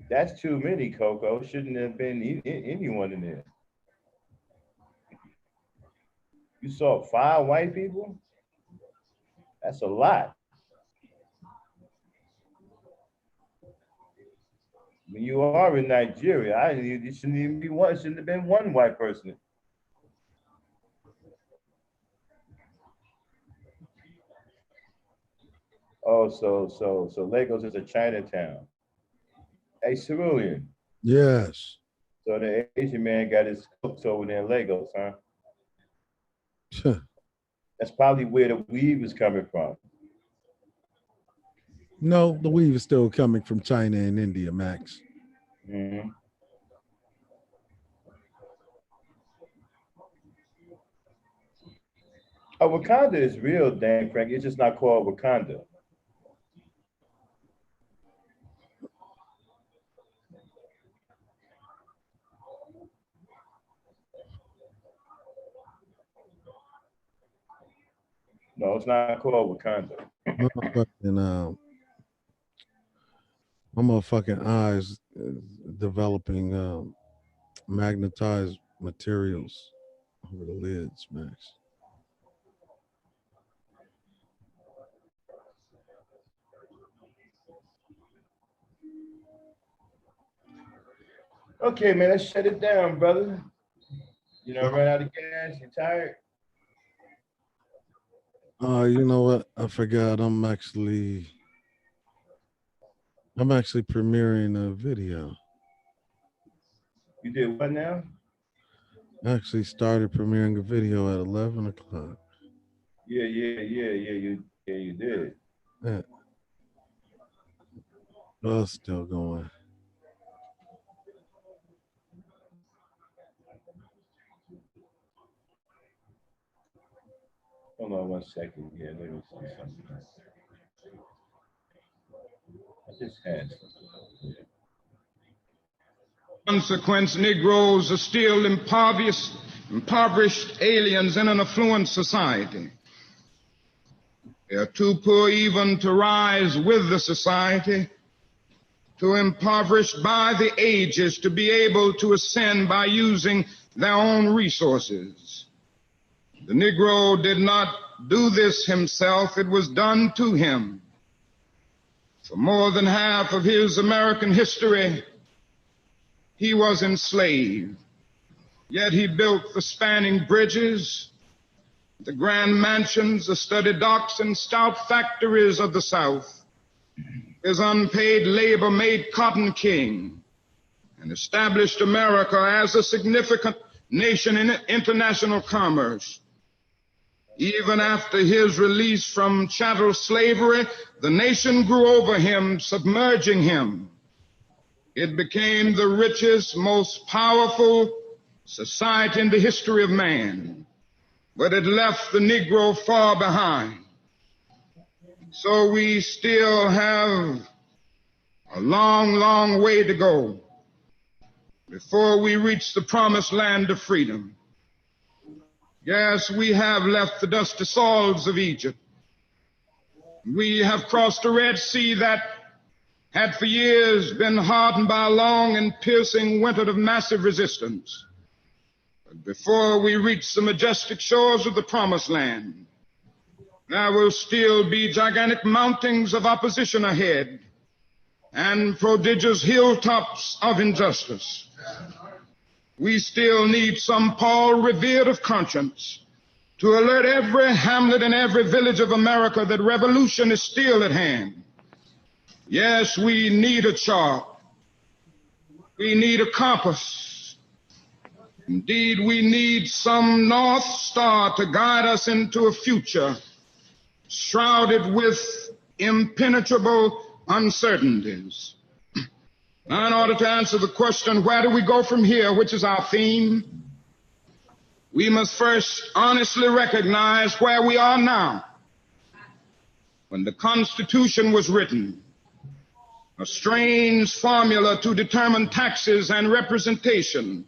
That's too many, Coco. Shouldn't have been anyone in there. You saw 5 white people? That's a lot. When you are in Nigeria, it shouldn't even be one. It shouldn't have been one white person. Oh, so Lagos is a Chinatown. Hey, Cerulean. Yes. So the Asian man got his cooks over there in Lagos, huh? That's probably where the weave is coming from. No, the weave is still coming from China and India, Max. Mm-hmm. Wakanda is real, Dan Frank. It's just not called Wakanda. No, it's not called Wakanda. My motherfucking eyes developing magnetized materials over the lids, Max. Okay, man, let's shut it down, brother. You know, run out of gas. You tired? You know what? I forgot. I'm actually premiering a video. You did what now? I actually started premiering a video at 11 o'clock. Yeah. You did. Yeah. Oh, it's still going. Hold on 1 second. Yeah, let me see something. I just had something. Consequence, Negroes are still impoverished aliens in an affluent society. They are too poor even to rise with the society, too impoverished by the ages to be able to ascend by using their own resources. The Negro did not do this himself, it was done to him. For more than half of his American history, he was enslaved. Yet he built the spanning bridges, the grand mansions, the sturdy docks and stout factories of the South. His unpaid labor made cotton king and established America as a significant nation in international commerce. Even after his release from chattel slavery, the nation grew over him, submerging him. It became the richest, most powerful society in the history of man, but it left the Negro far behind. So we still have a long, long way to go before we reach the promised land of freedom. Yes, we have left the dusty soils of Egypt. We have crossed the Red Sea that had for years been hardened by a long and piercing winter of massive resistance. But before we reach the majestic shores of the Promised Land, there will still be gigantic mountains of opposition ahead and prodigious hilltops of injustice. We still need some Paul Revere of conscience to alert every hamlet and every village of America that revolution is still at hand. Yes, we need a chart. We need a compass. Indeed, we need some North Star to guide us into a future shrouded with impenetrable uncertainties. Now, in order to answer the question, where do we go from here, which is our theme, we must first honestly recognize where we are now. When the Constitution was written, a strange formula to determine taxes and representation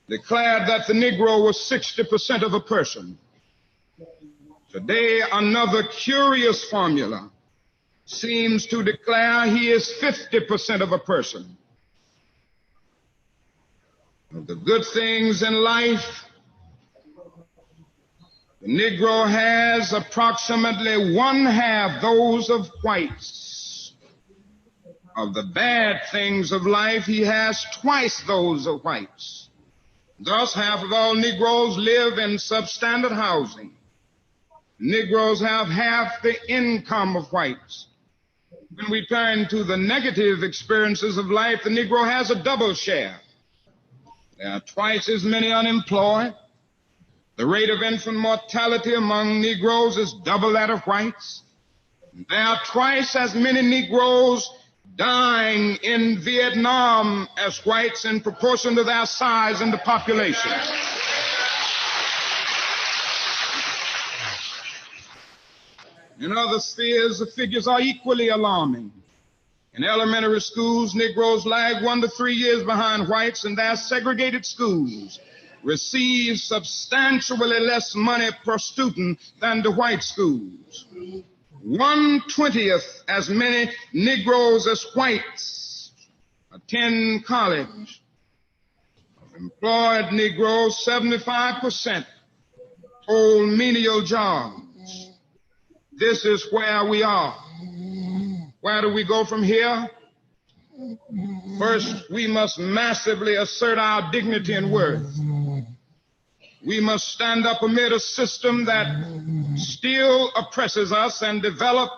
declared that the Negro was 60% of a person. Today, another curious formula seems to declare he is 50% of a person. Of the good things in life, the Negro has approximately one-half those of whites. Of the bad things of life, he has twice those of whites. Thus, half of all Negroes live in substandard housing. Negroes have half the income of whites. When we turn to the negative experiences of life, the Negro has a double share. There are twice as many unemployed, The rate of infant mortality among Negroes is double that of whites. There are twice as many Negroes dying in Vietnam as whites in proportion to their size in the population. In other spheres, the figures are equally alarming. In elementary schools, Negroes lag 1 to 3 years behind whites, and their segregated schools receive substantially less money per student than the white schools. 1/20th as many Negroes as whites attend college. Of employed Negroes, 75% hold menial jobs. This is where we are. Where do we go from here? First, we must massively assert our dignity and worth. We must stand up amid a system that still oppresses us and develop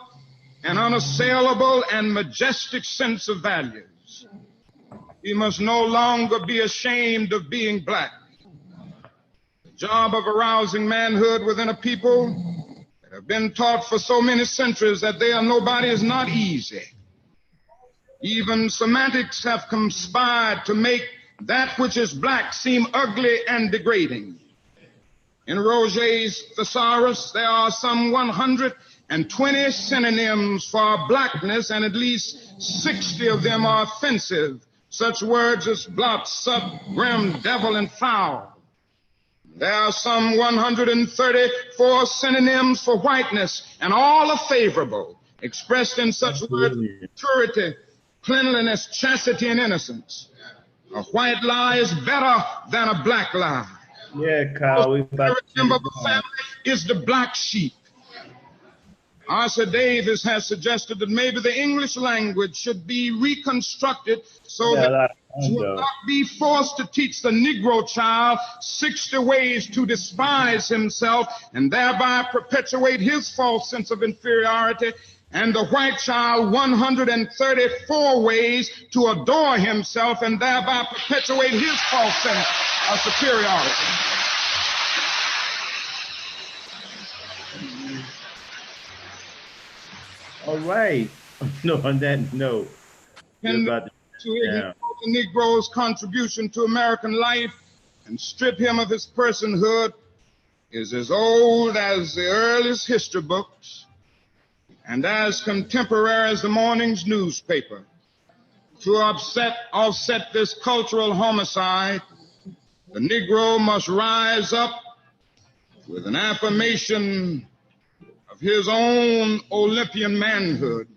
an unassailable and majestic sense of values. We must no longer be ashamed of being black. The job of arousing manhood within a people that have been taught for so many centuries that they are nobody is not easy. Even semantics have conspired to make that which is black seem ugly and degrading. In Roget's thesaurus, there are some 120 synonyms for blackness, and at least 60 of them are offensive, such words as blot, sup, grim, devil, and foul. There are some 134 synonyms for whiteness, and all are favorable, expressed in such words as purity, cleanliness, chastity, and innocence. A white lie is better than a black lie. Yeah, Kyle, we about The member of the family is the black sheep. Arthur Davis has suggested that maybe the English language should be reconstructed so that it will not be forced to teach the Negro child 60 ways to despise himself and thereby perpetuate his false sense of inferiority, and the white child 134 ways to adore himself and thereby perpetuate his false sense of superiority. All right. No, on that note, And to ignore the Negro's contribution to American life and strip him of his personhood is as old as the earliest history books and as contemporary as the morning's newspaper. To offset this cultural homicide, the Negro must rise up with an affirmation of his own Olympian manhood.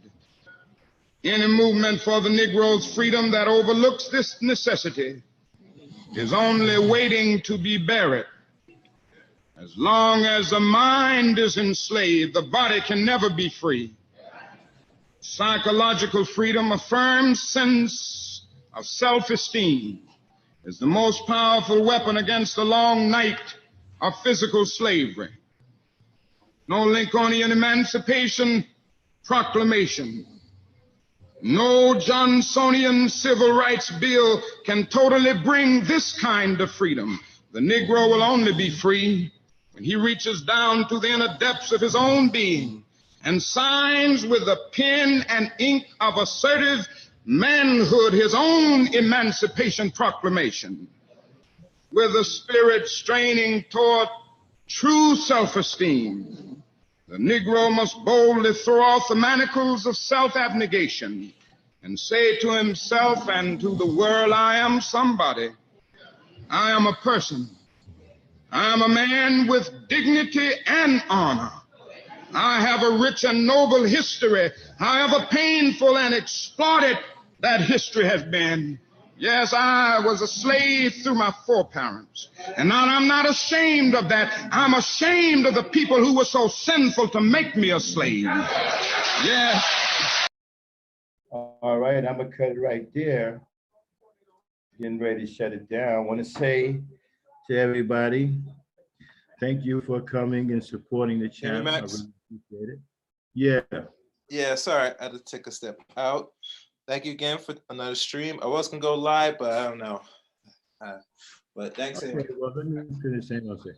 Any movement for the Negro's freedom that overlooks this necessity is only waiting to be buried. As long as the mind is enslaved, the body can never be free. Psychological freedom, a firm sense of self-esteem, is the most powerful weapon against the long night of physical slavery. No Lincolnian Emancipation Proclamation, no Johnsonian Civil Rights Bill can totally bring this kind of freedom. The Negro will only be free when he reaches down to the inner depths of his own being and signs with the pen and ink of assertive manhood his own Emancipation Proclamation, with a spirit straining toward true self-esteem. The Negro must boldly throw off the manacles of self-abnegation and say to himself and to the world, I am somebody. I am a person. I am a man with dignity and honor. I have a rich and noble history, however painful and exploited that history has been. Yes, I was a slave through my foreparents, and now I'm not ashamed of that. I'm ashamed of the people who were so sinful to make me a slave. Yes. All right, I'm gonna cut it right there. Getting ready to shut it down. I want to say to everybody, thank you for coming and supporting the channel. I really appreciate it. Yeah. Yeah, sorry, I had to take a step out. Thank you again for another stream. I was gonna go live, but I don't know. But thanks. Okay, well, let me finish saying one thing.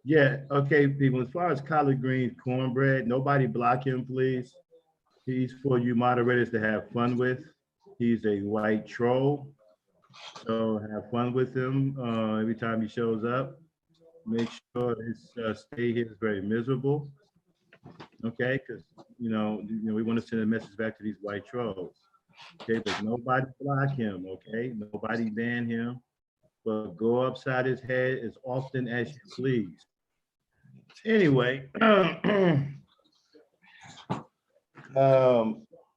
Yeah, okay, people. As far as collard greens, cornbread, nobody block him, please. He's for you moderators to have fun with. He's a white troll, so have fun with him every time he shows up. Make sure his stay here is very miserable, okay? Because we want to send a message back to these white trolls. Okay, but nobody block him, okay? Nobody ban him, but go upside his head as often as you please. Anyway,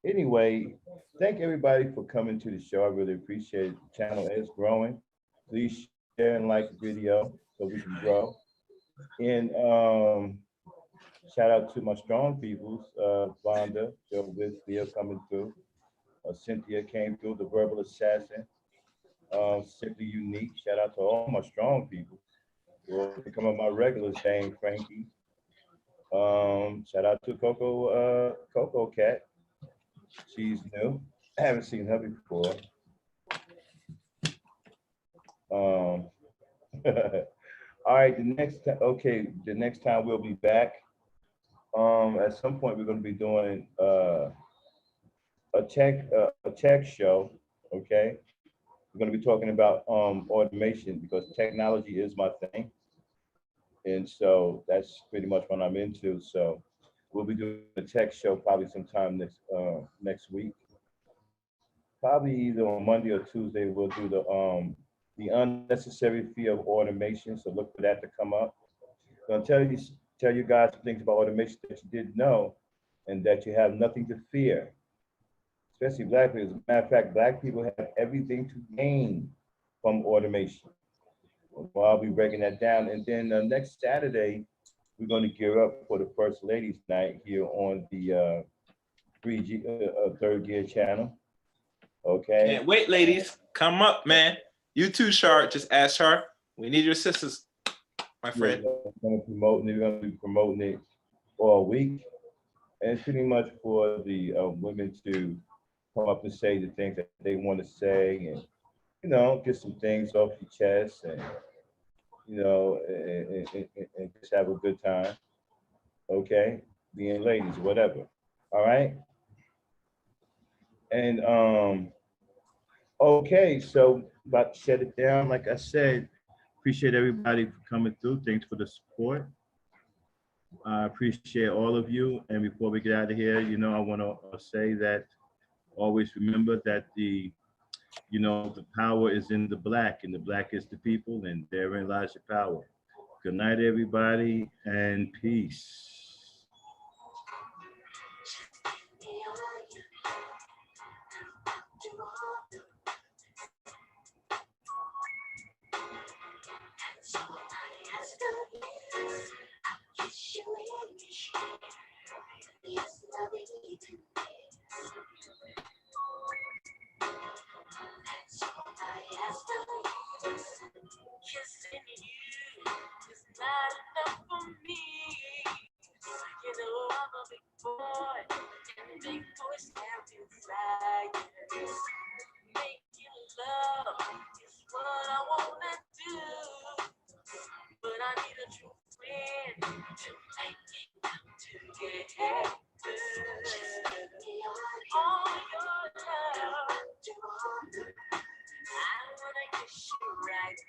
anyway, thank everybody for coming to the show. I really appreciate it. The channel is growing. Please share and like the video so we can grow. And shout out to my strong peoples, Vonda, Joe Wiz, Theo coming through. Cynthia came through, the verbal assassin. Simply unique. Shout out to all my strong people. Will become my regulars, Dane Frankie. Shout out to Coco Cat. She's new. I haven't seen her before. All right, the next time we'll be back. At some point we're going to be doing a tech show. Okay, we're going to be talking about automation because technology is my thing. And so that's pretty much what I'm into. So we'll be doing a tech show probably sometime next week. Probably either on Monday or Tuesday, we'll do the unnecessary fear of automation. So look for that to come up. I'm gonna tell you guys some things about automation that you didn't know and that you have nothing to fear, especially Black people. As a matter of fact, Black people have everything to gain from automation. Well, I'll be breaking that down. And then next Saturday, we're going to gear up for the First Ladies Night here on the 3G, Third Gear channel. Okay. Can't wait, ladies. Come up, man. You too, Char. Just ask Char. We need your sisters, my friend. We're going to be promoting it all week. And it's pretty much for the women to come up and say the things that they want to say and get some things off your chest and, and just have a good time. Okay? Being ladies, whatever. All right? And, okay, so about to shut it down. Like I said, appreciate everybody for coming through. Thanks for the support. I appreciate all of you. And before we get out of here, I want to say that always remember that the power is in the Black, and the Black is the people, and therein lies your power. Good night, everybody, and peace. Kissing you is not enough for me. I'm a big boy, and big boys have inside. Making love is what I wanna do, but I need a true friend to make it come together. All your love, I wanna kiss you right.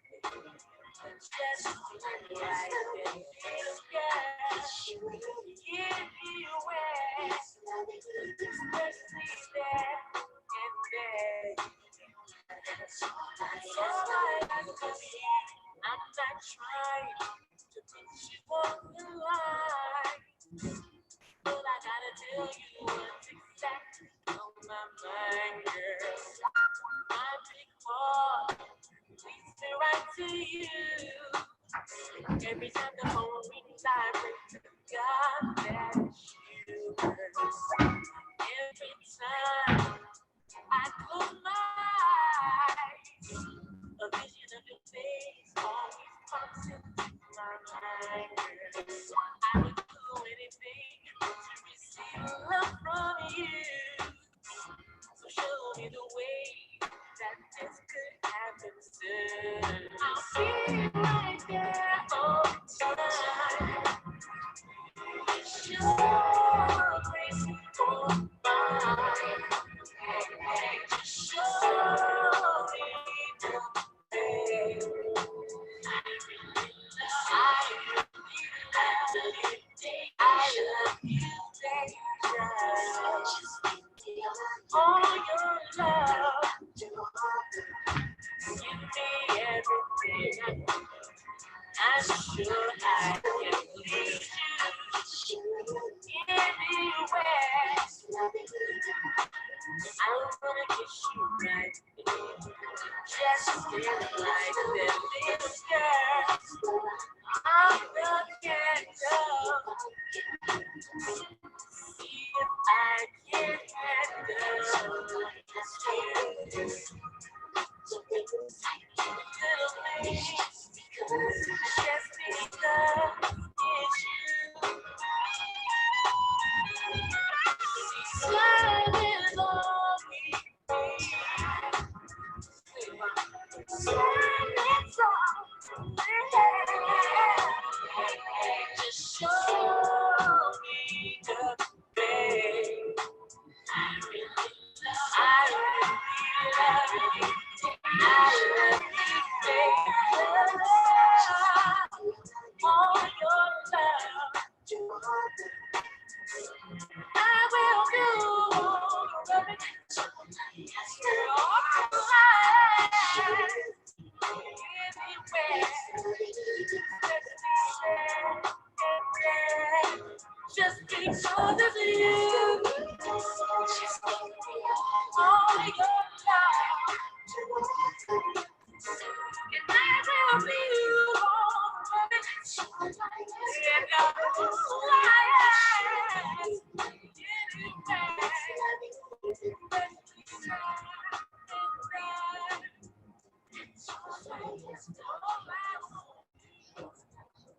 Just right and feel good. Give you away, especially there and there. That's all I have to be. I'm not trying to put you on the line, but I gotta tell you what's exactly on my mind, girl. My big heart leads me right to you. Every time the phone rings, I pray to God that it's you, girl. Every time I close my eyes, a vision of your face always pops into my mind, girl. I would do anything to receive love from you. So show me the way that this could happen soon. I'll be right there all the time. All your love, give me everything. I'm sure I can please you anywhere. I'm gonna kiss you right, just like that little girl. I'm the candle. See if I can handle this little thing. Just because it's you. Sliding on me. Sliding from just show me the way. I really love you. I love you, baby. All your love. I will do all of it. Just because of you, all your love, and I will be all of it. And I'm